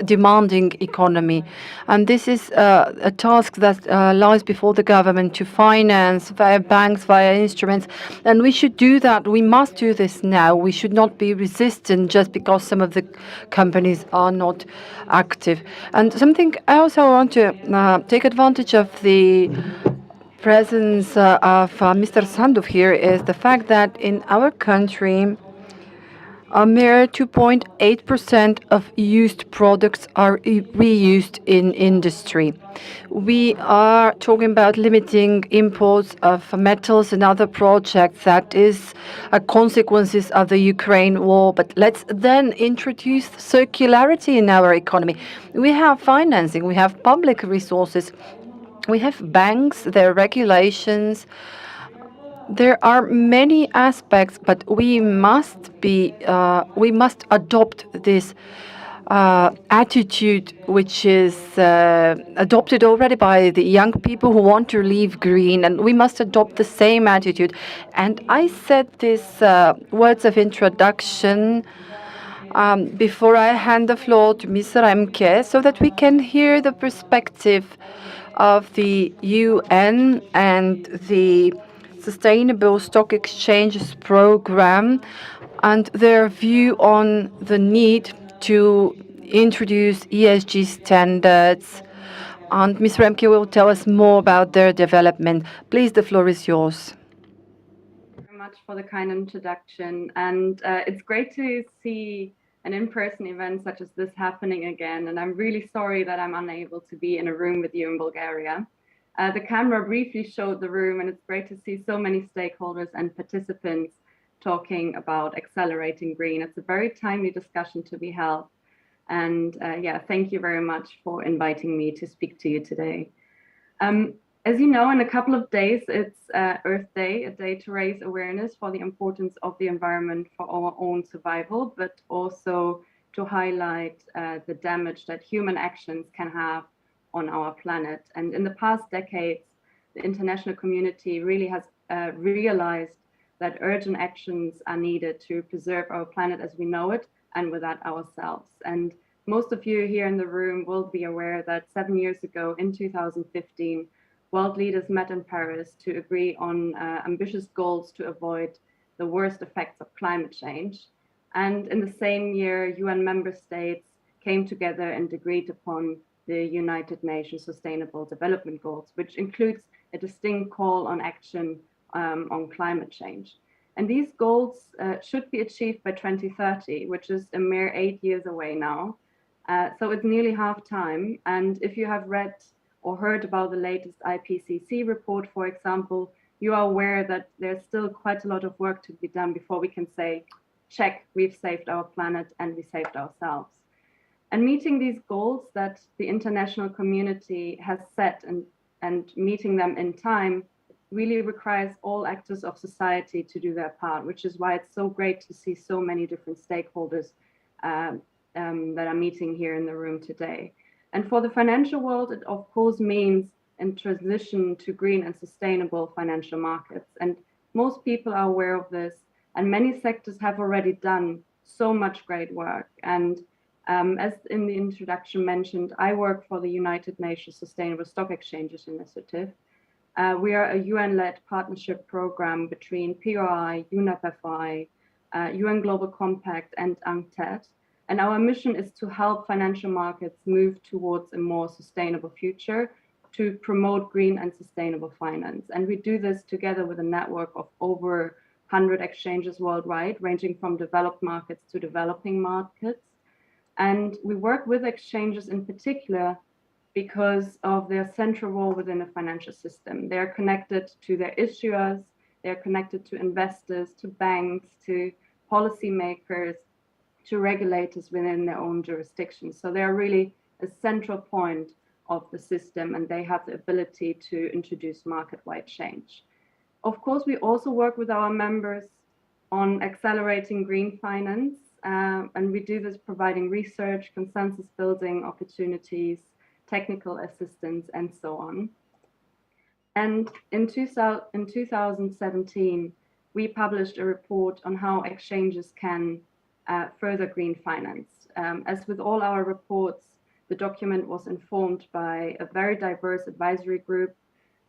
demanding economy. And this is a task that lies before the government to finance via banks, via instruments. And we should do that. We must do this now. We should not be resistant just because some of the companies are not active. And something else I want to take advantage of the presence of Mr. Sandov here is the fact that in our country, a mere 2.8% of used products are reused in industry. We are talking about limiting imports of metals and other projects. That is a consequences of the Ukraine war. But let's then introduce circularity in our economy. We have financing, we have public resources, we have banks, their regulations. There are many aspects, but we must adopt this attitude, which is adopted already by the young people who want to leave green, and we must adopt the same attitude. And I said these words of introduction before I hand the floor to Ms. Remke, so that we can hear the perspective of the UN and the Sustainable Stock Exchanges Program and their view on the need to introduce ESG standards. And Ms. Remke will tell us more about their development. Please, the floor is yours. Very much for the kind introduction, and it's great to see an in-person event such as this happening again, and I'm really sorry that I'm unable to be in a room with you in Bulgaria. The camera briefly showed the room, and it's great to see so many stakeholders and participants talking about accelerating green. It's a very timely discussion to be held, and yeah, thank you very much for inviting me to speak to you today. As you know, in a couple of days, it's Earth Day, a day to raise awareness for the importance of the environment for our own survival, but also to highlight the damage that human actions can have on our planet. And in the past decades, the international community really has realized that urgent actions are needed to preserve our planet as we know it, and with that ourselves. And most of you here in the room will be aware that 7 years ago, in 2015, world leaders met in Paris to agree on ambitious goals to avoid the worst effects of climate change. And in the same year, UN member states came together and agreed upon the United Nations Sustainable Development Goals, which includes a distinct call on action on climate change. And these goals should be achieved by 2030, which is a mere 8 years away now. So it's nearly half time. And if you have read or heard about the latest IPCC report, for example, you are aware that there's still quite a lot of work to be done before we can say, check, we've saved our planet and we saved ourselves. And meeting these goals that the international community has set and meeting them in time really requires all actors of society to do their part, which is why it's so great to see so many different stakeholders that are meeting here in the room today. And for the financial world, it of course means in transition to green and sustainable financial markets. And most people are aware of this, and many sectors have already done so much great work. And as in the introduction mentioned, I work for the United Nations Sustainable Stock Exchanges Initiative. We are a UN-led partnership program between PRI, UNEP-FI, UN Global Compact, and UNCTAD. And our mission is to help financial markets move towards a more sustainable future to promote green and sustainable finance. And we do this together with a network of over 100 exchanges worldwide, ranging from developed markets to developing markets. And we work with exchanges in particular because of their central role within the financial system. They're connected to their issuers, they're connected to investors, to banks, to policymakers, to regulators within their own jurisdictions. So they're really a central point of the system, and they have the ability to introduce market-wide change. Of course, we also work with our members on accelerating green finance, and we do this providing research, consensus building opportunities, technical assistance, and so on. And in 2017, we published a report on how exchanges can further green finance. As with all our reports, the document was informed by a very diverse advisory group.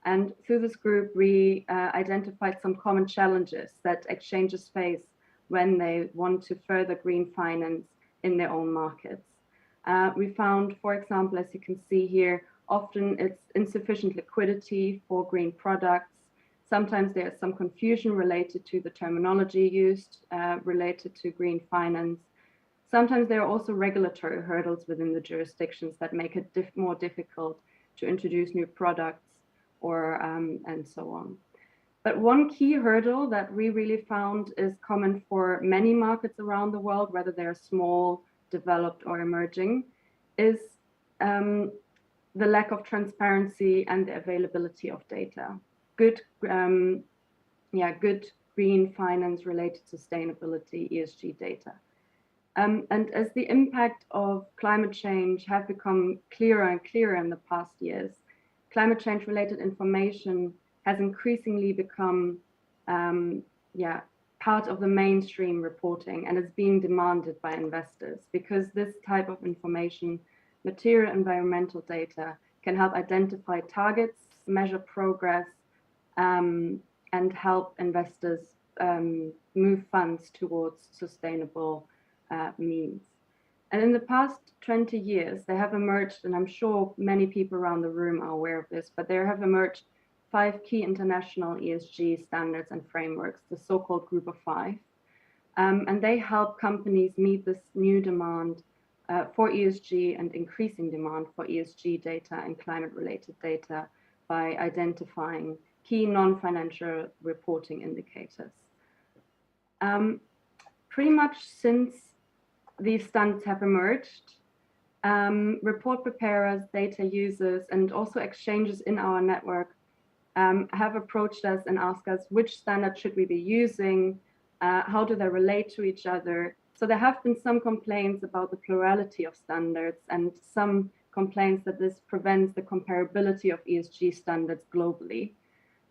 And through this group, we identified some common challenges that exchanges face when they want to further green finance in their own markets. We found, for example, as you can see here, often it's insufficient liquidity for green products. Sometimes there's some confusion related to the terminology used related to green finance. Sometimes there are also regulatory hurdles within the jurisdictions that make it more difficult to introduce new products or and so on. But one key hurdle that we really found is common for many markets around the world, whether they're small, developed, or emerging, is the lack of transparency and the availability of data. Good green finance related sustainability, ESG data. And as the impact of climate change have become clearer and clearer in the past years, climate change related information has increasingly become part of the mainstream reporting and is being demanded by investors because this type of information, material environmental data, can help identify targets, measure progress, and help investors move funds towards sustainable means. And in the past 20 years, there have emerged, and I'm sure many people around the room are aware of this, but there have emerged 5 key international ESG standards and frameworks, the so-called Group of 5. And they help companies meet this new demand for ESG and increasing demand for ESG data and climate-related data by identifying key non-financial reporting indicators. Pretty much since these standards have emerged, report preparers, data users, and also exchanges in our network have approached us and asked us which standard should we be using, how do they relate to each other. So there have been some complaints about the plurality of standards and some complaints that this prevents the comparability of ESG standards globally.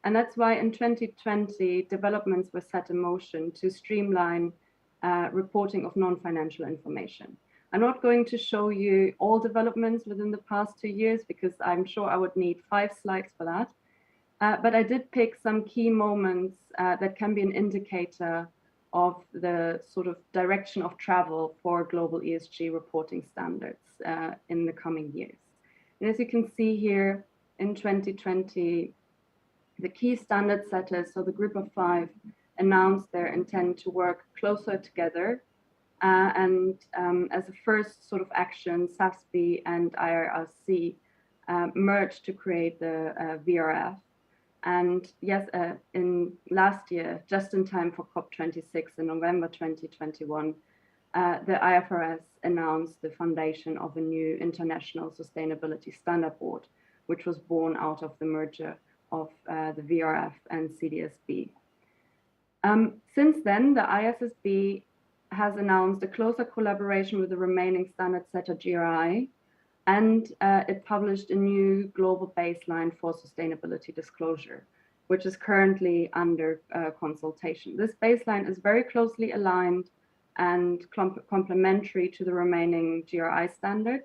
And that's why in 2020, developments were set in motion to streamline reporting of non-financial information. I'm not going to show you all developments within the past 2 years because I'm sure I would need 5 slides for that. But I did pick some key moments that can be an indicator of the sort of direction of travel for global ESG reporting standards in the coming years. And as you can see here, in 2020, the key standard setters, so the Group of 5, announced their intent to work closer together. And as a first sort of action, SASB and IRRC merged to create the VRF. And yes, in last year, just in time for COP26 in November 2021, the IFRS announced the foundation of a new international sustainability standard board, which was born out of the merger of the VRF and CDSB. Since then, the ISSB has announced a closer collaboration with the remaining standard setter GRI, and it published a new global baseline for sustainability disclosure, which is currently under consultation. This baseline is very closely aligned and complementary to the remaining GRI standard,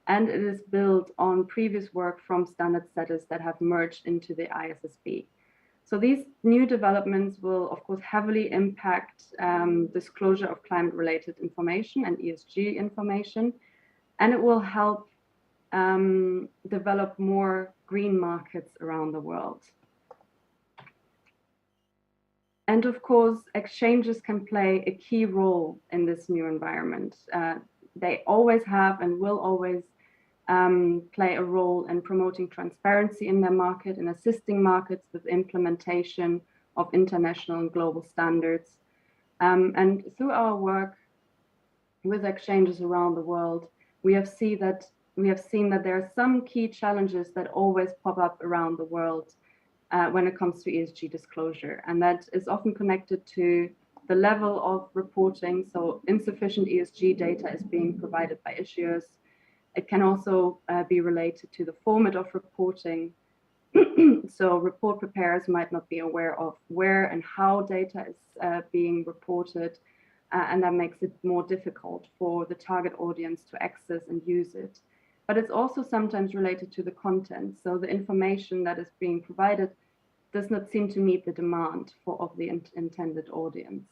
and it is built on previous work from standard setters that have merged into the ISSB. So these new developments will, of course, heavily impact disclosure of climate-related information and ESG information, and it will help develop more green markets around the world. And of course, exchanges can play a key role in this new environment. They always have and will always play a role in promoting transparency in their market and assisting markets with implementation of international and global standards. And through our work with exchanges around the world, we have seen that there are some key challenges that always pop up around the world when it comes to ESG disclosure, and that is often connected to the level of reporting. So insufficient ESG data is being provided by issuers. It can also be related to the format of reporting. So report preparers might not be aware of where and how data is being reported, and that makes it more difficult for the target audience to access and use it. But it's also sometimes related to the content. So the information that is being provided does not seem to meet the demand of the intended audience.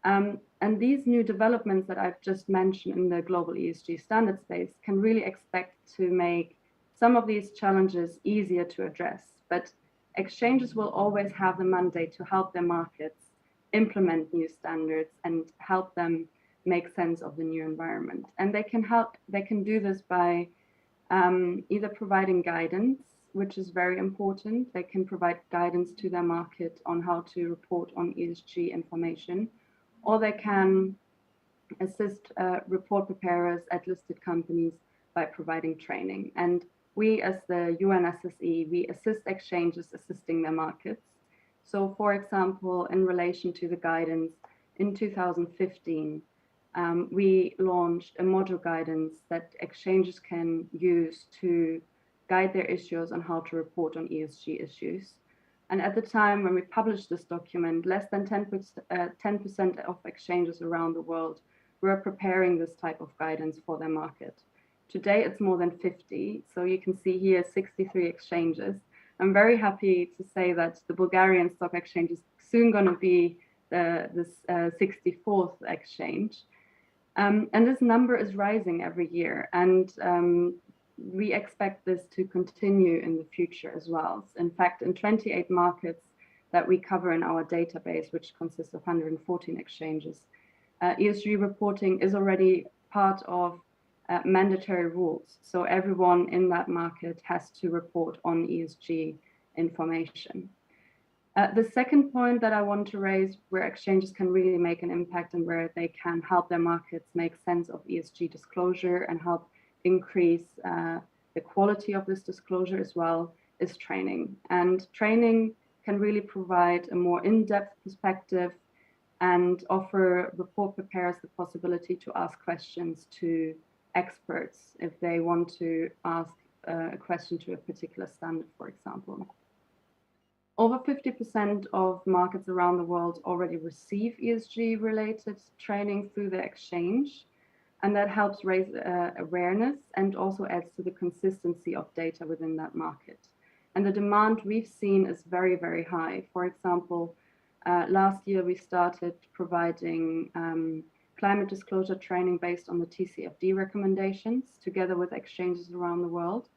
And these new developments that I've just mentioned in the global ESG standard space can really expect to make some of these challenges easier to address. But exchanges will always have the mandate to help their markets implement new standards and help them make sense of the new environment. And they can do this by either providing guidance, which is very important. They can provide guidance to their market on how to report on ESG information, or they can assist report preparers at listed companies by providing training. And we, as the UNSSE, we assist exchanges assisting their markets. So, for example, in relation to the guidance, in 2015, we launched a module guidance that exchanges can use to guide their issuers on how to report on ESG issues. And at the time when we published this document, less than 10% of exchanges around the world were preparing this type of guidance for their market. Today, it's more than 50. So you can see here 63 exchanges. I'm very happy to say that the Bulgarian stock exchange is soon going to be this 64th exchange. And this number is rising every year. And we expect this to continue in the future as well. In fact, in 28 markets that we cover in our database, which consists of 114 exchanges, ESG reporting is already part of mandatory rules. So everyone in that market has to report on ESG information. The second point that I want to raise, where exchanges can really make an impact and where they can help their markets make sense of ESG disclosure and help increase the quality of this disclosure as well, is training. And training can really provide a more in-depth perspective and offer report preparers the possibility to ask questions to experts if they want to ask a question to a particular standard, for example. Over 50% of markets around the world already receive ESG-related training through the exchange, and that helps raise awareness and also adds to the consistency of data within that market. And the demand we've seen is very, very high. For example, last year we started providing climate disclosure training based on the TCFD recommendations together with exchanges around the world,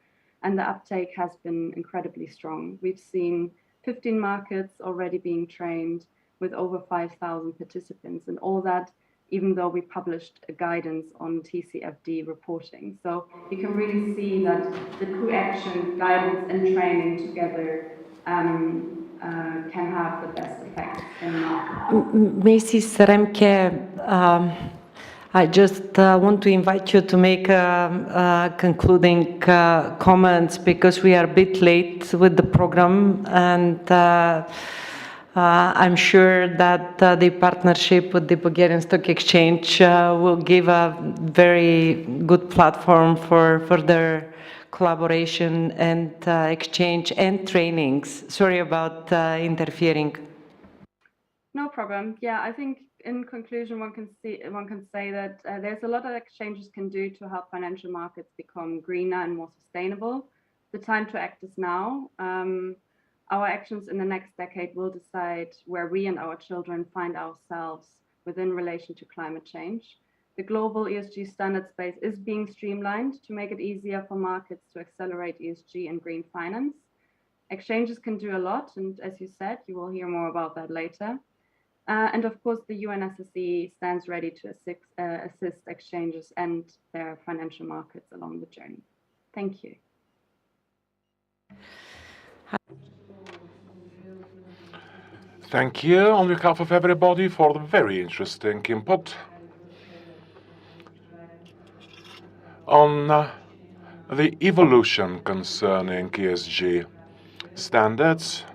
and the uptake has been incredibly strong. We've seen 15 markets already being trained with over 5,000 participants, and all that even though we published a guidance on TCFD reporting. So you can really see that the co-action, guidance and training together can have the best effect in market. Mrs. Remke, I just want to invite you to make concluding comments because we are a bit late with the program, and I'm sure that the partnership with the Bulgarian Stock Exchange will give a very good platform for further collaboration and exchange and trainings. Sorry about interfering. No problem. Yeah, I think in conclusion, one can say that there's a lot that exchanges can do to help financial markets become greener and more sustainable. The time to act is now. Our actions in the next decade will decide where we and our children find ourselves within relation to climate change. The global ESG standard space is being streamlined to make it easier for markets to accelerate ESG and green finance. Exchanges can do a lot, and as you said, you will hear more about that later. And of course, the UNSSE stands ready to assist exchanges and their financial markets along the journey. Thank you. Thank you on behalf of everybody for the very interesting input on the evolution concerning ESG standards.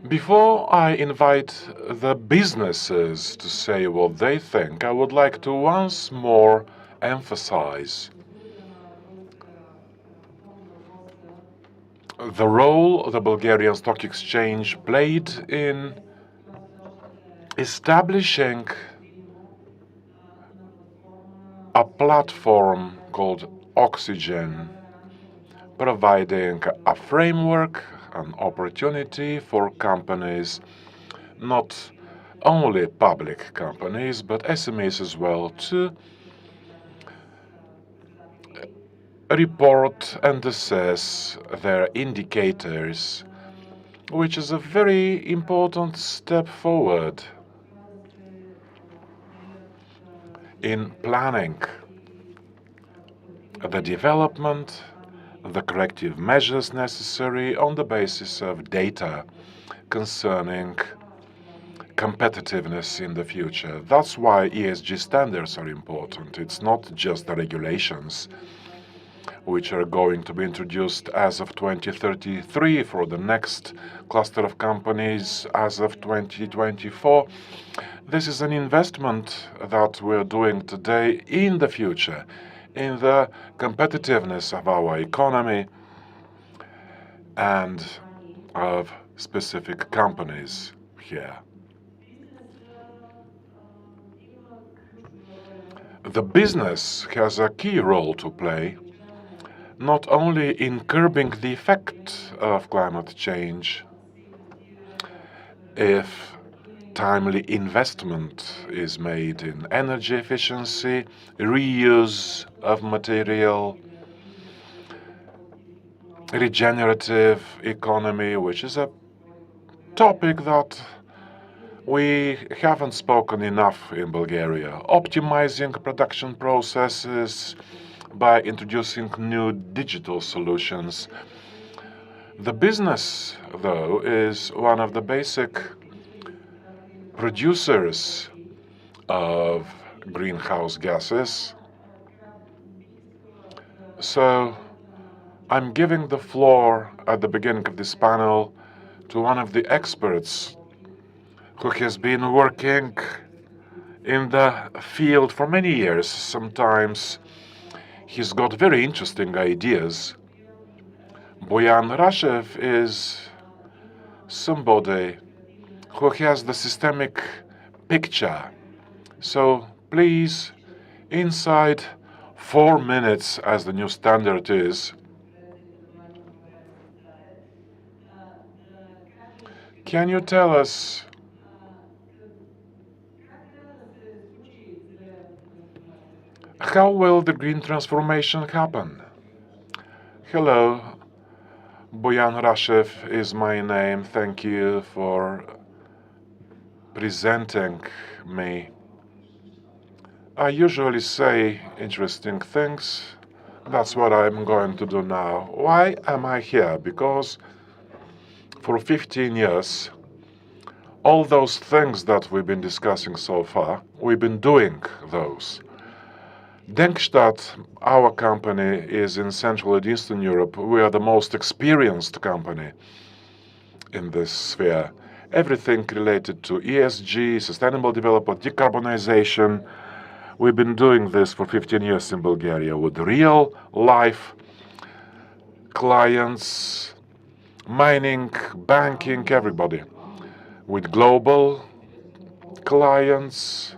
Before I invite the businesses to say what they think, I would like to once more emphasize the role the Bulgarian Stock Exchange played in establishing a platform called Oxygen, providing a framework, an opportunity for companies, not only public companies, but SMEs as well, to report and assess their indicators, which is a very important step forward in planning the development, the corrective measures necessary on the basis of data concerning competitiveness in the future. That's why ESG standards are important. It's not just the regulations which are going to be introduced as of 2033 for the next cluster of companies as of 2024. This is an investment that we're doing today in the future, in the competitiveness of our economy and of specific companies here. The business has a key role to play, not only in curbing the effect of climate change, if timely investment is made in energy efficiency, reuse of material, regenerative economy, which is a topic that we haven't spoken enough in Bulgaria. Optimizing production processes by introducing new digital solutions. The business, though, is one of the basic producers of greenhouse gases. So I'm giving the floor at the beginning of this panel to one of the experts who has been working in the field for many years. Sometimes he's got very interesting ideas. Boyan Rashev is somebody who has the systemic picture. So please, inside 4 minutes, as the new standard is, can you tell us how will the green transformation happen? Hello, Boyan Rashev is my name. Thank you for presenting me. I usually say interesting things. That's what I'm going to do now. Why am I here? Because for 15 years, all those things that we've been discussing so far, we've been doing those. Denkstadt, our company, is in Central and Eastern Europe. We are the most experienced company in this sphere. Everything related to ESG, sustainable development, decarbonization. We've been doing this for 15 years in Bulgaria with real life clients, mining, banking, everybody. With global clients.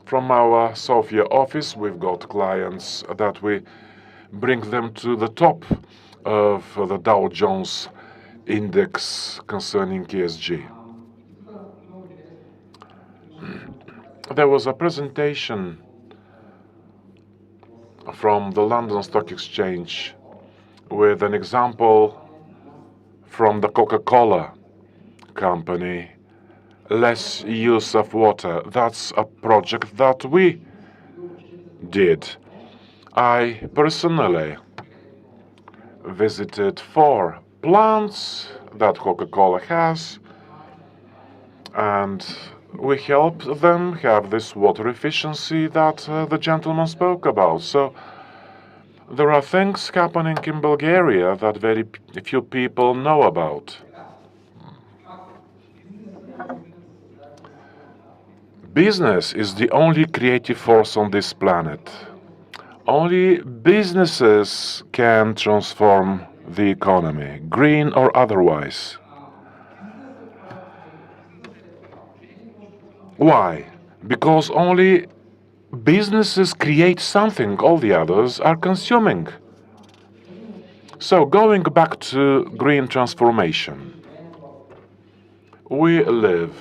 From our Sofia office, we've got clients that we bring them to the top of the Dow Jones index concerning ESG. There was a presentation from the London Stock Exchange with an example from the Coca-Cola company, less use of water. That's a project that we did. I personally visited 4 plants that Coca-Cola has, and we helped them have this water efficiency that the gentleman spoke about. So there are things happening in Bulgaria that very few people know about. Business is the only creative force on this planet. Only businesses can transform the economy, green or otherwise. Why? Because only businesses create something all the others are consuming. So going back to green transformation, we live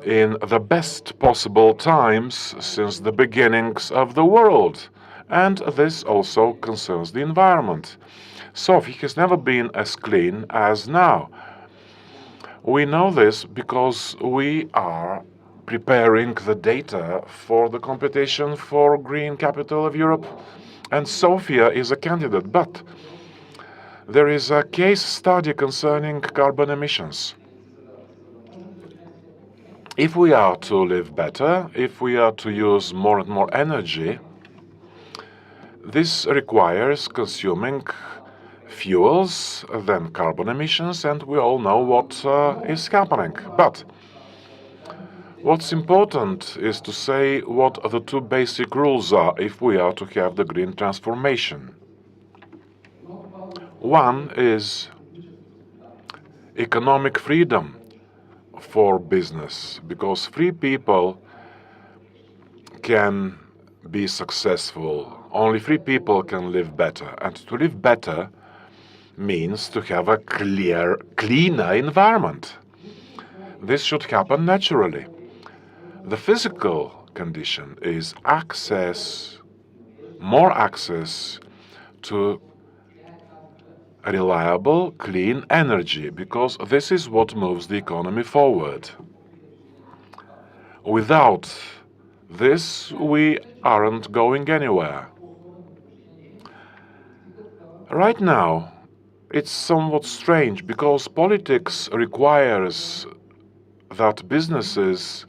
in the best possible times since the beginnings of the world, and this also concerns the environment. Sofia has never been as clean as now. We know this because we are preparing the data for the competition for Green Capital of Europe, and Sofia is a candidate, but there is a case study concerning carbon emissions. If we are to live better, if we are to use more and more energy, this requires consuming fuels than carbon emissions, and we all know what is happening. But what's important is to say what the 2 basic rules are if we are to have the green transformation. One is economic freedom for business, because free people can be successful. Only free people can live better. And to live better means to have a cleaner environment. This should happen naturally. The physical condition is more access to reliable, clean energy, because this is what moves the economy forward. Without this, we aren't going anywhere. Right now, it's somewhat strange because politics requires that businesses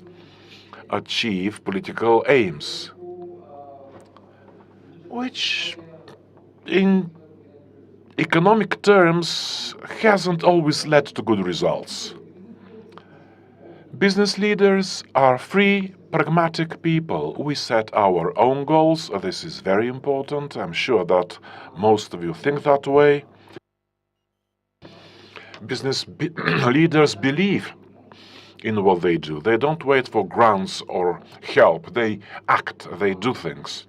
achieve political aims, which in economic terms hasn't always led to good results. Business leaders are free, pragmatic people. We set our own goals. This is very important. I'm sure that most of you think that way. Business leaders believe in what they do. They don't wait for grants or help. They act, they do things.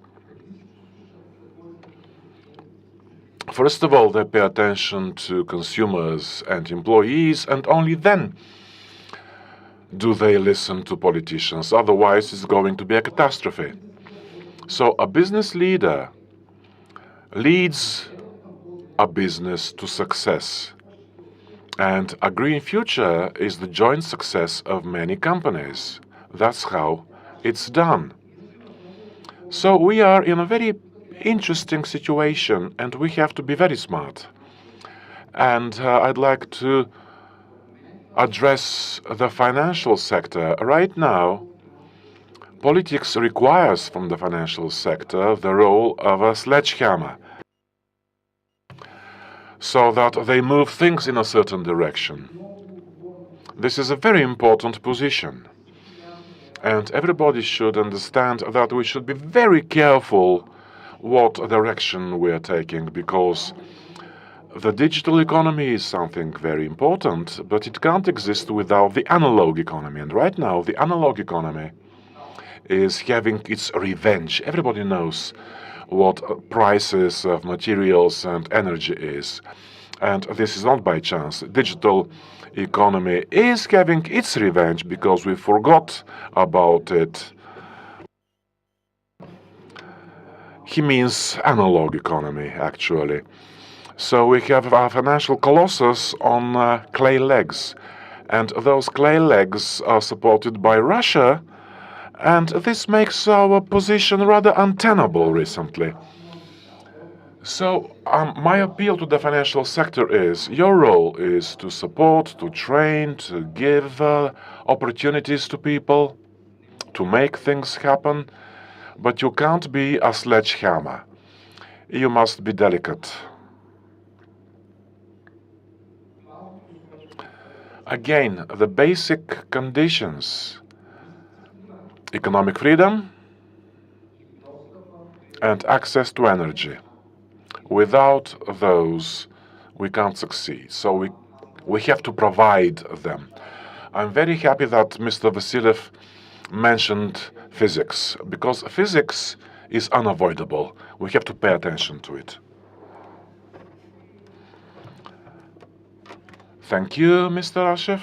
First of all, they pay attention to consumers and employees, and only then do they listen to politicians. Otherwise, it's going to be a catastrophe. So a business leader leads a business to success. And a green future is the joint success of many companies. That's how it's done. So we are in a very interesting situation, and we have to be very smart. And I'd like to address the financial sector. Right now, politics requires from the financial sector the role of a sledgehammer, so that they move things in a certain direction. This is a very important position. And everybody should understand that we should be very careful what direction we are taking, because the digital economy is something very important, but it can't exist without the analog economy. And right now, the analog economy is having its revenge. Everybody knows what prices of materials and energy is. And this is not by chance. Digital economy is having its revenge because we forgot about it. He means analog economy, actually. So we have a financial colossus on clay legs. And those clay legs are supported by Russia, and this makes our position rather untenable recently. So my appeal to the financial sector is, your role is to support, to train, to give opportunities to people, to make things happen, but you can't be a sledgehammer. You must be delicate. Again, the basic conditions: economic freedom and access to energy. Without those, we can't succeed. So we have to provide them. I'm very happy that Mr. Vassilev mentioned physics, because physics is unavoidable. We have to pay attention to it. Thank you, Mr. Ashev.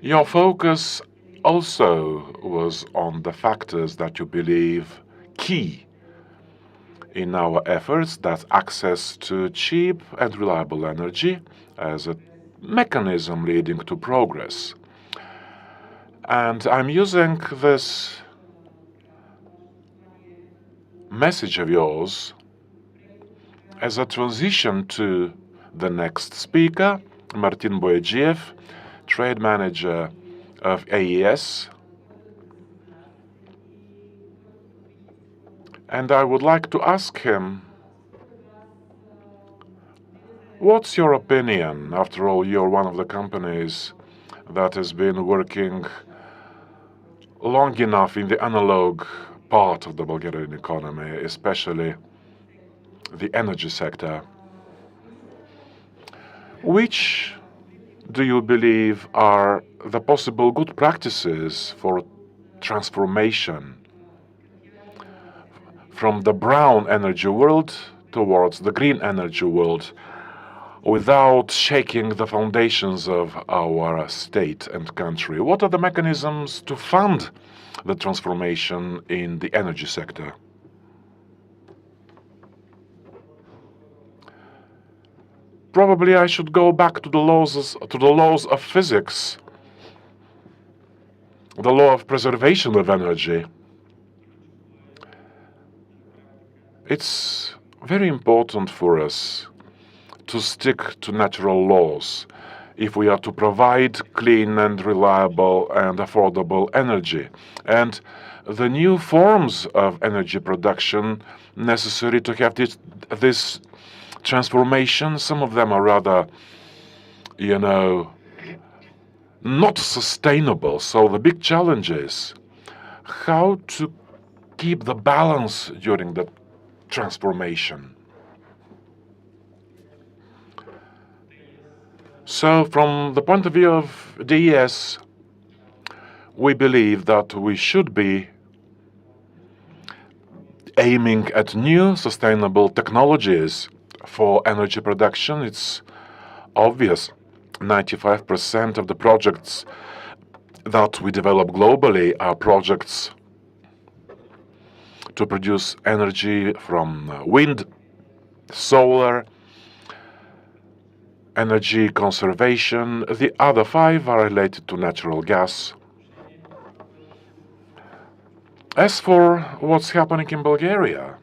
Your focus also was on the factors that you believe key in our efforts, that's access to cheap and reliable energy as a mechanism leading to progress. And I'm using this message of yours as a transition to the next speaker, Martin Boyegiev, trade manager of AES. And I would like to ask him, what's your opinion? After all, you're one of the companies that has been working long enough in the analog part of the Bulgarian economy, especially the energy sector. Which do you believe are the possible good practices for transformation from the brown energy world towards the green energy world without shaking the foundations of our state and country? What are the mechanisms to fund the transformation in the energy sector? Probably I should go back to the laws of physics, the law of preservation of energy. It's very important for us to stick to natural laws if we are to provide clean and reliable and affordable energy. And the new forms of energy production necessary to have this transformation, some of them are rather, not sustainable. So the big challenge is how to keep the balance during the transformation. So from the point of view of DES, we believe that we should be aiming at new sustainable technologies for energy production. It's obvious 95% of the projects that we develop globally are projects to produce energy from wind, solar, energy conservation. The other 5 are related to natural gas. As for what's happening in Bulgaria,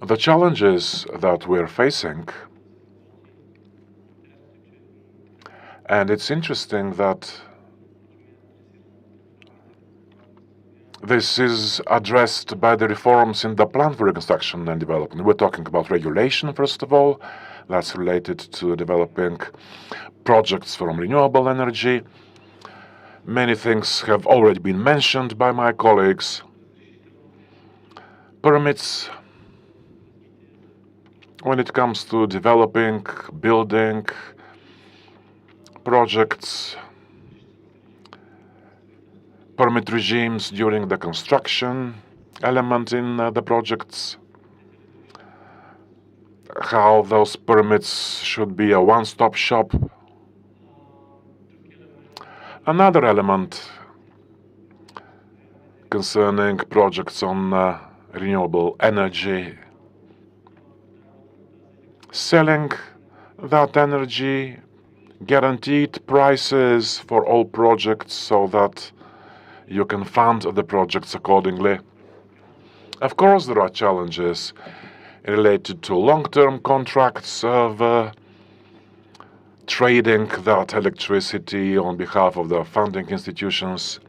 the challenges that we're facing, and it's interesting that this is addressed by the reforms in the plan for reconstruction and development. We're talking about regulation, first of all. That's related to developing projects from renewable energy. Many things have already been mentioned by my colleagues. Permits, when it comes to developing, building projects, permit regimes during the construction element in the projects, how those permits should be a one-stop shop. Another element concerning projects on renewable energy selling that energy, guaranteed prices for all projects so that you can fund the projects accordingly. Of course, there are challenges related to long-term contracts of trading that electricity on behalf of the funding institutions.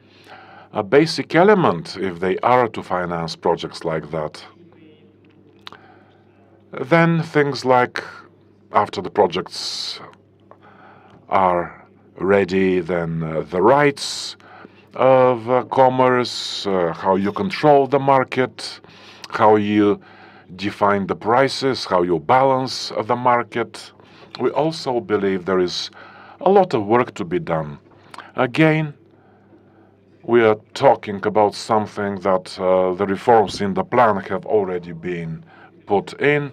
A basic element if they are to finance projects like that. Then things like after the projects are ready, then the rights of commerce, how you control the market, how you define the prices, how you balance the market. We also believe there is a lot of work to be done. Again, we are talking about something that the reforms in the plan have already been put in.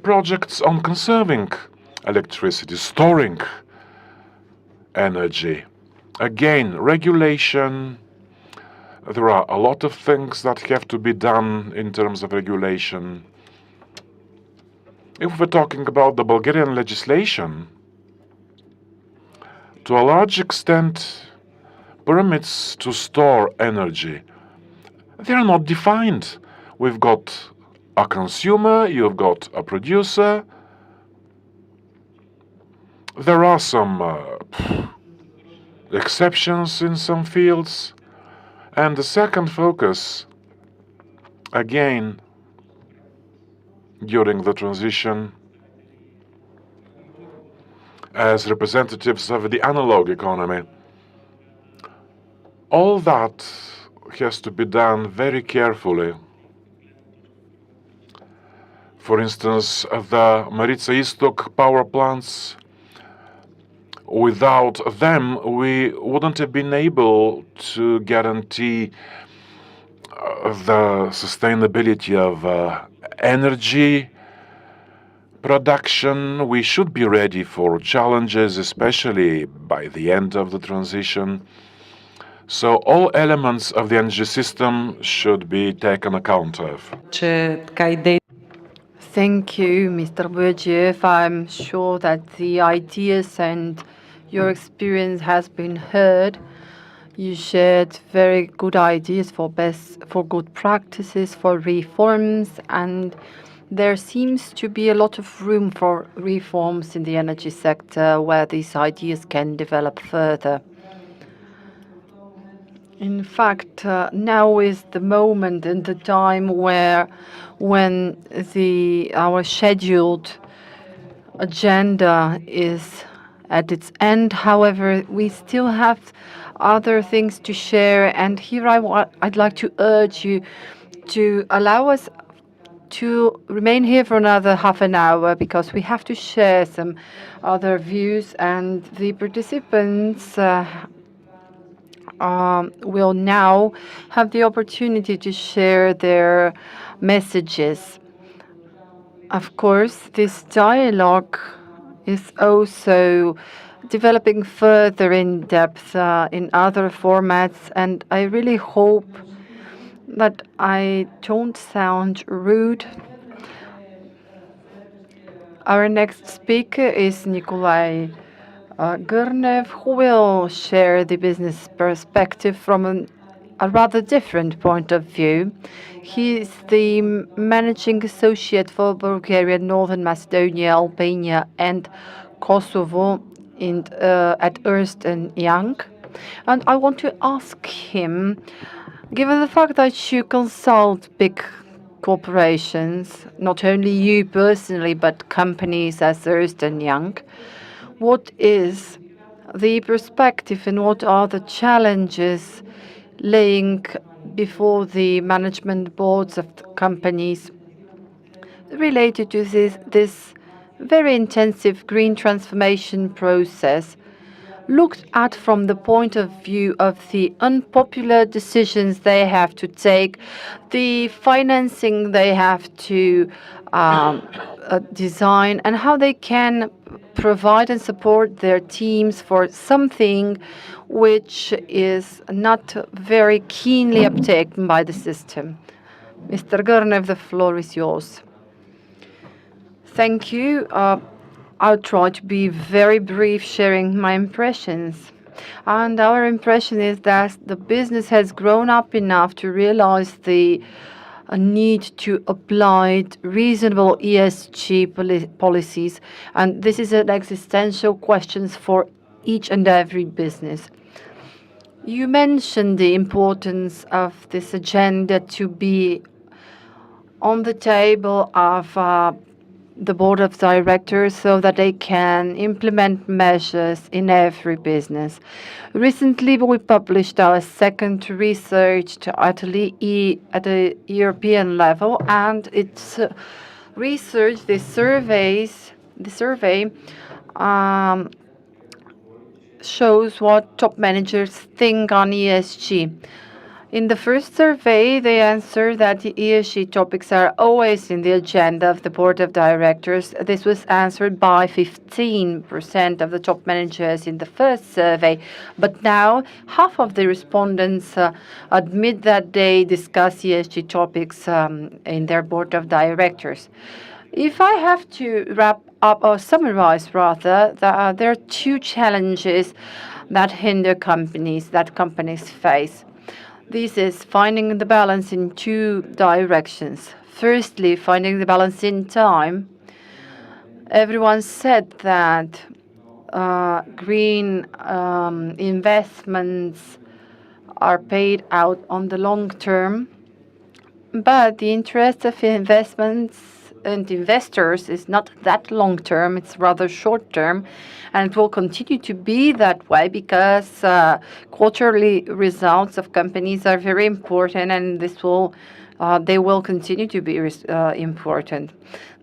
Projects on conserving electricity, storing energy. Again, regulation. There are a lot of things that have to be done in terms of regulation. If we're talking about the Bulgarian legislation, to a large extent, permits to store energy, they are not defined. We've got a consumer, you've got a producer. There are some exceptions in some fields. And the second focus, again, during the transition, as representatives of the analog economy, all that has to be done very carefully. For instance, the Maritsa Istok power plants, without them, we wouldn't have been able to guarantee the sustainability of energy production. We should be ready for challenges, especially by the end of the transition. So all elements of the energy system should be taken account of. Thank you, Mr. Bourgiev. I'm sure that the ideas and your experience has been heard. You shared very good ideas for good practices, for reforms, and there seems to be a lot of room for reforms in the energy sector where these ideas can develop further. In fact, now is the moment and the time when our scheduled agenda is at its end. However, we still have other things to share, and here I'd like to urge you to allow us to remain here for another half an hour because we have to share some other views, and the participants will now have the opportunity to share their messages. Of course, this dialogue is also developing further in depth in other formats, and I really hope that I don't sound rude. Our next speaker is Nikolai Gurnev, who will share the business perspective from a rather different point of view. He is the managing associate for Bulgaria, Northern Macedonia, Albania, and Kosovo at Ernst & Young. And I want to ask him, given the fact that you consult big corporations, not only you personally, but companies as Ernst & Young, what is the perspective and what are the challenges laying before the management boards of the companies related to this very intensive green transformation process, looked at from the point of view of the unpopular decisions they have to take, the financing they have to design, and how they can provide and support their teams for something which is not very keenly uptaken by the system. Mr. Gurnev, the floor is yours. Thank you. I'll try to be very brief, sharing my impressions. And our impression is that the business has grown up enough to realize the need to apply reasonable ESG policies. And this is an existential question for each and every business. You mentioned the importance of this agenda to be on the table of the board of directors so that they can implement measures in every business. Recently, we published our second research at a European level, and it's research, the survey shows what top managers think on ESG. In the first survey, they answered that the ESG topics are always in the agenda of the board of directors. This was answered by 15% of the top managers in the first survey. But now, half of the respondents admit that they discuss ESG topics in their board of directors. If I have to wrap up or summarize rather, there are two challenges that hinder companies, that companies face. This is finding the balance in two directions. Firstly, finding the balance in time. Everyone said that green investments are paid out on the long term, but the interest of investments and investors is not that long term, it's rather short term, and it will continue to be that way because quarterly results of companies are very important, and they will continue to be important.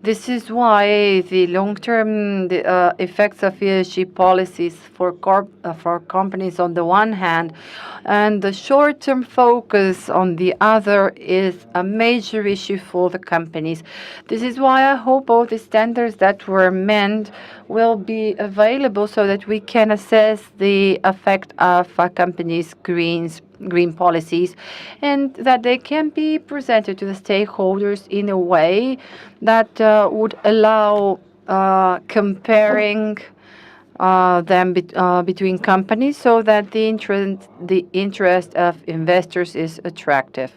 This is why the long-term effects of ESG policies for companies on the one hand, and the short-term focus on the other is a major issue for the companies. This is why I hope all the standards that were meant will be available so that we can assess the effect of a company's green policies, and that they can be presented to the stakeholders in a way that would allow comparing them between companies so that the interest of investors is attractive.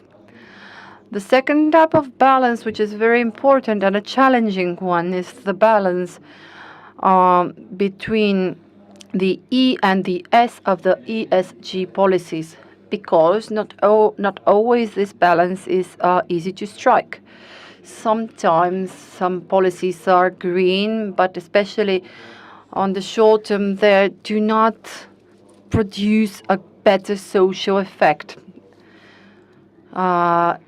The second type of balance, which is very important and a challenging one, is the balance between the E and the S of the ESG policies, because not always this balance is easy to strike. Sometimes some policies are green, but especially on the short term, they do not produce a better social effect. And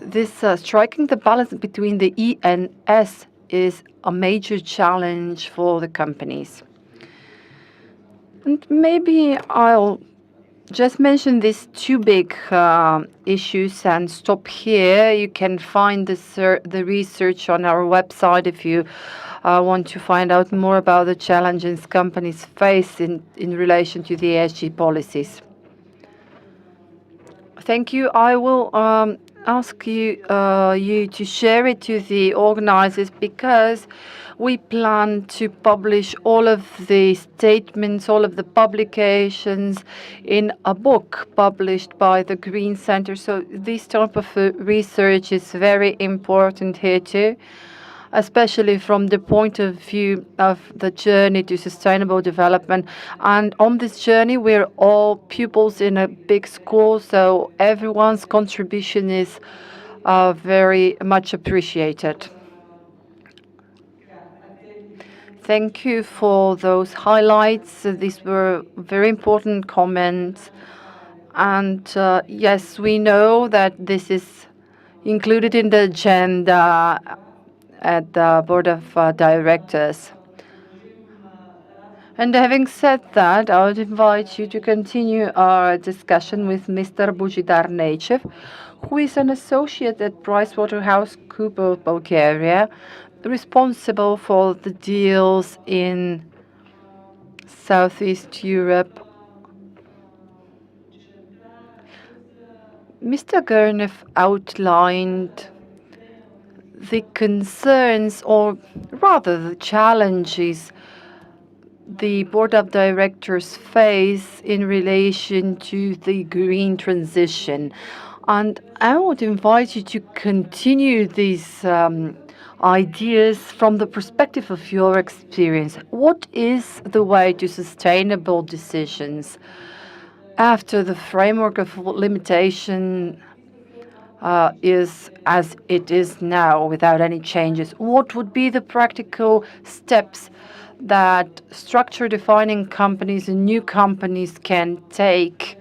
this striking the balance between the E and S is a major challenge for the companies. And maybe I'll just mention these two big issues and stop here. You can find the research on our website if you want to find out more about the challenges companies face in relation to the ESG policies. Thank you. I will ask you to share it to the organizers, because we plan to publish all of the statements, all of the publications in a book published by the Green Center. So this type of research is very important here too, especially from the point of view of the journey to sustainable development. And on this journey, we're all pupils in a big school, so everyone's contribution is very much appreciated. Thank you for those highlights. These were very important comments. And yes, we know that this is included in the agenda at the board of directors. And having said that, I would invite you to continue our discussion with Mr. Bujidar Nechev, who is an associate at PricewaterhouseCoopers Bulgaria, responsible for the deals in Southeast Europe. Mr. Gurnev outlined the concerns, or rather the challenges, the board of directors face in relation to the green transition. And I would invite you to continue these ideas from the perspective of your experience. What is the way to sustainable decisions after the framework of limitation is as it is now, without any changes? What would be the practical steps that structure-defining companies and new companies can take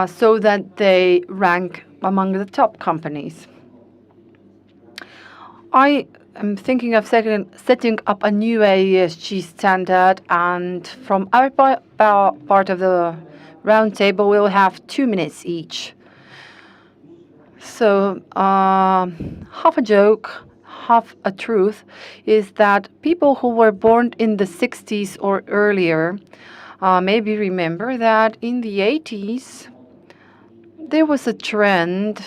so that they rank among the top companies? I am thinking of setting up a new ESG standard, and from our part of the round table, we'll have 2 minutes each. So, half a joke, half a truth, is that people who were born in the 60s or earlier maybe remember that in the 80s there was a trend,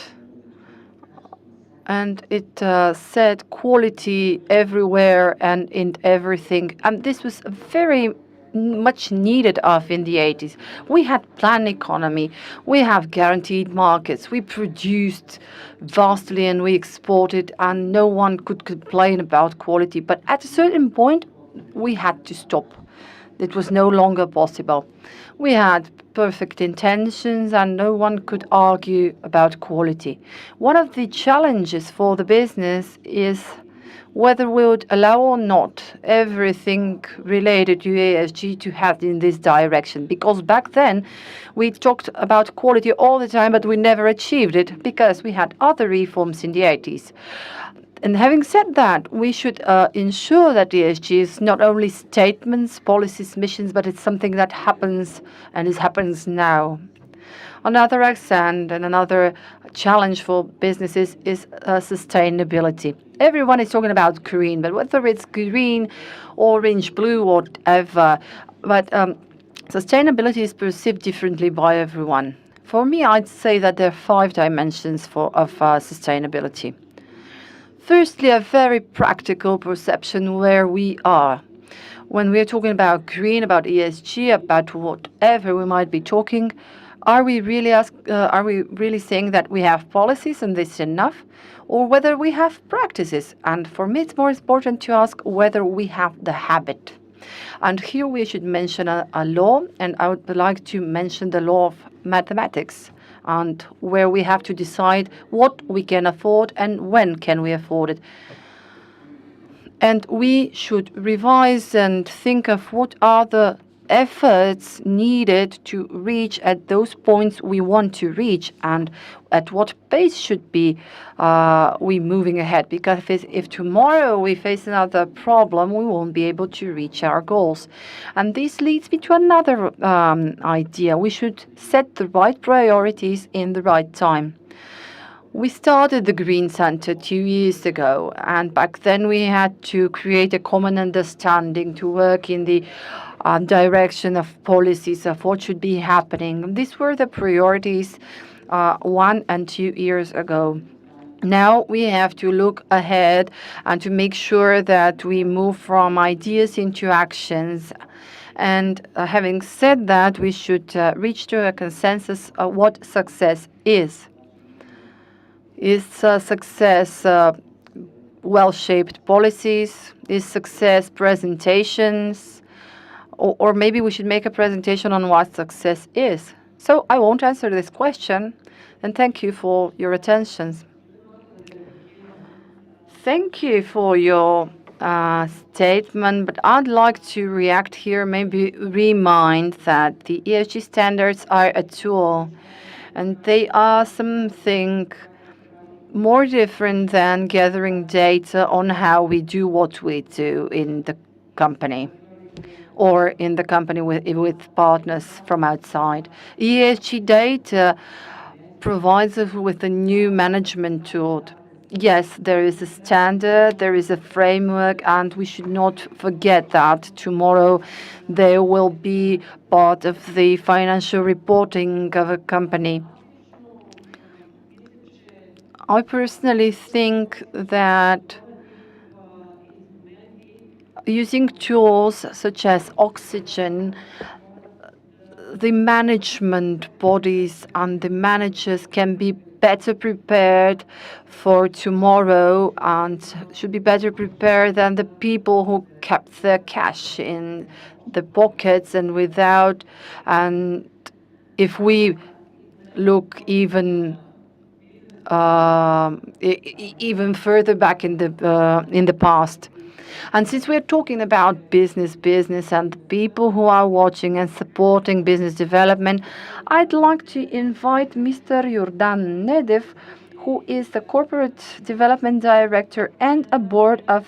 and it said quality everywhere and in everything. And this was very much needed of in the 80s. We had planned economy, we have guaranteed markets, we produced vastly and we exported, and no one could complain about quality. But at a certain point, we had to stop. It was no longer possible. We had perfect intentions and no one could argue about quality. One of the challenges for the business is whether we would allow or not everything related to ESG to head in this direction. Because back then, we talked about quality all the time, but we never achieved it because we had other reforms in the 80s. And having said that, we should ensure that ESG is not only statements, policies, missions, but it's something that happens and happens now. Another accent and another challenge for businesses is sustainability. Everyone is talking about green, but whether it's green, orange, blue, or whatever, but sustainability is perceived differently by everyone. For me, I'd say that there are 5 dimensions of sustainability. Firstly, a very practical perception where we are. When we're talking about green, about ESG, about whatever we might be talking, are we really saying that we have policies and this is enough, or whether we have practices? And for me, it's more important to ask whether we have the habit. And here we should mention a law, and I would like to mention the law of mathematics, and where we have to decide what we can afford and when can we afford it. And we should revise and think of what are the efforts needed to reach at those points we want to reach, and at what pace should be we moving ahead. Because if tomorrow we face another problem, we won't be able to reach our goals. And this leads me to another idea. We should set the right priorities in the right time. We started the Green Center 2 years ago, and back then we had to create a common understanding to work in the direction of policies of what should be happening. These were the priorities 1 and 2 years ago. Now we have to look ahead and to make sure that we move from ideas into actions. And having said that, we should reach to a consensus of what success is. Is success well-shaped policies? Is success presentations? Or maybe we should make a presentation on what success is. So I won't answer this question, and thank you for your attention. Thank you for your statement, but I'd like to react here, maybe remind that the ESG standards are a tool, and they are something more different than gathering data on how we do what we do in the company or in the company with partners from outside. ESG data provides us with a new management tool. Yes, there is a standard, there is a framework, and we should not forget that tomorrow there will be part of the financial reporting of a company. I personally think that using tools such as Oxygen, the management bodies and the managers can be better prepared for tomorrow and should be better prepared than the people who kept their cash in the pockets and without. And if we look even even further back in the past. And since we're talking about business, and the people who are watching and supporting business development, I'd like to invite Mr. Jordan Nedev, who is the Corporate Development Director and a board of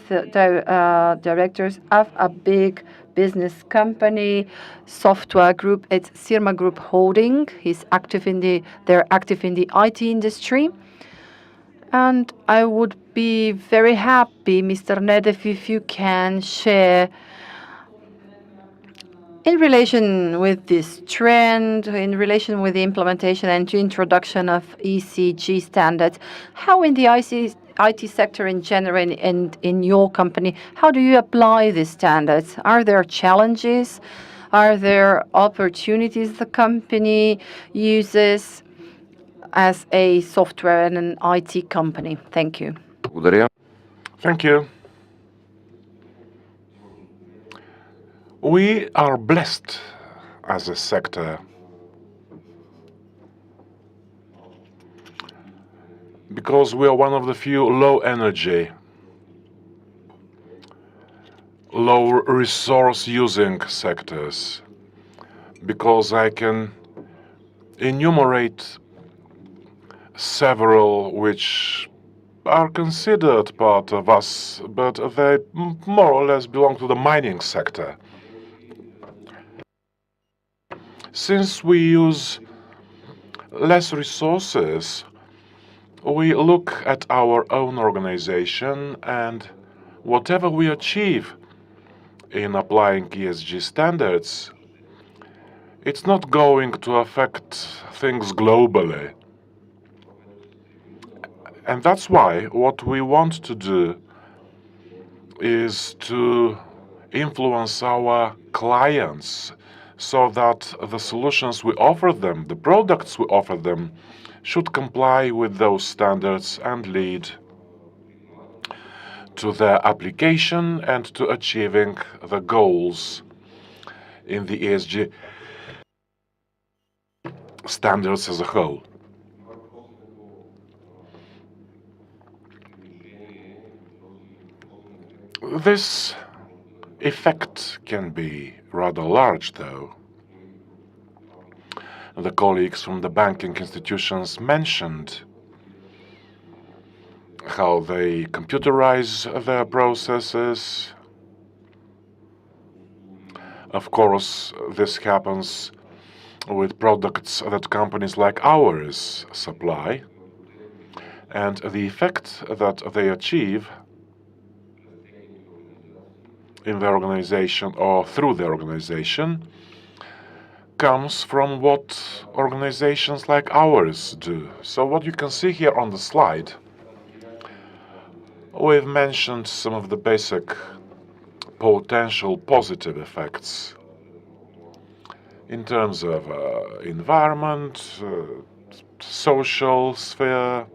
directors of a big business company, software group. It's Sirma Group Holding. They're active in the IT industry. And I would be very happy, Mr. Nedev, if you can share in relation with this trend, in relation with the implementation and introduction of ECG standards, how in the IT sector in general and in your company, how do you apply these standards? Are there challenges? Are there opportunities the company uses as a software and an IT company? Thank you. Thank you. We are blessed as a sector because we are one of the few low energy, low resource using sectors, because I can enumerate several which are considered part of us, but they more or less belong to the mining sector. Since we use less resources, we look at our own organization, and whatever we achieve in applying ESG standards, it's not going to affect things globally. And that's why what we want to do is to influence our clients so that the solutions we offer them, the products we offer them, should comply with those standards and lead to their application and to achieving the goals in the ESG standards as a whole. This effect can be rather large, though. The colleagues from the banking institutions mentioned how they computerize their processes. Of course, this happens with products that companies like ours supply, and the effect that they achieve in the organization or through the organization comes from what organizations like ours do. So what you can see here on the slide, we've mentioned some of the basic potential positive effects in terms of environment, social sphere.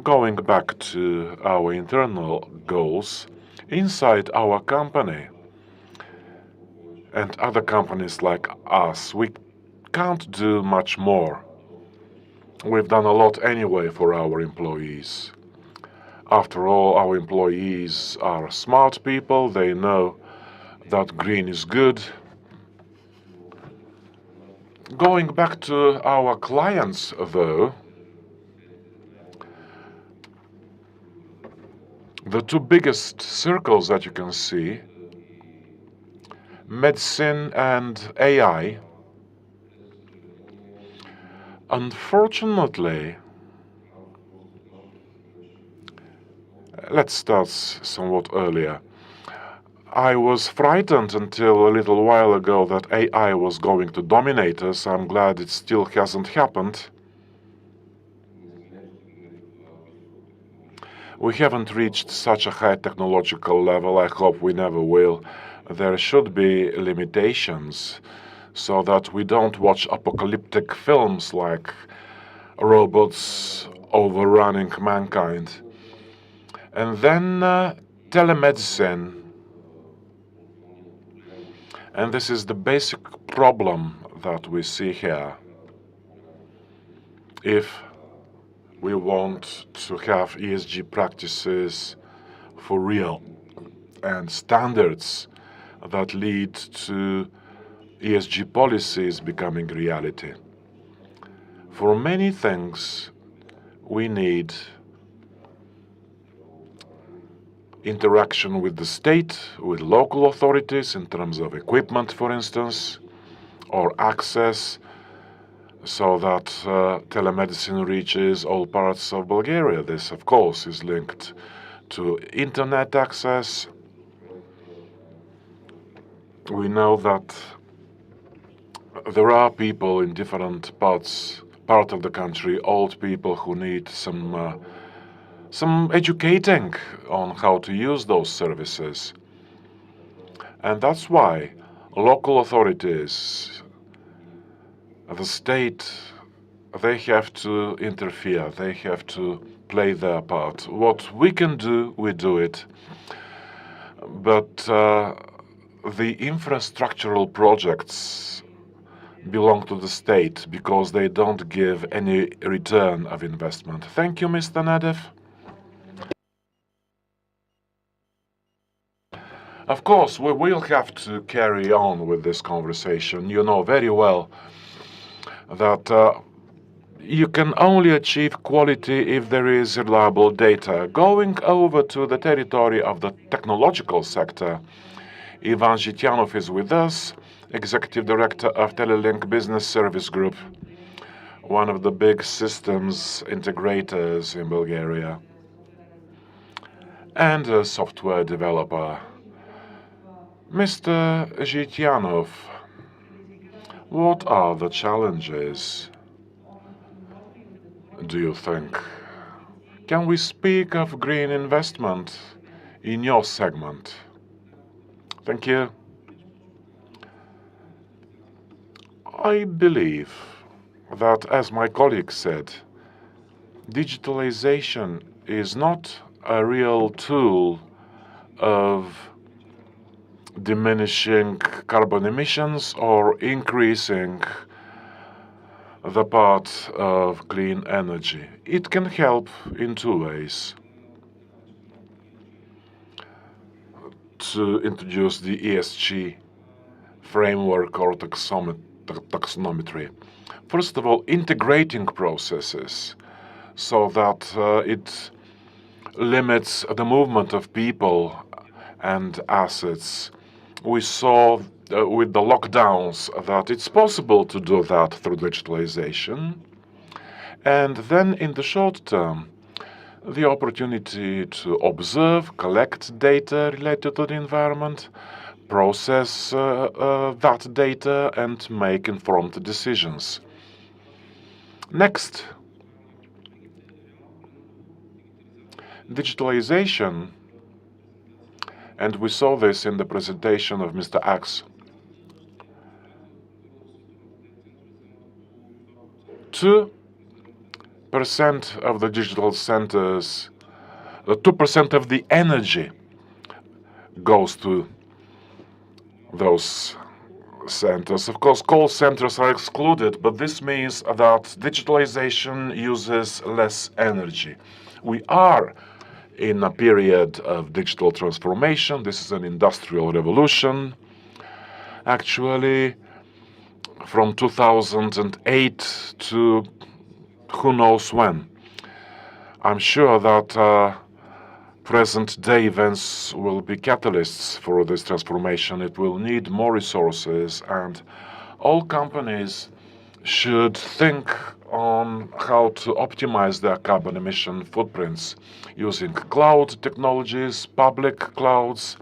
Going back to our internal goals, inside our company and other companies like us, we can't do much more. We've done a lot anyway for our employees. After all, our employees are smart people. They know that green is good. Going back to our clients, though, the two biggest circles that you can see, medicine and AI, unfortunately, let's start somewhat earlier. I was frightened until a little while ago that AI was going to dominate us. I'm glad it still hasn't happened. We haven't reached such a high technological level. I hope we never will. There should be limitations so that we don't watch apocalyptic films like robots overrunning mankind. And then telemedicine. And this is the basic problem that we see here. If we want to have ESG practices for real and standards that lead to ESG policies becoming reality. For many things, we need interaction with the state, with local authorities in terms of equipment, for instance, or access so that telemedicine reaches all parts of Bulgaria. This, of course, is linked to internet access. We know that there are people in different part of the country, old people who need some educating on how to use those services. And that's why local authorities, the state, they have to interfere, they have to play their part. What we can do, we do it. But the infrastructural projects belong to the state because they don't give any return of investment. Thank you, Mr. Nadev. Of course, we will have to carry on with this conversation. You know very well that you can only achieve quality if there is reliable data. Going over to the territory of the technological sector, Ivan Zhityanov is with us, Executive Director of Telelink Business Service Group, one of the big systems integrators in Bulgaria, and a software developer. Mr. Zhityanov, what are the challenges, do you think? Can we speak of green investment in your segment? Thank you. I believe that, as my colleague said, digitalization is not a real tool of diminishing carbon emissions or increasing the part of clean energy. It can help in two ways: to introduce the ESG framework or taxonometry. First of all, integrating processes so that it limits the movement of people and assets. We saw with the lockdowns that it's possible to do that through digitalization. And then in the short term, the opportunity to observe, collect data related to the environment, process that data and make informed decisions. Next, digitalization, and we saw this in the presentation of Mr. Axe. 2% of the digital centers, 2% of the energy goes to those centers. Of course, call centers are excluded, but this means that digitalization uses less energy. We are in a period of digital transformation. This is an industrial revolution. Actually, from 2008 to who knows when. I'm sure that present-day events will be catalysts for this transformation. It will need more resources, and all companies should think on how to optimize their carbon emission footprints using cloud technologies, public clouds.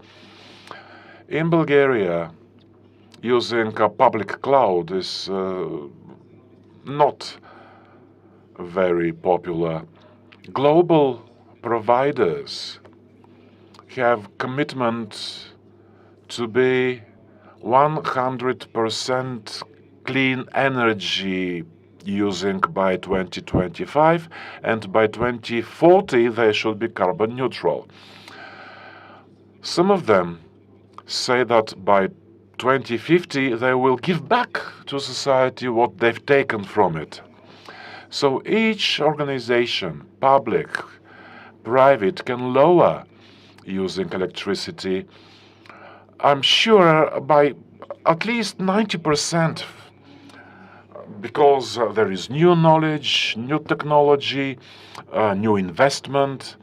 In Bulgaria, using a public cloud is not very popular. Global providers have commitment to be 100% clean energy using by 2025, and by 2040 they should be carbon neutral. Some of them say that by 2050 they will give back to society what they've taken from it. So each organization, public, private, can lower using electricity, I'm sure, by at least 90%, because there is new knowledge, new technology, new investment,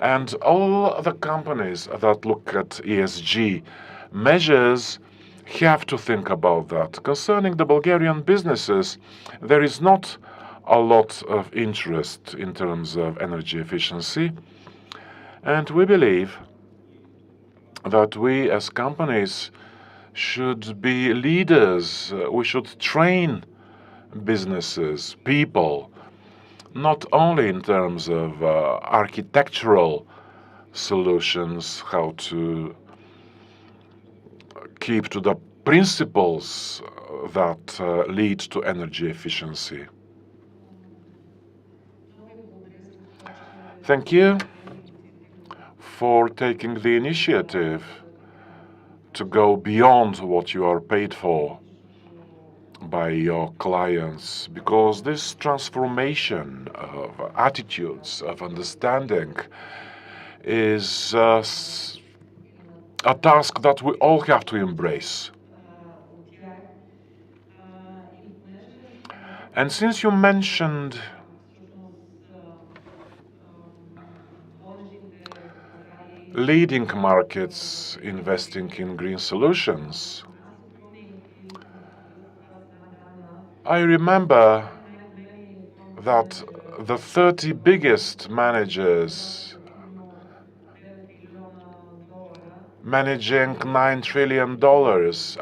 and all the companies that look at ESG measures have to think about that. Concerning the Bulgarian businesses, there is not a lot of interest in terms of energy efficiency, and we believe that we as companies should be leaders. We should train businesses, people, not only in terms of architectural solutions, how to keep to the principles that lead to energy efficiency. Thank you for taking the initiative to go beyond what you are paid for by your clients, because this transformation of attitudes, of understanding, is a task that we all have to embrace. And since you mentioned leading markets investing in green solutions, I remember that the 30 biggest managers managing $9 trillion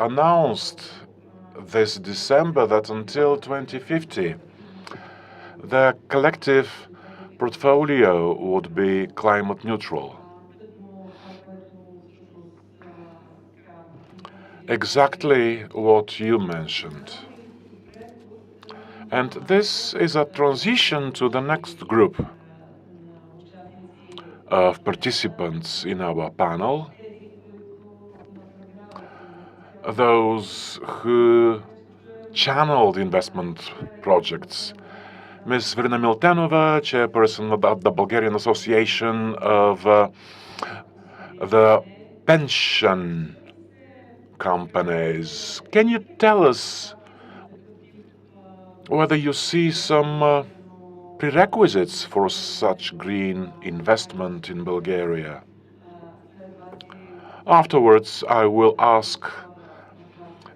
announced this December that until 2050, their collective portfolio would be climate neutral. Exactly what you mentioned. And this is a transition to the next group of participants in our panel, those who channeled investment projects. Ms. Verena Miltenova, chairperson of the Bulgarian Association of the Pension Companies. Can you tell us whether you see some prerequisites for such green investment in Bulgaria? Afterwards, I will ask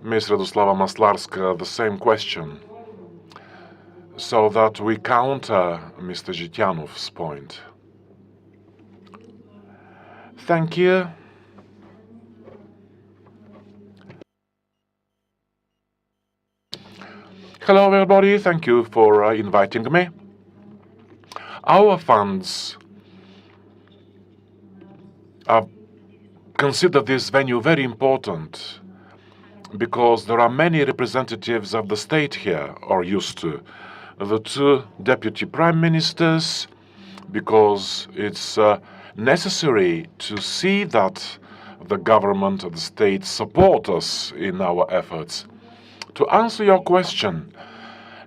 Ms. Radoslava Maslarska the same question, so that we counter Mr. Zhityanov's point. Thank you. Hello, everybody. Thank you for inviting me. Our funds consider this venue very important because there are many representatives of the state here, or used to. The two deputy prime ministers, because it's necessary to see that the government of the state support us in our efforts. To answer your question,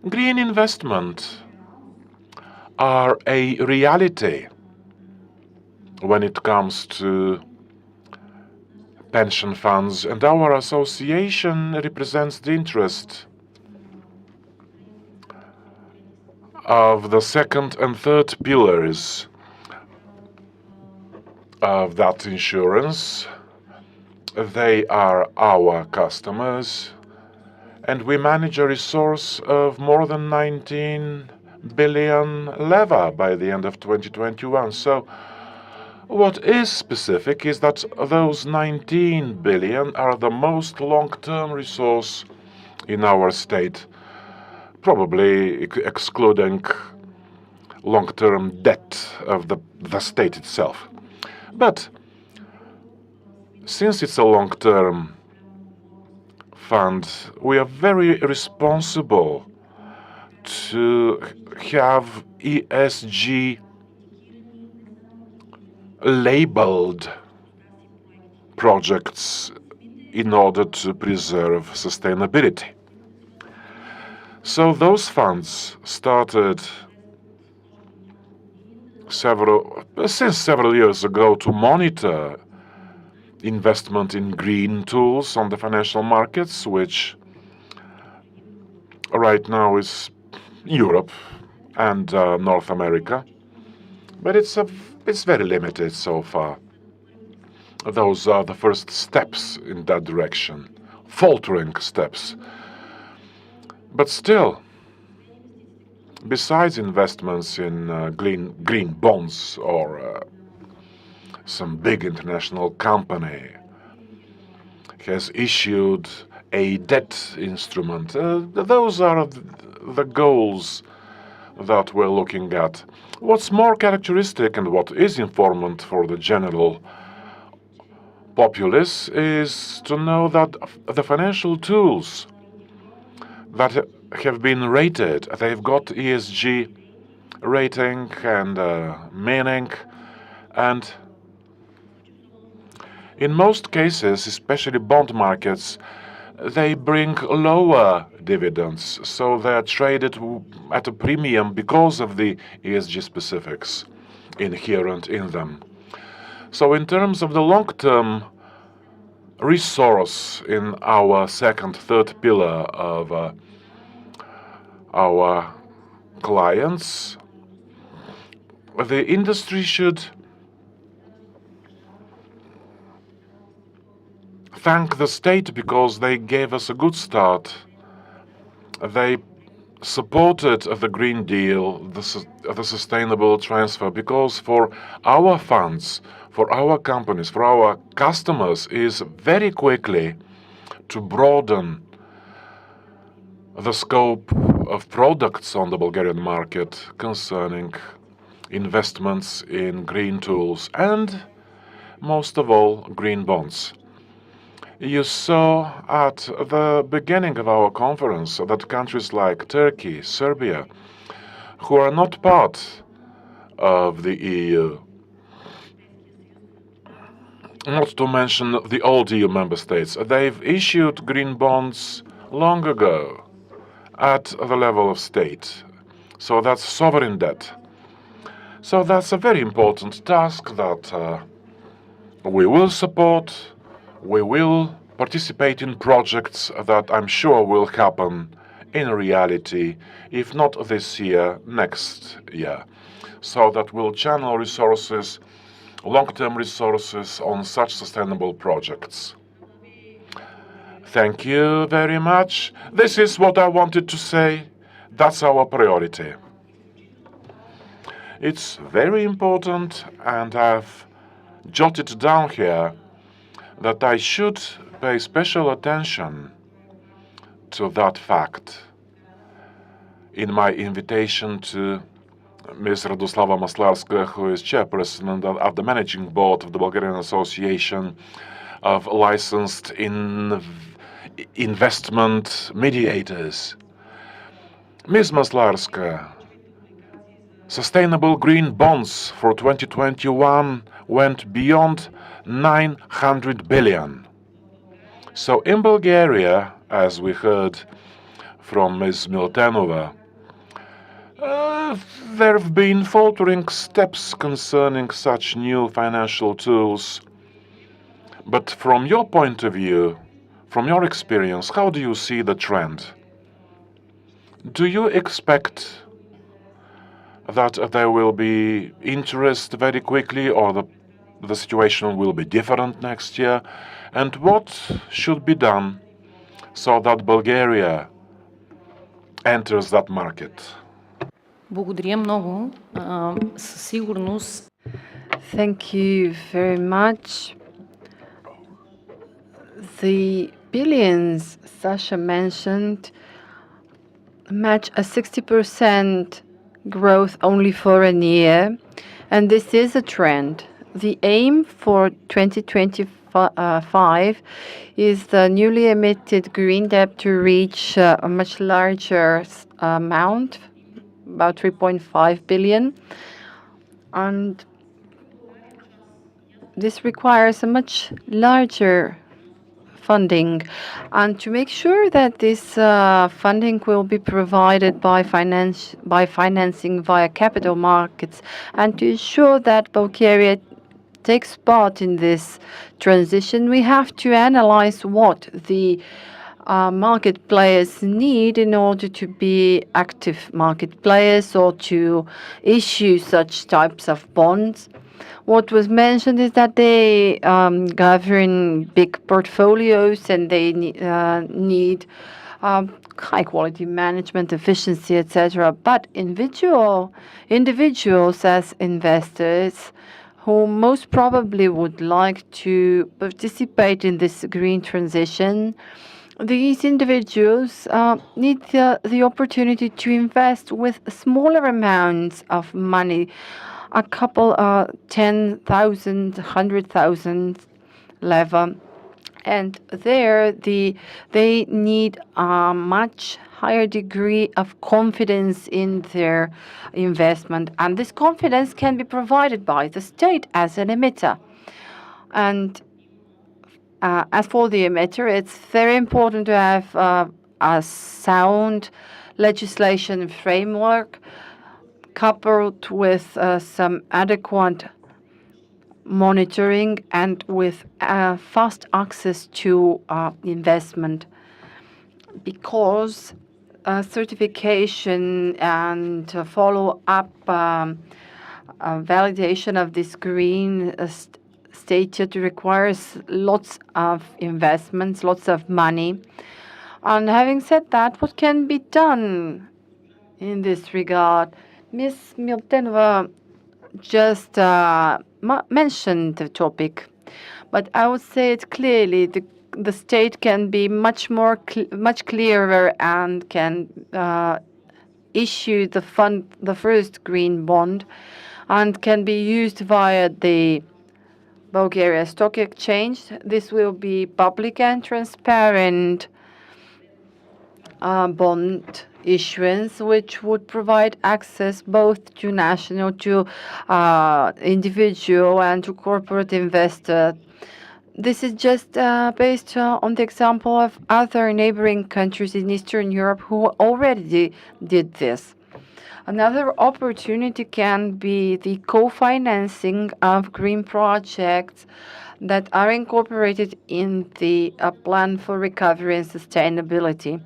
green investment are a reality when it comes to pension funds, and our association represents the interest of the second and third pillars of that insurance. They are our customers, and we manage a resource of more than 19 billion leva by the end of 2021. So what is specific is that those 19 billion are the most long-term resource in our state, probably excluding long-term debt of the state itself. But since it's a long-term fund, we are very responsible to have ESG labeled projects in order to preserve sustainability. So those funds started several years ago to monitor investment in green tools on the financial markets, which right now is Europe and North America, but it's very limited so far. Those are the first steps in that direction, faltering steps. But still, besides investments in green bonds or some big international company has issued a debt instrument, those are the goals that we're looking at. What's more characteristic and what is informant for the general populace is to know that the financial tools that have been rated, they've got ESG rating and meaning, and in most cases, especially bond markets, they bring lower dividends, so they're traded at a premium because of the ESG specifics inherent in them. So in terms of the long-term resource in our second, third pillar of our clients, the industry should thank the state because they gave us a good start. They supported the Green Deal, the sustainable transfer, because for our funds, for our companies, for our customers, is very quickly to broaden the scope of products on the Bulgarian market concerning investments in green tools and, most of all, green bonds. You saw at the beginning of our conference that countries like Turkey, Serbia, who are not part of the EU, not to mention the old EU member states, they've issued green bonds long ago at the level of state. So that's sovereign debt. So that's a very important task that we will support. We will participate in projects that I'm sure will happen in reality, if not this year, next year. So that we'll channel resources, long-term resources on such sustainable projects. Thank you very much. This is what I wanted to say. That's our priority. It's very important, and I've jotted down here that I should pay special attention to that fact in my invitation to Ms. Radoslava Maslarska, who is chairperson of the managing board of the Bulgarian Association of Licensed Investment Mediators. Ms. Maslarska, sustainable green bonds for 2021 went beyond 900 billion. So in Bulgaria, as we heard from Ms. Miltenova, there have been faltering steps concerning such new financial tools. But from your point of view, from your experience, how do you see the trend? Do you expect that there will be interest very quickly, or the situation will be different next year? And what should be done so that Bulgaria enters that market? Благодаря много. Със сигурност. Thank you very much. The billions Sasha mentioned match a 60% growth only for a year, and this is a trend. The aim for 2025 is the newly emitted green debt to reach a much larger amount, about 3.5 billion, and this requires a much larger funding. And to make sure that this funding will be provided by financing via capital markets, and to ensure that Bulgaria takes part in this transition, we have to analyze what the market players need in order to be active market players or to issue such types of bonds. What was mentioned is that they govern big portfolios and they need high quality management, efficiency, etc. But individuals as investors who most probably would like to participate in this green transition, these individuals need the opportunity to invest with smaller amounts of money, a couple, 10,000, 100,000 level. And there, they need a much higher degree of confidence in their investment. And this confidence can be provided by the state as an emitter. And as for the emitter, it's very important to have a sound legislation framework coupled with some adequate monitoring and with fast access to investment, because certification and follow-up validation of this green status requires lots of investments, lots of money. And having said that, what can be done in this regard? Ms. Miltenova just mentioned the topic, but I would say it clearly. The state can be much clearer and can issue the first green bond, and can be used via the Bulgaria Stock Exchange. This will be public and transparent bond issuance, which would provide access both to national, to individual, and to corporate investor. This is just based on the example of other neighboring countries in Eastern Europe who already did this. Another opportunity can be the co-financing of green projects that are incorporated in the plan for recovery and sustainability.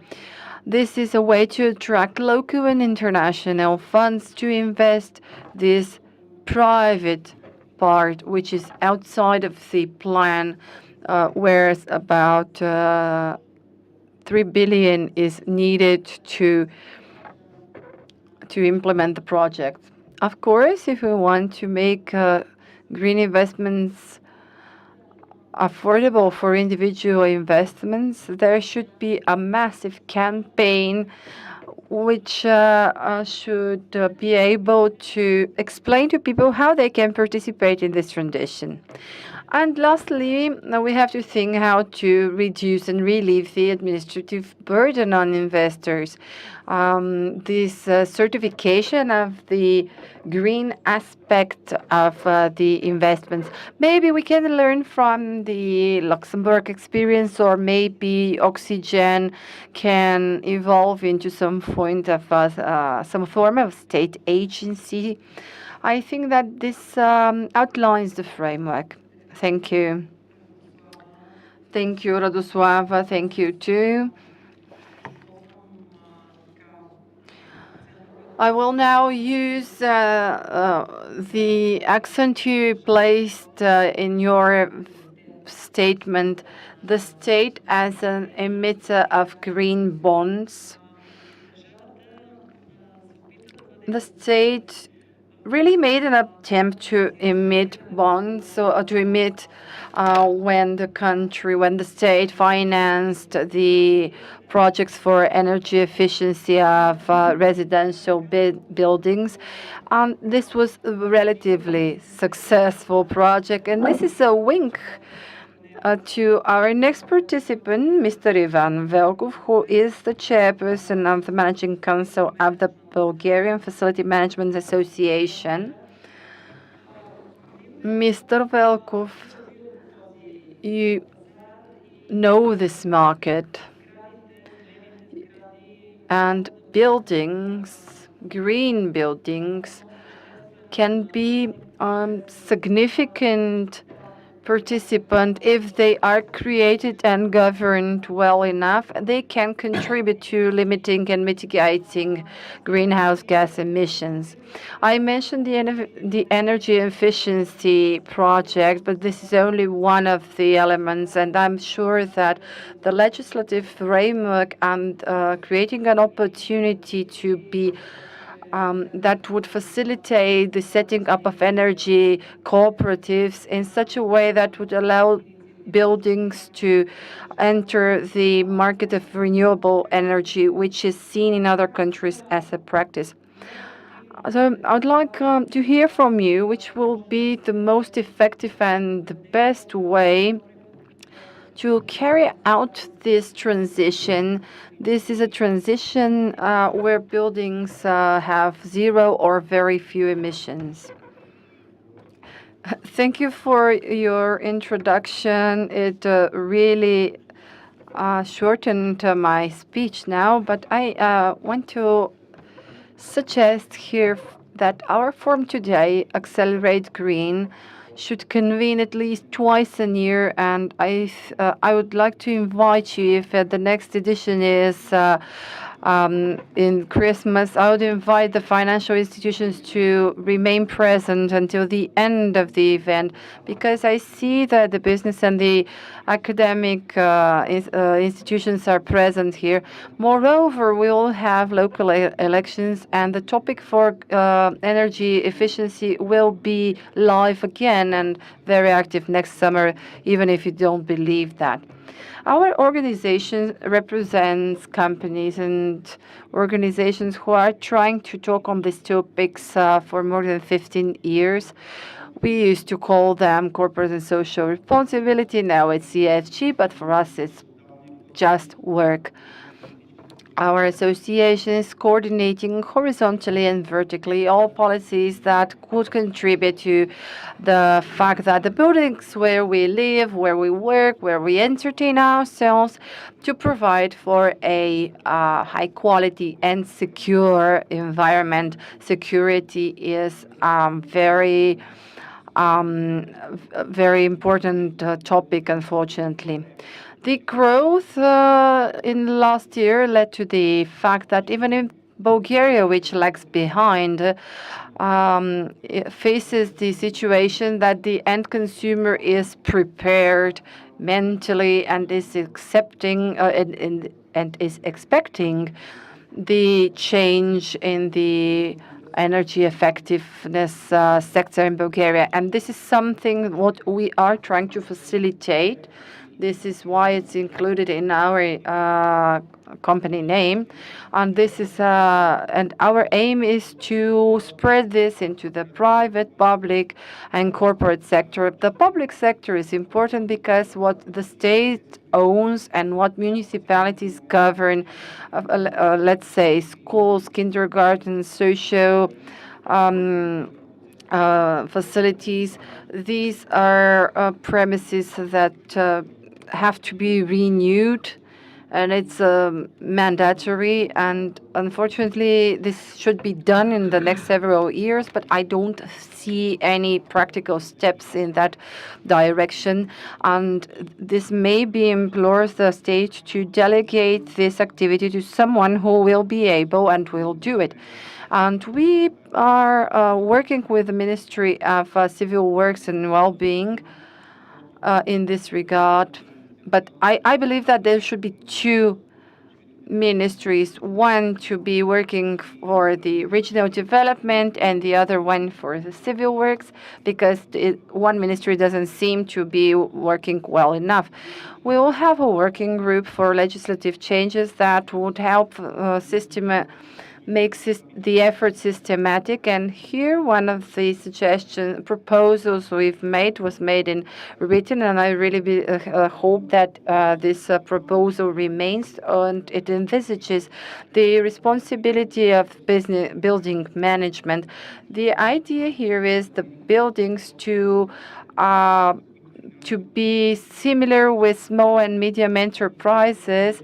This is a way to attract local and international funds to invest this private part, which is outside of the plan, whereas about 3 billion is needed to implement the project. Of course, if we want to make green investments affordable for individual investments, there should be a massive campaign which should be able to explain to people how they can participate in this transition. And lastly, we have to think how to reduce and relieve the administrative burden on investors. This certification of the green aspect of the investments. Maybe we can learn from the Luxembourg experience, or maybe Oxygen can evolve into some point of some form of state agency. I think that this outlines the framework. Thank you. Thank you, Radoslava. Thank you, too. I will now use the accent you placed in your statement, the state as an emitter of green bonds. The state really made an attempt to emit bonds, so to emit when the state financed the projects for energy efficiency of residential buildings. This was a relatively successful project, and this is a wink to our next participant, Mr. Ivan Velkov, who is the chairperson of the Managing Council of the Bulgarian Facility Management Association. Mr. Velkov, you know this market, and buildings, green buildings, can be significant participant if they are created and governed well enough. They can contribute to limiting and mitigating greenhouse gas emissions. I mentioned the energy efficiency project, but this is only one of the elements, and I'm sure that the legislative framework and creating an opportunity to be that would facilitate the setting up of energy cooperatives in such a way that would allow buildings to enter the market of renewable energy, which is seen in other countries as a practice. So I'd like to hear from you which will be the most effective and the best way to carry out this transition. This is a transition where buildings have zero or very few emissions. Thank you for your introduction. It really shortened my speech now, but I want to suggest here that our forum today, Accelerate Green, should convene at least twice a year, and I would like to invite you, if the next edition is in Christmas, I would invite the financial institutions to remain present until the end of the event, because I see that the business and the academic institutions are present here. Moreover, we will have local elections, and the topic for energy efficiency will be live again and very active next summer, even if you don't believe that. Our organization represents companies and organizations who are trying to talk on these topics for more than 15 years. We used to call them corporate and social responsibility. Now it's ESG, but for us it's just work. Our association is coordinating horizontally and vertically all policies that could contribute to the fact that the buildings where we live, where we work, where we entertain ourselves, to provide for a high quality and secure environment. Security is very important topic, unfortunately. The growth in last year led to the fact that even in Bulgaria, which lags behind, faces the situation that the end consumer is prepared mentally and is accepting and is expecting the change in the energy effectiveness sector in Bulgaria. And this is something what we are trying to facilitate. This is why it's included in our company name, and this is and our aim is to spread this into the private, public, and corporate sector. The public sector is important because what the state owns and what municipalities govern, let's say schools, kindergartens, social facilities. These are premises that have to be renewed, and it's mandatory, and unfortunately this should be done in the next several years, but I don't see any practical steps in that direction, and this maybe implores the state to delegate this activity to someone who will be able and will do it. And we are working with the Ministry of Civil Works and Well-being in this regard. But I believe that there should be two ministries, one to be working for the regional development and the other one for the civil works, because one ministry doesn't seem to be working well enough. We will have a working group for legislative changes that would help make the effort systematic. And here, one of the proposals we've made was made in written, and I really hope that this proposal remains, and it envisages the responsibility of building management. The idea here is the buildings to be similar with small and medium enterprises,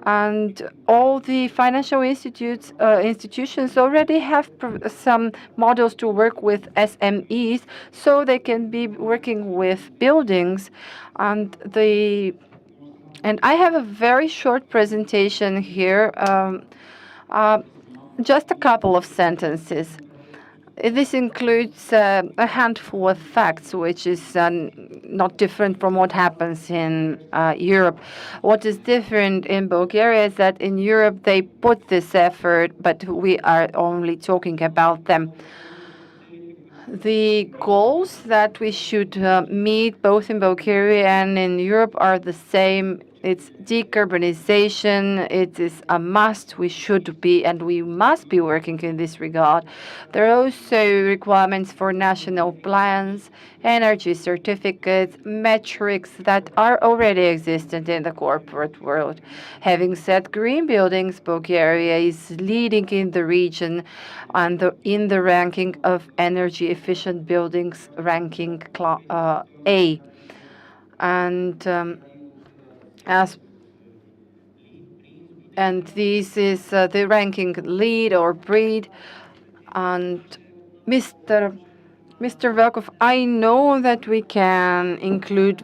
and all the financial institutions already have some models to work with SMEs, so they can be working with buildings. And I have a very short presentation here, just a couple of sentences. This includes a handful of facts, which is not different from what happens in Europe. What is different in Bulgaria is that in Europe they put this effort, but we are only talking about them. The goals that we should meet both in Bulgaria and in Europe are the same. It's decarbonization. It is a must. We should be and we must be working in this regard. There are also requirements for national plans, energy certificates, metrics that are already existent in the corporate world. Having said green buildings, Bulgaria is leading in the region and in the ranking of energy efficient buildings, ranking A. And this is the ranking lead or breed. And Mr. Velkov, I know that we can include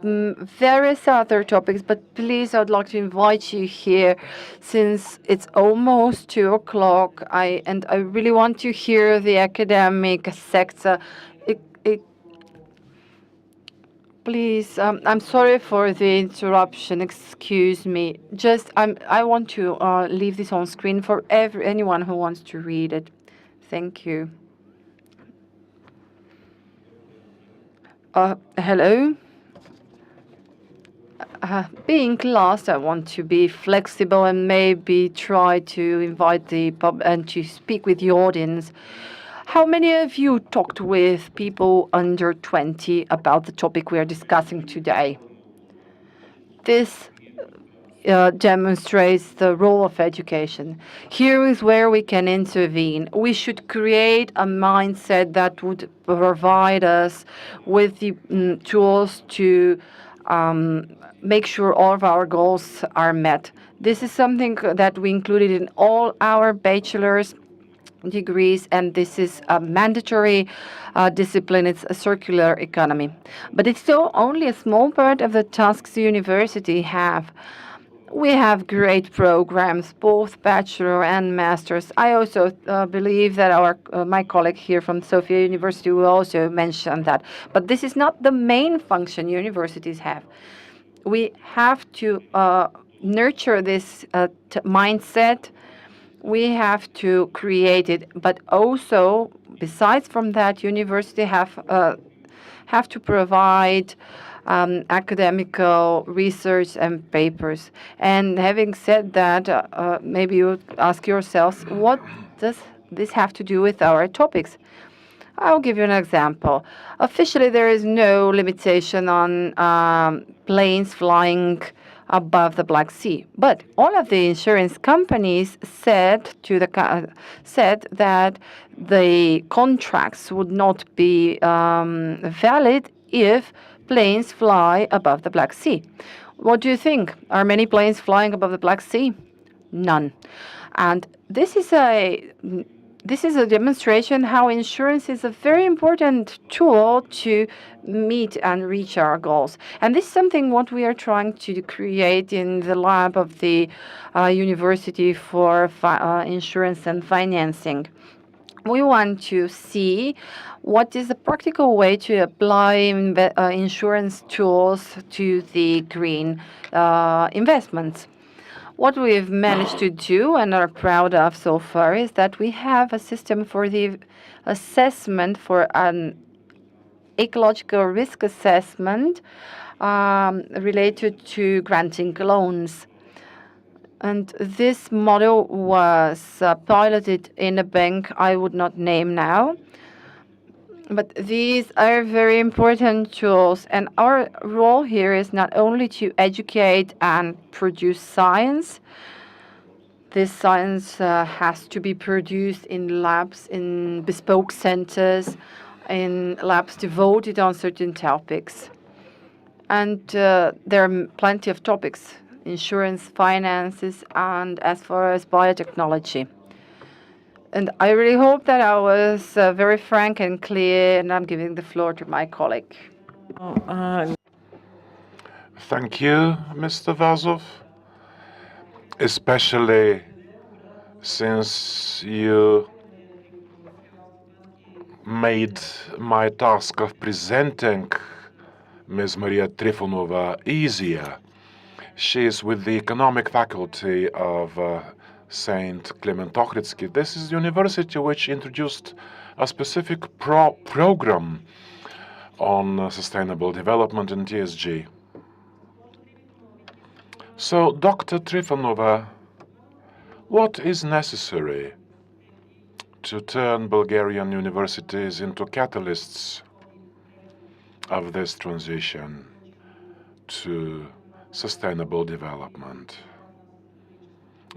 various other topics, but please, I'd like to invite you here since it's almost 2 o'clock. I really want to hear the academic sector. Please, I'm sorry for the interruption. Excuse me. I want to leave this on screen for anyone who wants to read it. Thank you. Hello. Being last, I want to be flexible and maybe try to invite the pub and to speak with the audience. How many of you talked with people under 20 about the topic we are discussing today? This demonstrates the role of education. Here is where we can intervene. We should create a mindset that would provide us with the tools to make sure all of our goals are met. This is something that we included in all our bachelor's degrees, and this is a mandatory discipline. It's a circular economy. But it's still only a small part of the tasks the university have. We have great programs, both bachelor and masters. I also believe that my colleague here from Sofia University will also mention that. But this is not the main function universities have. We have to nurture this mindset. We have to create it, but also, besides from that, university have to provide academical research and papers. And having said that, maybe you ask yourselves, what does this have to do with our topics? I'll give you an example. Officially, there is no limitation on planes flying above the Black Sea, but all of the insurance companies said that the contracts would not be valid if planes fly above the Black Sea. What do you think? Are many planes flying above the Black Sea? None. And this is a demonstration how insurance is a very important tool to meet and reach our goals. And this is something what we are trying to create in the lab of the University for Insurance and Financing. We want to see what is the practical way to apply insurance tools to the green investments. What we've managed to do and are proud of so far is that we have a system for the assessment for an ecological risk assessment related to granting loans. And this model was piloted in a bank I would not name now. But these are very important tools, and our role here is not only to educate and produce science. This science has to be produced in labs, in bespoke centers, in labs devoted on certain topics. And there are plenty of topics: insurance, finances, and as far as biotechnology. And I really hope that I was very frank and clear, and I'm giving the floor to my colleague. Thank you, Mr. Vazov, especially since you made my task of presenting Ms. Maria Trifonova easier. She is with the economic faculty of St. Clement Ochridsky. This is the university which introduced a specific program on sustainable development and ESG. So, Dr. Trifonova, what is necessary to turn Bulgarian universities into catalysts of this transition to sustainable development,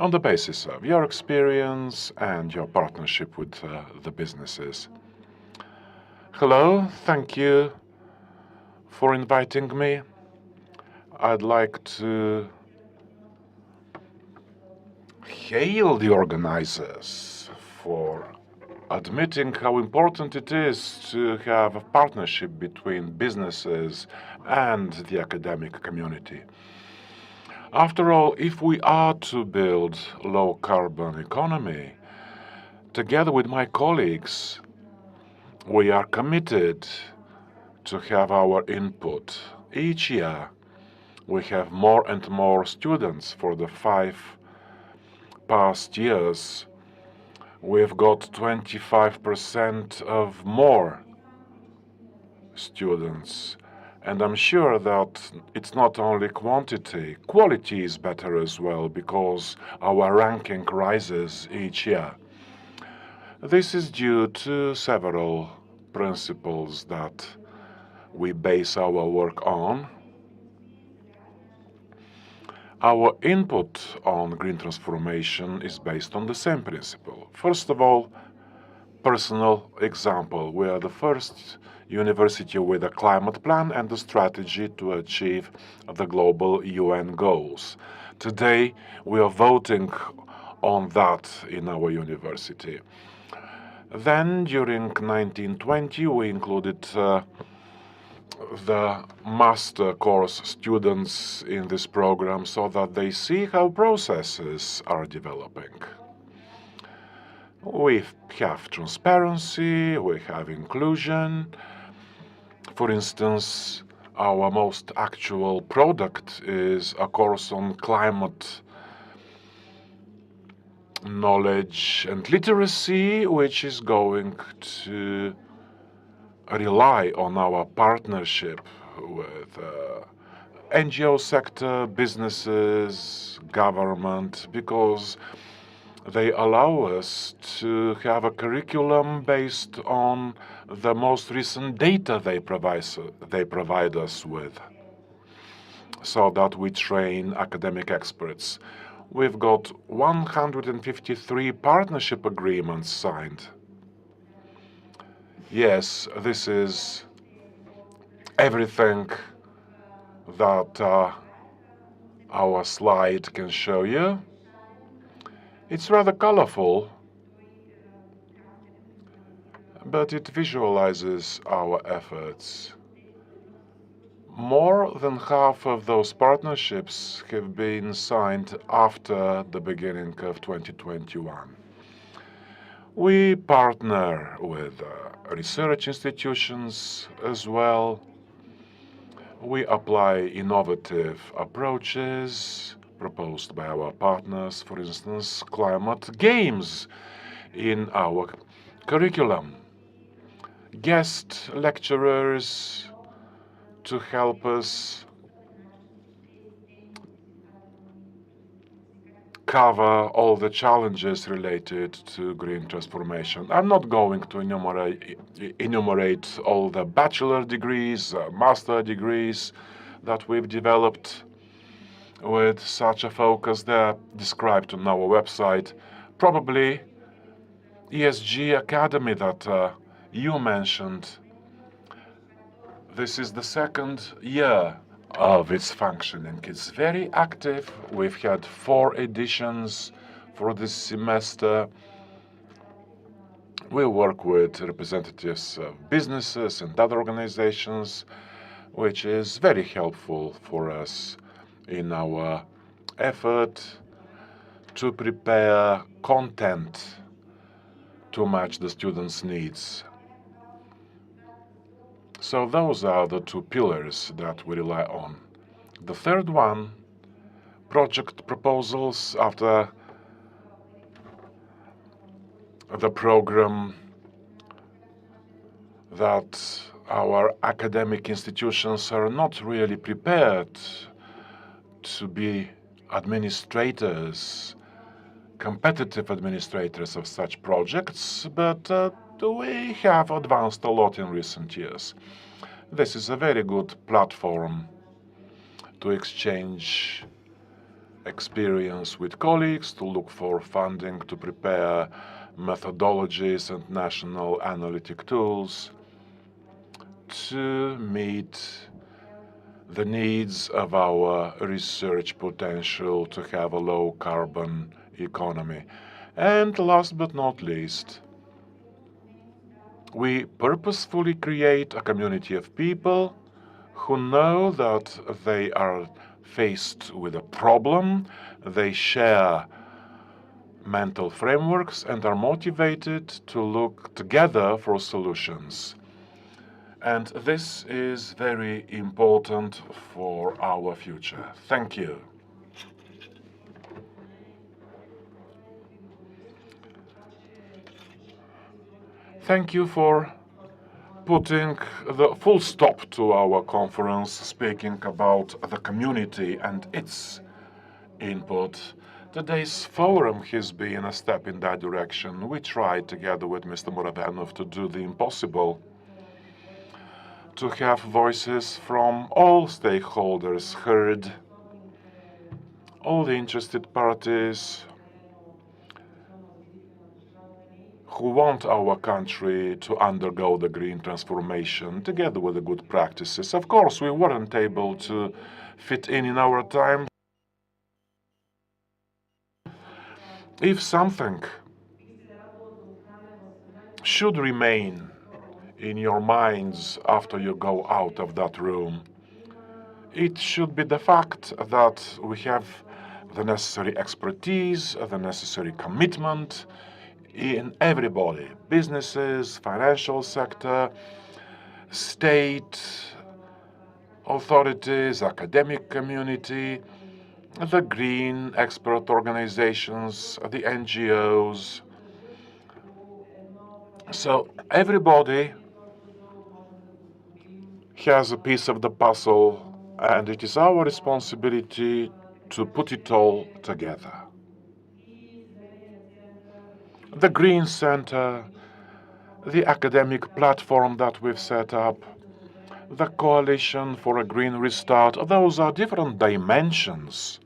on the basis of your experience and your partnership with the businesses? Hello, thank you for inviting me. I'd like to hail the organizers for admitting how important it is to have a partnership between businesses and the academic community. After all, if we are to build a low-carbon economy, together with my colleagues, we are committed to have our input. Each year, we have more and more students. For the 5 past years, we've got 25% of more students. And I'm sure that it's not only quantity, quality is better as well, because our ranking rises each year. This is due to several principles that we base our work on. Our input on green transformation is based on the same principle. First of all, personal example. We are the first university with a climate plan and a strategy to achieve the global UN goals. Today, we are voting on that in our university. Then, during 1920, we included the master course students in this program so that they see how processes are developing. We have transparency, we have inclusion. For instance, our most actual product is a course on climate knowledge and literacy, which is going to rely on our partnership with NGO sector, businesses, government, because they allow us to have a curriculum based on the most recent data they provide us with, so that we train academic experts. We've got 153 partnership agreements signed. Yes, this is everything that our slide can show you. It's rather colorful, but it visualizes our efforts. More than half of those partnerships have been signed after the beginning of 2021. We partner with research institutions as well. We apply innovative approaches, proposed by our partners, for instance, climate games in our curriculum, guest lecturers to help us cover all the challenges related to green transformation. I'm not going to enumerate all the bachelor degrees, master degrees that we've developed with such a focus. They're described on our website. Probably ESG Academy that you mentioned, this is the second year of its functioning. It's very active. We've had 4 editions for this semester. We work with representatives of businesses and other organizations, which is very helpful for us in our effort to prepare content to match the students' needs. So those are the 2 pillars that we rely on. The third one, project proposals after the program that our academic institutions are not really prepared to be administrators, competitive administrators of such projects, but we have advanced a lot in recent years. This is a very good platform to exchange experience with colleagues, to look for funding, to prepare methodologies and national analytic tools to meet the needs of our research potential to have a low-carbon economy. And last but not least, we purposefully create a community of people who know that they are faced with a problem, they share mental frameworks and are motivated to look together for solutions. And this is very important for our future. Thank you. Thank you for putting the full stop to our conference, speaking about the community and its input. Today's forum has been a step in that direction. We tried together with Mr. Muravanov to do the impossible, to have voices from all stakeholders heard, all the interested parties who want our country to undergo the green transformation together with the good practices. Of course, we weren't able to fit in our time. If something should remain in your minds after you go out of that room, it should be the fact that we have the necessary expertise, the necessary commitment in everybody, businesses, financial sector, state authorities, academic community, the green expert organizations, the NGOs. So everybody has a piece of the puzzle, and it is our responsibility to put it all together. The Green Center, the academic platform that we've set up, the Coalition for a Green Restart, those are different dimensions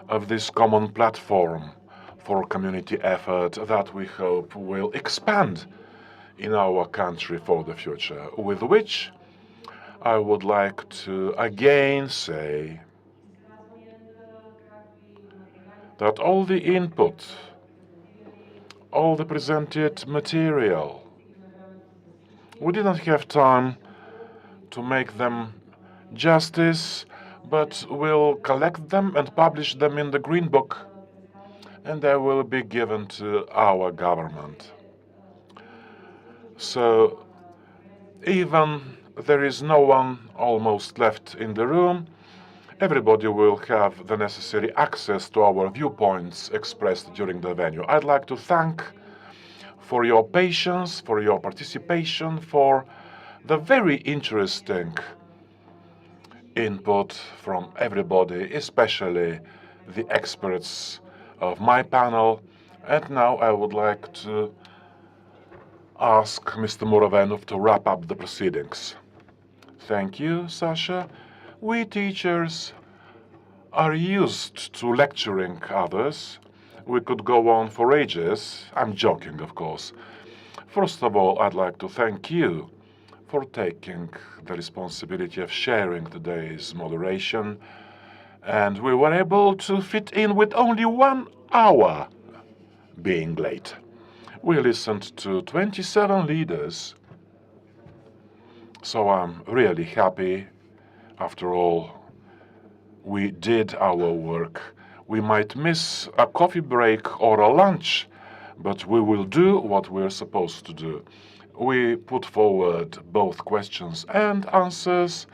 of this common platform for community effort that we hope will expand in our country for the future, with which I would like to again say that all the input, all the presented material, we didn't have time to make them justice, but we'll collect them and publish them in the Green Book, and they will be given to our government. So even there is no one almost left in the room, everybody will have the necessary access to our viewpoints expressed during the venue. I'd like to thank for your patience, for your participation, for the very interesting input from everybody, especially the experts of my panel. And now I would like to ask Mr. Muravenov to wrap up the proceedings. Thank you, Sasha. We teachers are used to lecturing others. We could go on for ages. I'm joking, of course. First of all, I'd like to thank you for taking the responsibility of sharing today's moderation. And we were able to fit in with only 1 hour being late. We listened to 27 leaders, so I'm really happy. After all, we did our work. We might miss a coffee break or a lunch, but we will do what we're supposed to do. We put forward both questions and answers,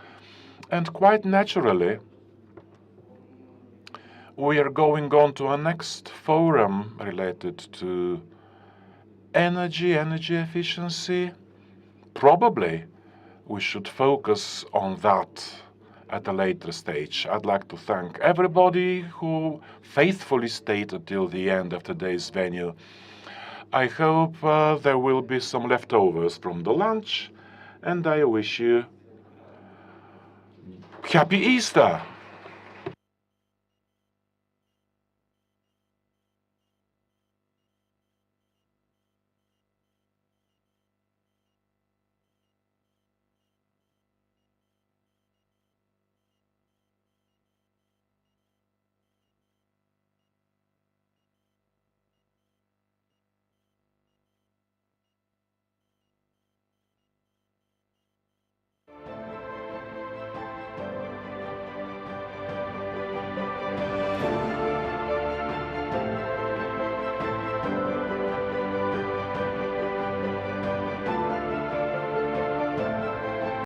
and quite naturally, we are going on to a next forum related to energy efficiency. Probably we should focus on that at a later stage. I'd like to thank everybody who faithfully stayed until the end of today's venue. I hope there will be some leftovers from the lunch, and I wish you Happy Easter!